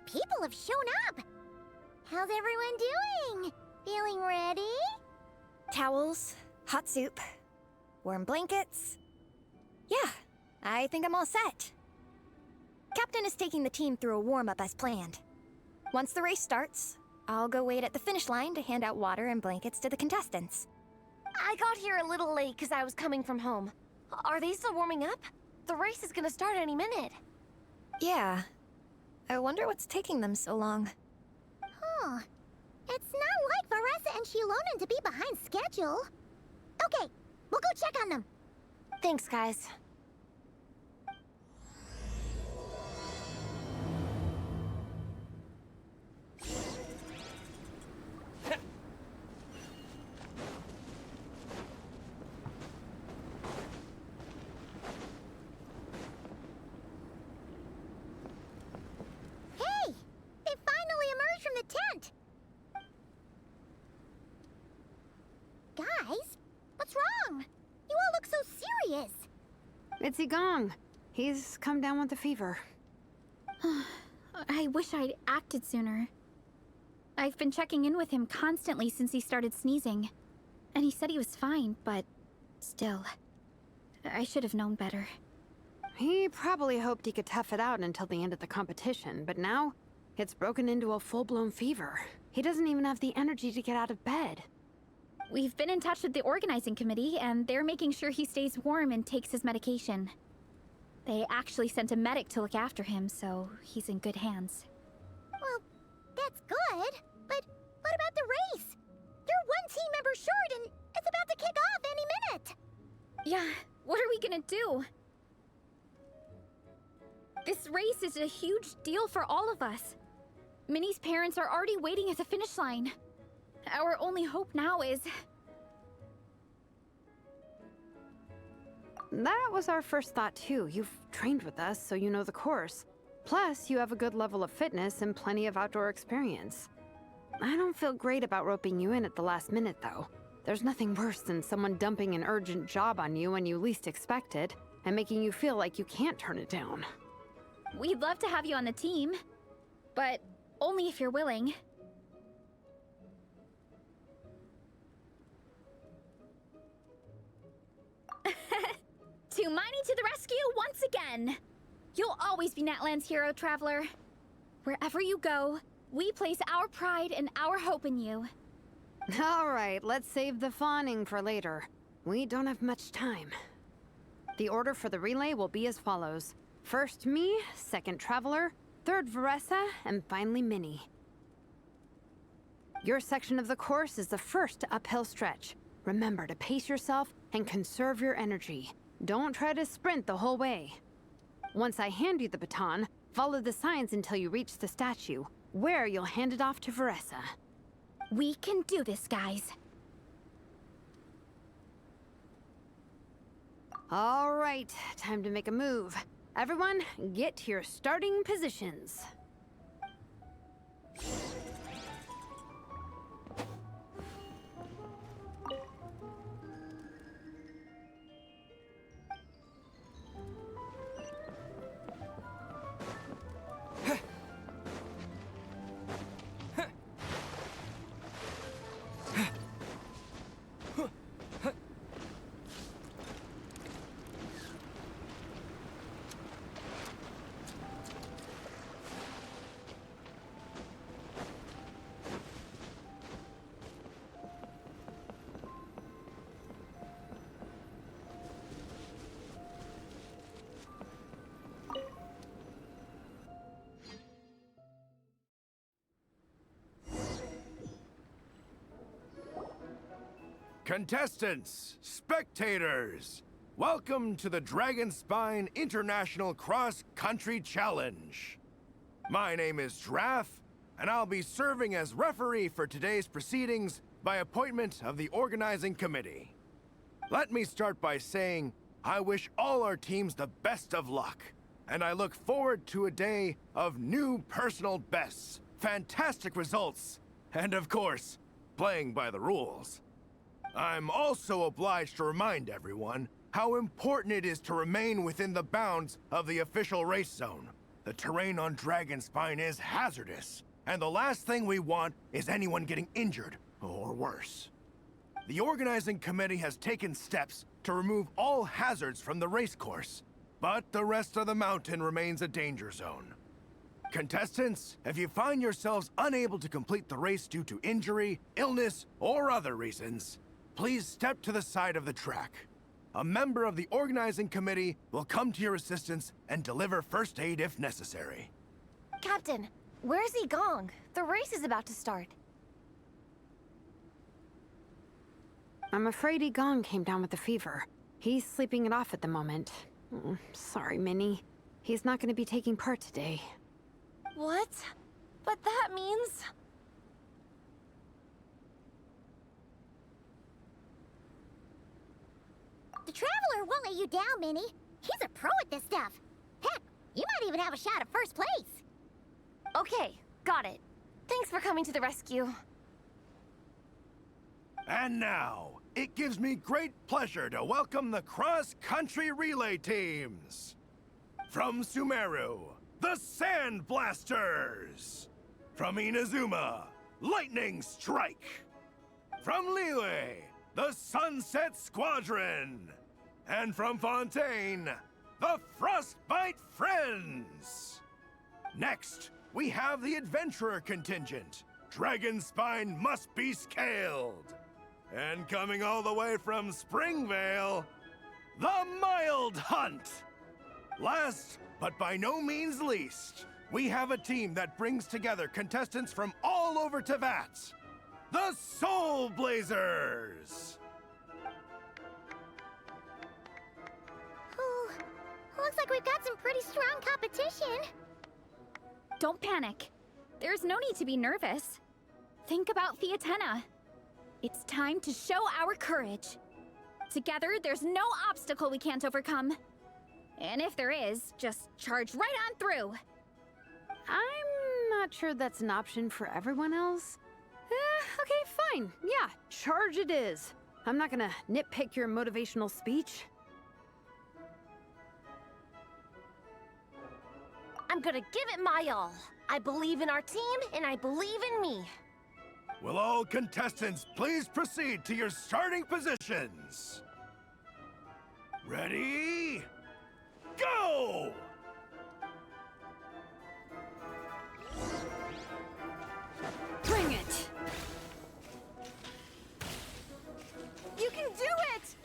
Speaker 3: People have shown up! How's everyone doing? Feeling ready?
Speaker 1: Towels, hot soup, warm blankets. Yeah, I think I'm all set. Captain is taking the team through a warm-up as planned. Once the race starts, I'll go wait at the finish line to hand out water and blankets to the contestants.
Speaker 9: I got here a little late because I was coming from home. Are they still warming up? The race is gonna start any minute.
Speaker 1: Yeah. I wonder what's taking them so long.
Speaker 3: Huh. It's not like Veressa and Shilonen to be behind schedule. Okay, we'll go check on them.
Speaker 9: Thanks, guys.
Speaker 3: Hey! They finally emerged from the tent! Guys, what's wrong? You all look so serious.
Speaker 7: It's Igong. He's come down with the fever.
Speaker 8: I wish I'd acted sooner. I've been checking in with him constantly since he started sneezing. And he said he was fine, but still. I should have known better.
Speaker 7: He probably hoped he could tough it out until the end of the competition, but now it's broken into a full-blown fever. He doesn't even have the energy to get out of bed.
Speaker 8: We've been in touch with the organizing committee, and they're making sure he stays warm and takes his medication. They actually sent a medic to look after him, so he's in good hands.
Speaker 3: Well, that's good, but what about the race? You're one team member short, and it's about to kick off any minute.
Speaker 8: Yeah, what are we gonna do? This race is a huge deal for all of us. Minnie's parents are already waiting at the finish line. Our only hope now is...
Speaker 7: That was our first thought too. You've trained with us, so you know the course. Plus, you have a good level of fitness and plenty of outdoor experience. I don't feel great about roping you in at the last minute, though. There's nothing worse than someone dumping an urgent job on you when you least expect it, and making you feel like you can't turn it down.
Speaker 8: We'd love to have you on the team, but only if you're willing. Tumani to the rescue once again! You'll always be Natlan's hero, Traveler. Wherever you go, we place our pride and our hope in you.
Speaker 7: All right, let's save the fawning for later. We don't have much time. The order for the relay will be as follows. First me, second Traveler, third Veressa, and finally Minnie. Your section of the course is the first uphill stretch. Remember to pace yourself and conserve your energy. Don't try to sprint the whole way. Once I hand you the baton, follow the signs until you reach the statue, where you'll hand it off to Veressa.
Speaker 8: We can do this, guys.
Speaker 7: All right, time to make a move. Everyone, get to your starting positions.
Speaker 5: Contestants, spectators, welcome to the Dragonspine International Cross Country Challenge. My name is Draff, and I'll be serving as referee for today's proceedings by appointment of the organizing committee. Let me start by saying I wish all our teams the best of luck, and I look forward to a day of new personal bests, fantastic results, and of course, playing by the rules. I'm also obliged to remind everyone how important it is to remain within the bounds of the official race zone. The terrain on Dragonspine is hazardous, and the last thing we want is anyone getting injured, or worse. The organizing committee has taken steps to remove all hazards from the race course, but the rest of the mountain remains a danger zone. Contestants, if you find yourselves unable to complete the race due to injury, illness, or other reasons, please step to the side of the track.
Speaker 20: a member of the organizing committee will come to your assistance and deliver first aid if necessary.
Speaker 9: Captain, where's Gong? The race is about to start.
Speaker 7: I'm afraid Gong came down with the fever. He's sleeping it off at the moment. Sorry, Minnie. He's not going to be taking part today.
Speaker 9: What? But that means...
Speaker 3: The Traveler won't let you down, Minnie. He's a pro at this stuff. Heck, you might even have a shot at first place.
Speaker 9: Okay, got it. Thanks for coming to the rescue.
Speaker 20: And now, it gives me great pleasure to welcome the cross-country relay teams. From Sumeru, the Sand Blasters. From Inazuma, Lightning Strike. From Liyue, the Sunset Squadron. And from Fontaine, the Frostbite Friends. Next, we have the Adventurer contingent. Dragonspine must be scaled. And coming all the way from Springvale, the Mild Hunt. Last, but by no means least, we have a team that brings together contestants from all over Teyvat. The Soul Blazers!
Speaker 3: Ooh, looks like we've got some pretty strong competition.
Speaker 8: Don't panic. There's no need to be nervous. Think about Fiatenna. It's time to show our courage. Together, there's no obstacle we can't overcome. And if there is, just charge right on through.
Speaker 7: I'm not sure that's an option for everyone else. Okay, fine. Yeah, charge it is. I'm not gonna nitpick your motivational speech.
Speaker 9: I'm gonna give it my all. I believe in our team, and I believe in me.
Speaker 20: Will all contestants please proceed to your starting positions? Ready? Go!
Speaker 7: Bring it!
Speaker 9: You can do it!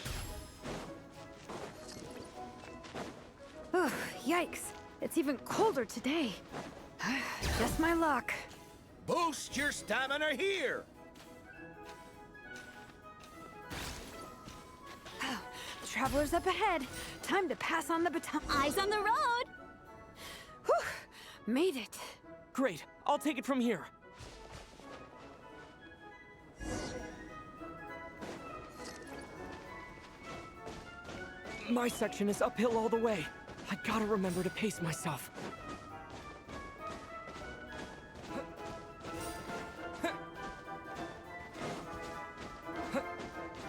Speaker 7: Ugh, yikes. It's even colder today. Just my luck.
Speaker 13: Boost your stamina here!
Speaker 7: The Traveler's up ahead. Time to pass on the baton.
Speaker 16: Eyes on the road!
Speaker 7: Whew! Made it.
Speaker 21: Great. I'll take it from here. My section is uphill all the way. I gotta remember to pace myself.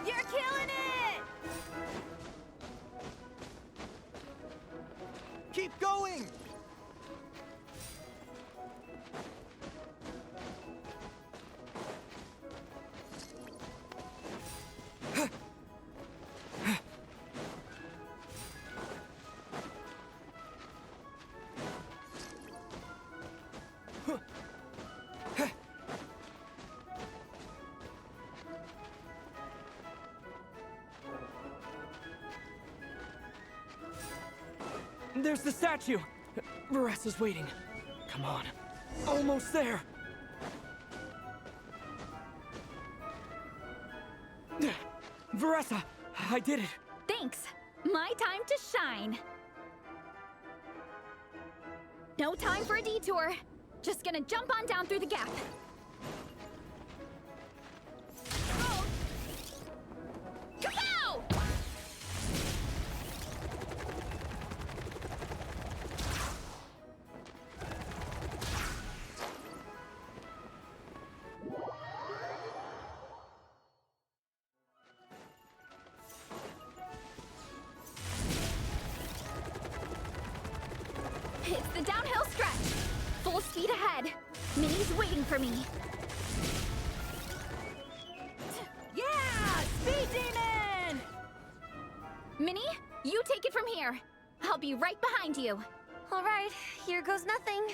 Speaker 9: You're killing it!
Speaker 20: Keep going!
Speaker 21: There's the statue! Veresa's waiting. Come on. Almost there! Veresa! I did it!
Speaker 8: Thanks. My time to shine. No time for a detour. Just gonna jump on down through the gap. Oh. Kapow! It's the downhill stretch. Full speed ahead. Minnie's waiting for me. Yeah! Speed Demon! Minnie, you take it from here. I'll be right behind you.
Speaker 9: All right, here goes nothing.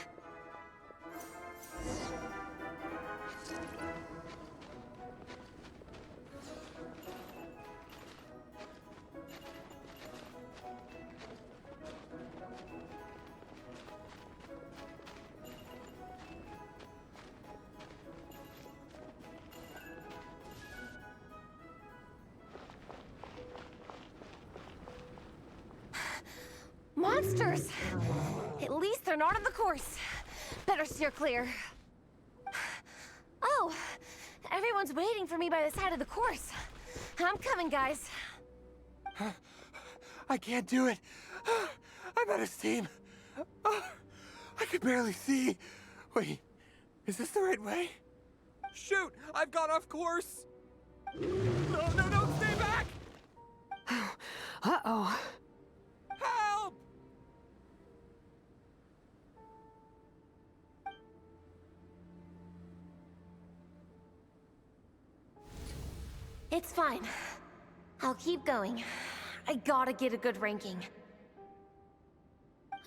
Speaker 9: monsters! At least they're not on the course. Better steer clear. Oh, everyone's waiting for me by the side of the course. I'm coming, guys.
Speaker 11: I can't do it. I'm out of steam. I can barely see. Wait, is this the right way? Shoot! I've gone off course! No, stay back!
Speaker 7: Uh-oh.
Speaker 11: Help!
Speaker 9: It's fine. I'll keep going. I gotta get a good ranking.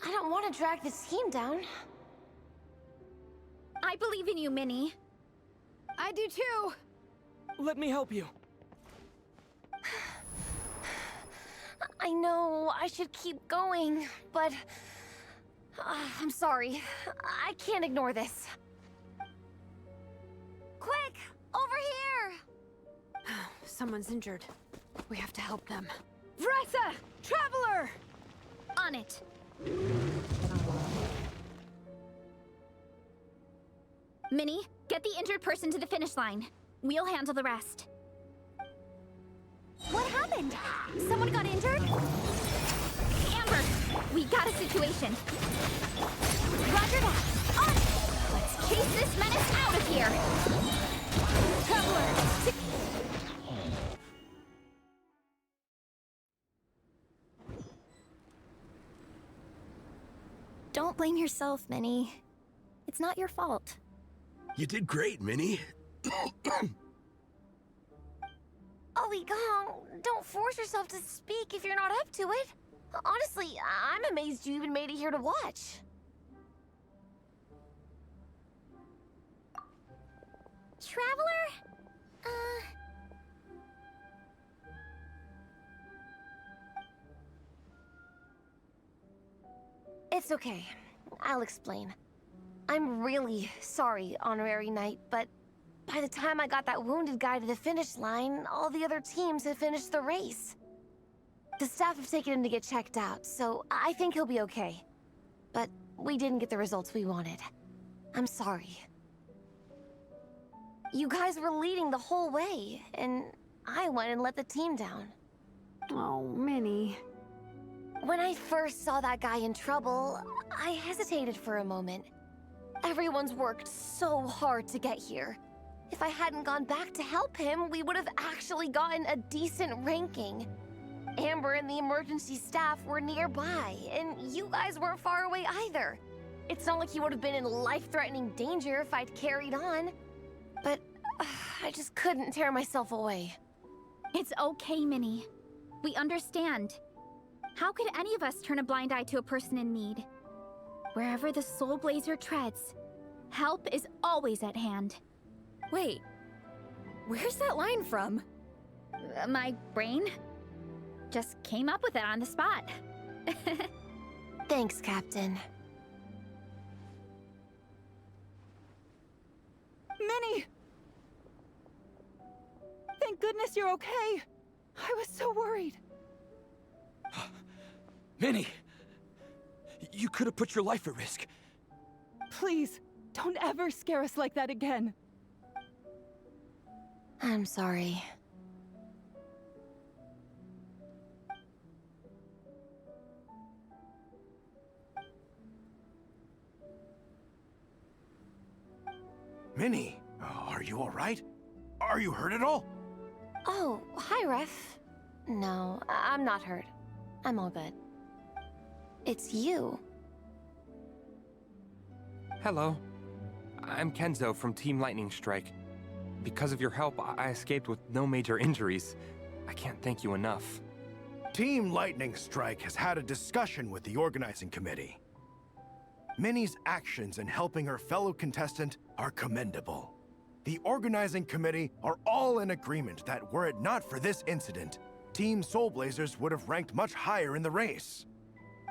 Speaker 9: I don't want to drag this team down.
Speaker 8: I believe in you, Minnie.
Speaker 10: I do too.
Speaker 21: Let me help you.
Speaker 9: I know I should keep going, but I'm sorry. I can't ignore this. Quick, over here!
Speaker 7: Someone's injured. We have to help them.
Speaker 8: Vressa! Traveler! On it. Minnie, get the injured person to the finish line. We'll handle the rest.
Speaker 4: What happened? Someone got injured?
Speaker 8: Amber, we got a situation.
Speaker 4: Roger that. On it!
Speaker 8: Let's chase this menace out of here. Traveler,
Speaker 1: Don't blame yourself, Minnie. It's not your fault.
Speaker 6: You did great, Minnie.
Speaker 9: Ollie Gong, don't force yourself to speak if you're not up to it. Honestly, I'm amazed you even made it here to watch.
Speaker 3: Traveler?
Speaker 9: It's okay. I'll explain. I'm really sorry, Honorary Knight, but by the time I got that wounded guy to the finish line, all the other teams had finished the race. The staff have taken him to get checked out, so I think he'll be okay. But we didn't get the results we wanted. I'm sorry. You guys were leading the whole way, and I went and let the team down.
Speaker 7: Oh, Minnie.
Speaker 9: When I first saw that guy in trouble, I hesitated for a moment. Everyone's worked so hard to get here. If I hadn't gone back to help him, we would have actually gotten a decent ranking. Amber and the emergency staff were nearby, and you guys weren't far away either. It's not like he would have been in life-threatening danger if I'd carried on. But I just couldn't tear myself away.
Speaker 8: It's okay, Minnie. We understand. How could any of us turn a blind eye to a person in need? Wherever the Soul Blazer treads, help is always at hand.
Speaker 1: Wait, where's that line from?
Speaker 8: My brain just came up with it on the spot.
Speaker 9: Thanks, Captain.
Speaker 10: Minnie! Thank goodness you're okay. I was so worried.
Speaker 2: Minnie! You could have put your life at risk.
Speaker 10: Please, don't ever scare us like that again.
Speaker 9: I'm sorry.
Speaker 20: Minnie, are you all right? Are you hurt at all?
Speaker 9: Oh, hi, Ref. No, I'm not hurt. I'm all good. It's you.
Speaker 22: Hello. I'm Kenzo from Team Lightning Strike. Because of your help, I escaped with no major injuries. I can't thank you enough.
Speaker 20: Team Lightning Strike has had a discussion with the organizing committee. Minnie's actions in helping her fellow contestant are commendable. The organizing committee are all in agreement that were it not for this incident, Team Soul Blazers would have ranked much higher in the race.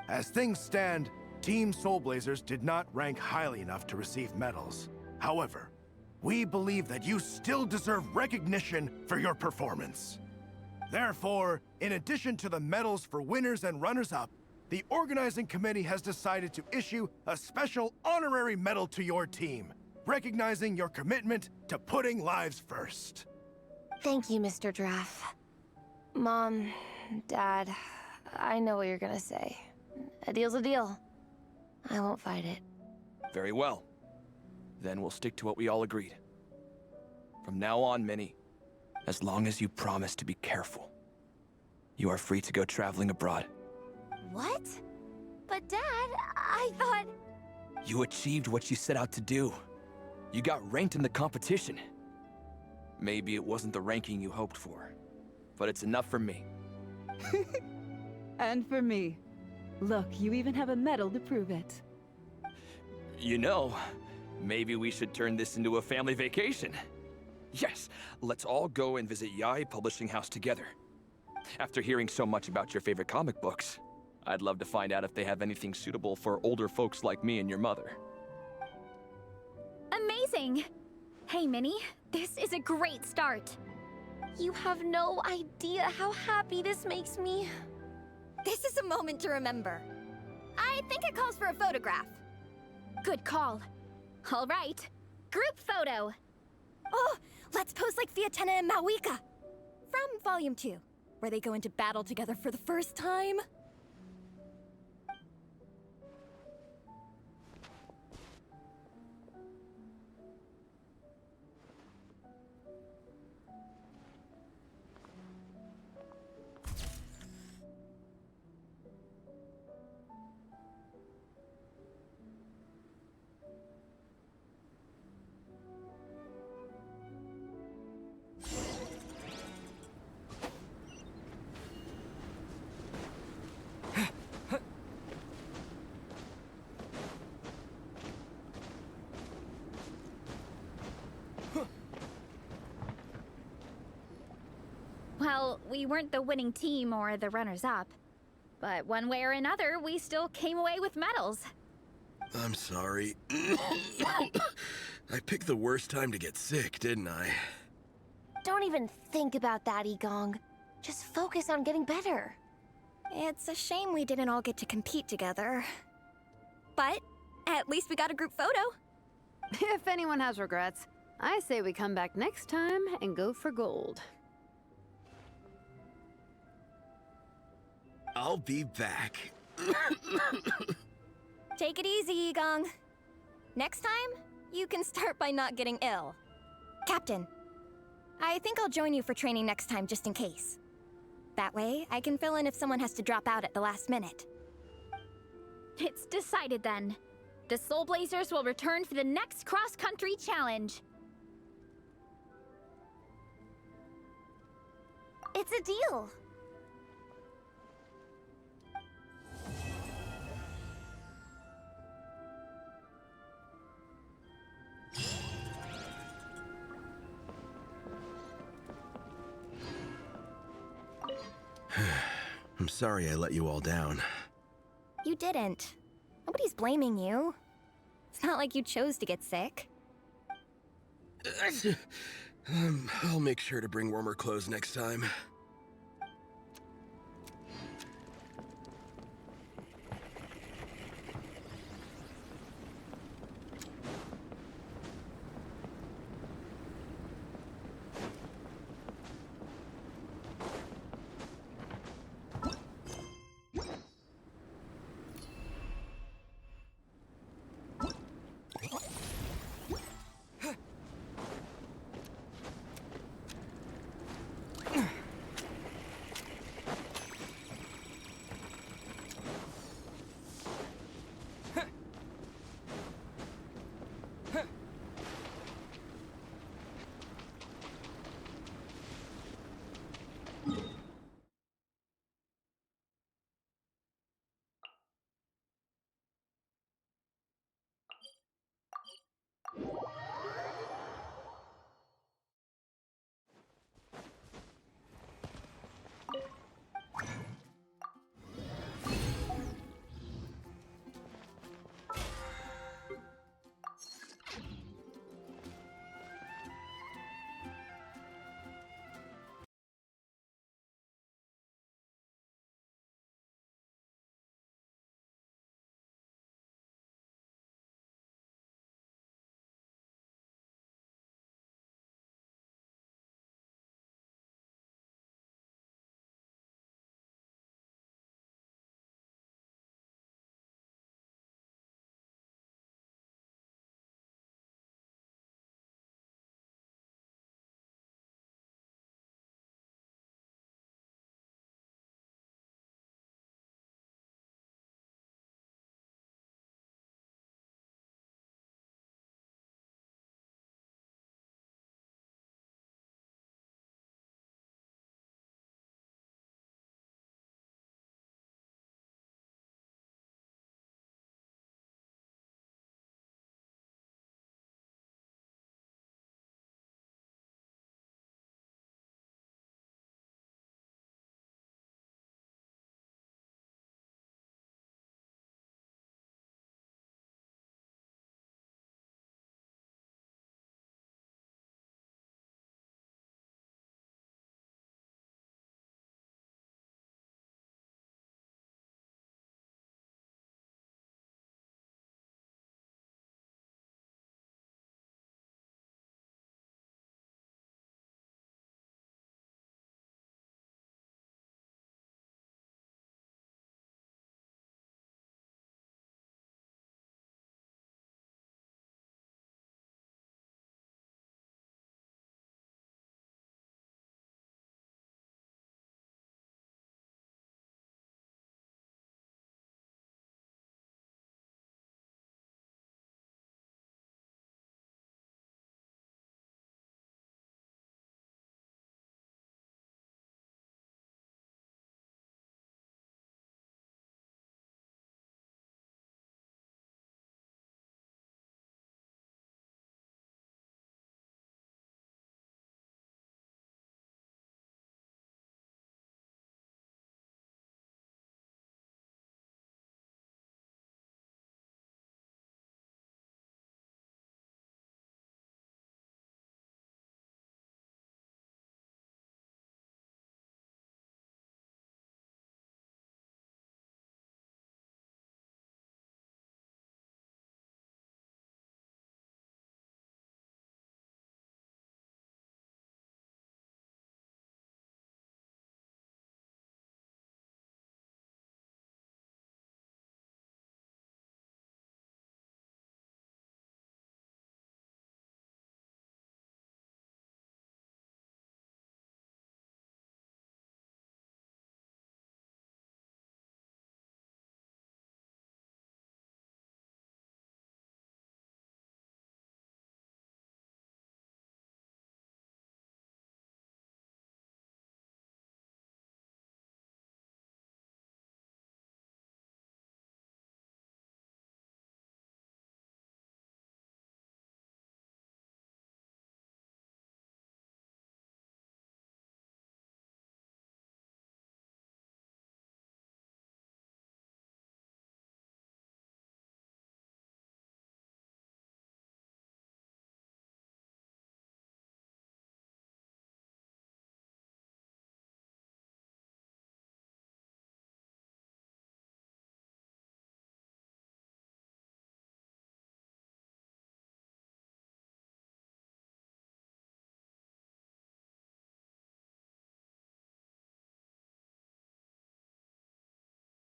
Speaker 20: As things stand, Team Soul Blazers did not rank highly enough to receive medals. However, we believe that you still deserve recognition for your performance. Therefore, in addition to the medals for winners and runners-up, the organizing committee has decided to issue a special honorary medal to your team, recognizing your commitment to putting lives first.
Speaker 9: Thank you, Mr. Draff. Mom, Dad, I know what you're gonna say. A deal's a deal. I won't fight it.
Speaker 2: Very well. Then we'll stick to what we all agreed. From now on, Minnie, as long as you promise to be careful, you are free to go traveling abroad.
Speaker 9: What? But Dad, I thought...
Speaker 2: You achieved what you set out to do. You got ranked in the competition. Maybe it wasn't the ranking you hoped for, but it's enough for me.
Speaker 19: And for me. Look, you even have a medal to prove it.
Speaker 2: You know, maybe we should turn this into a family vacation. Yes, let's all go and visit Yae Publishing House together. After hearing so much about your favorite comic books, I'd love to find out if they have anything suitable for older folks like me and your mother.
Speaker 8: Amazing! Hey, Minnie, this is a great start.
Speaker 9: You have no idea how happy this makes me.
Speaker 1: This is a moment to remember. I think it calls for a photograph.
Speaker 8: Good call. All right, group photo.
Speaker 1: Oh, let's pose like Fiatenna and Mawika. From Volume 2, where they go into battle together for the first time.
Speaker 8: Well, we weren't the winning team or the runners-up. But one way or another, we still came away with medals.
Speaker 6: I'm sorry. I picked the worst time to get sick, didn't I?
Speaker 9: Don't even think about that, Igong. Just focus on getting better.
Speaker 1: It's a shame we didn't all get to compete together. But at least we got a group photo.
Speaker 7: If anyone has regrets, I say we come back next time and go for gold.
Speaker 6: I'll be back.
Speaker 1: Take it easy, Igong. Next time, you can start by not getting ill. Captain, I think I'll join you for training next time just in case. That way, I can fill in if someone has to drop out at the last minute.
Speaker 8: It's decided then. The Soul Blazers will return for the next cross-country challenge.
Speaker 9: It's a deal.
Speaker 6: I'm sorry I let you all down.
Speaker 1: You didn't. Nobody's blaming you. It's not like you chose to get sick.
Speaker 6: I'll make sure to bring warmer clothes next time.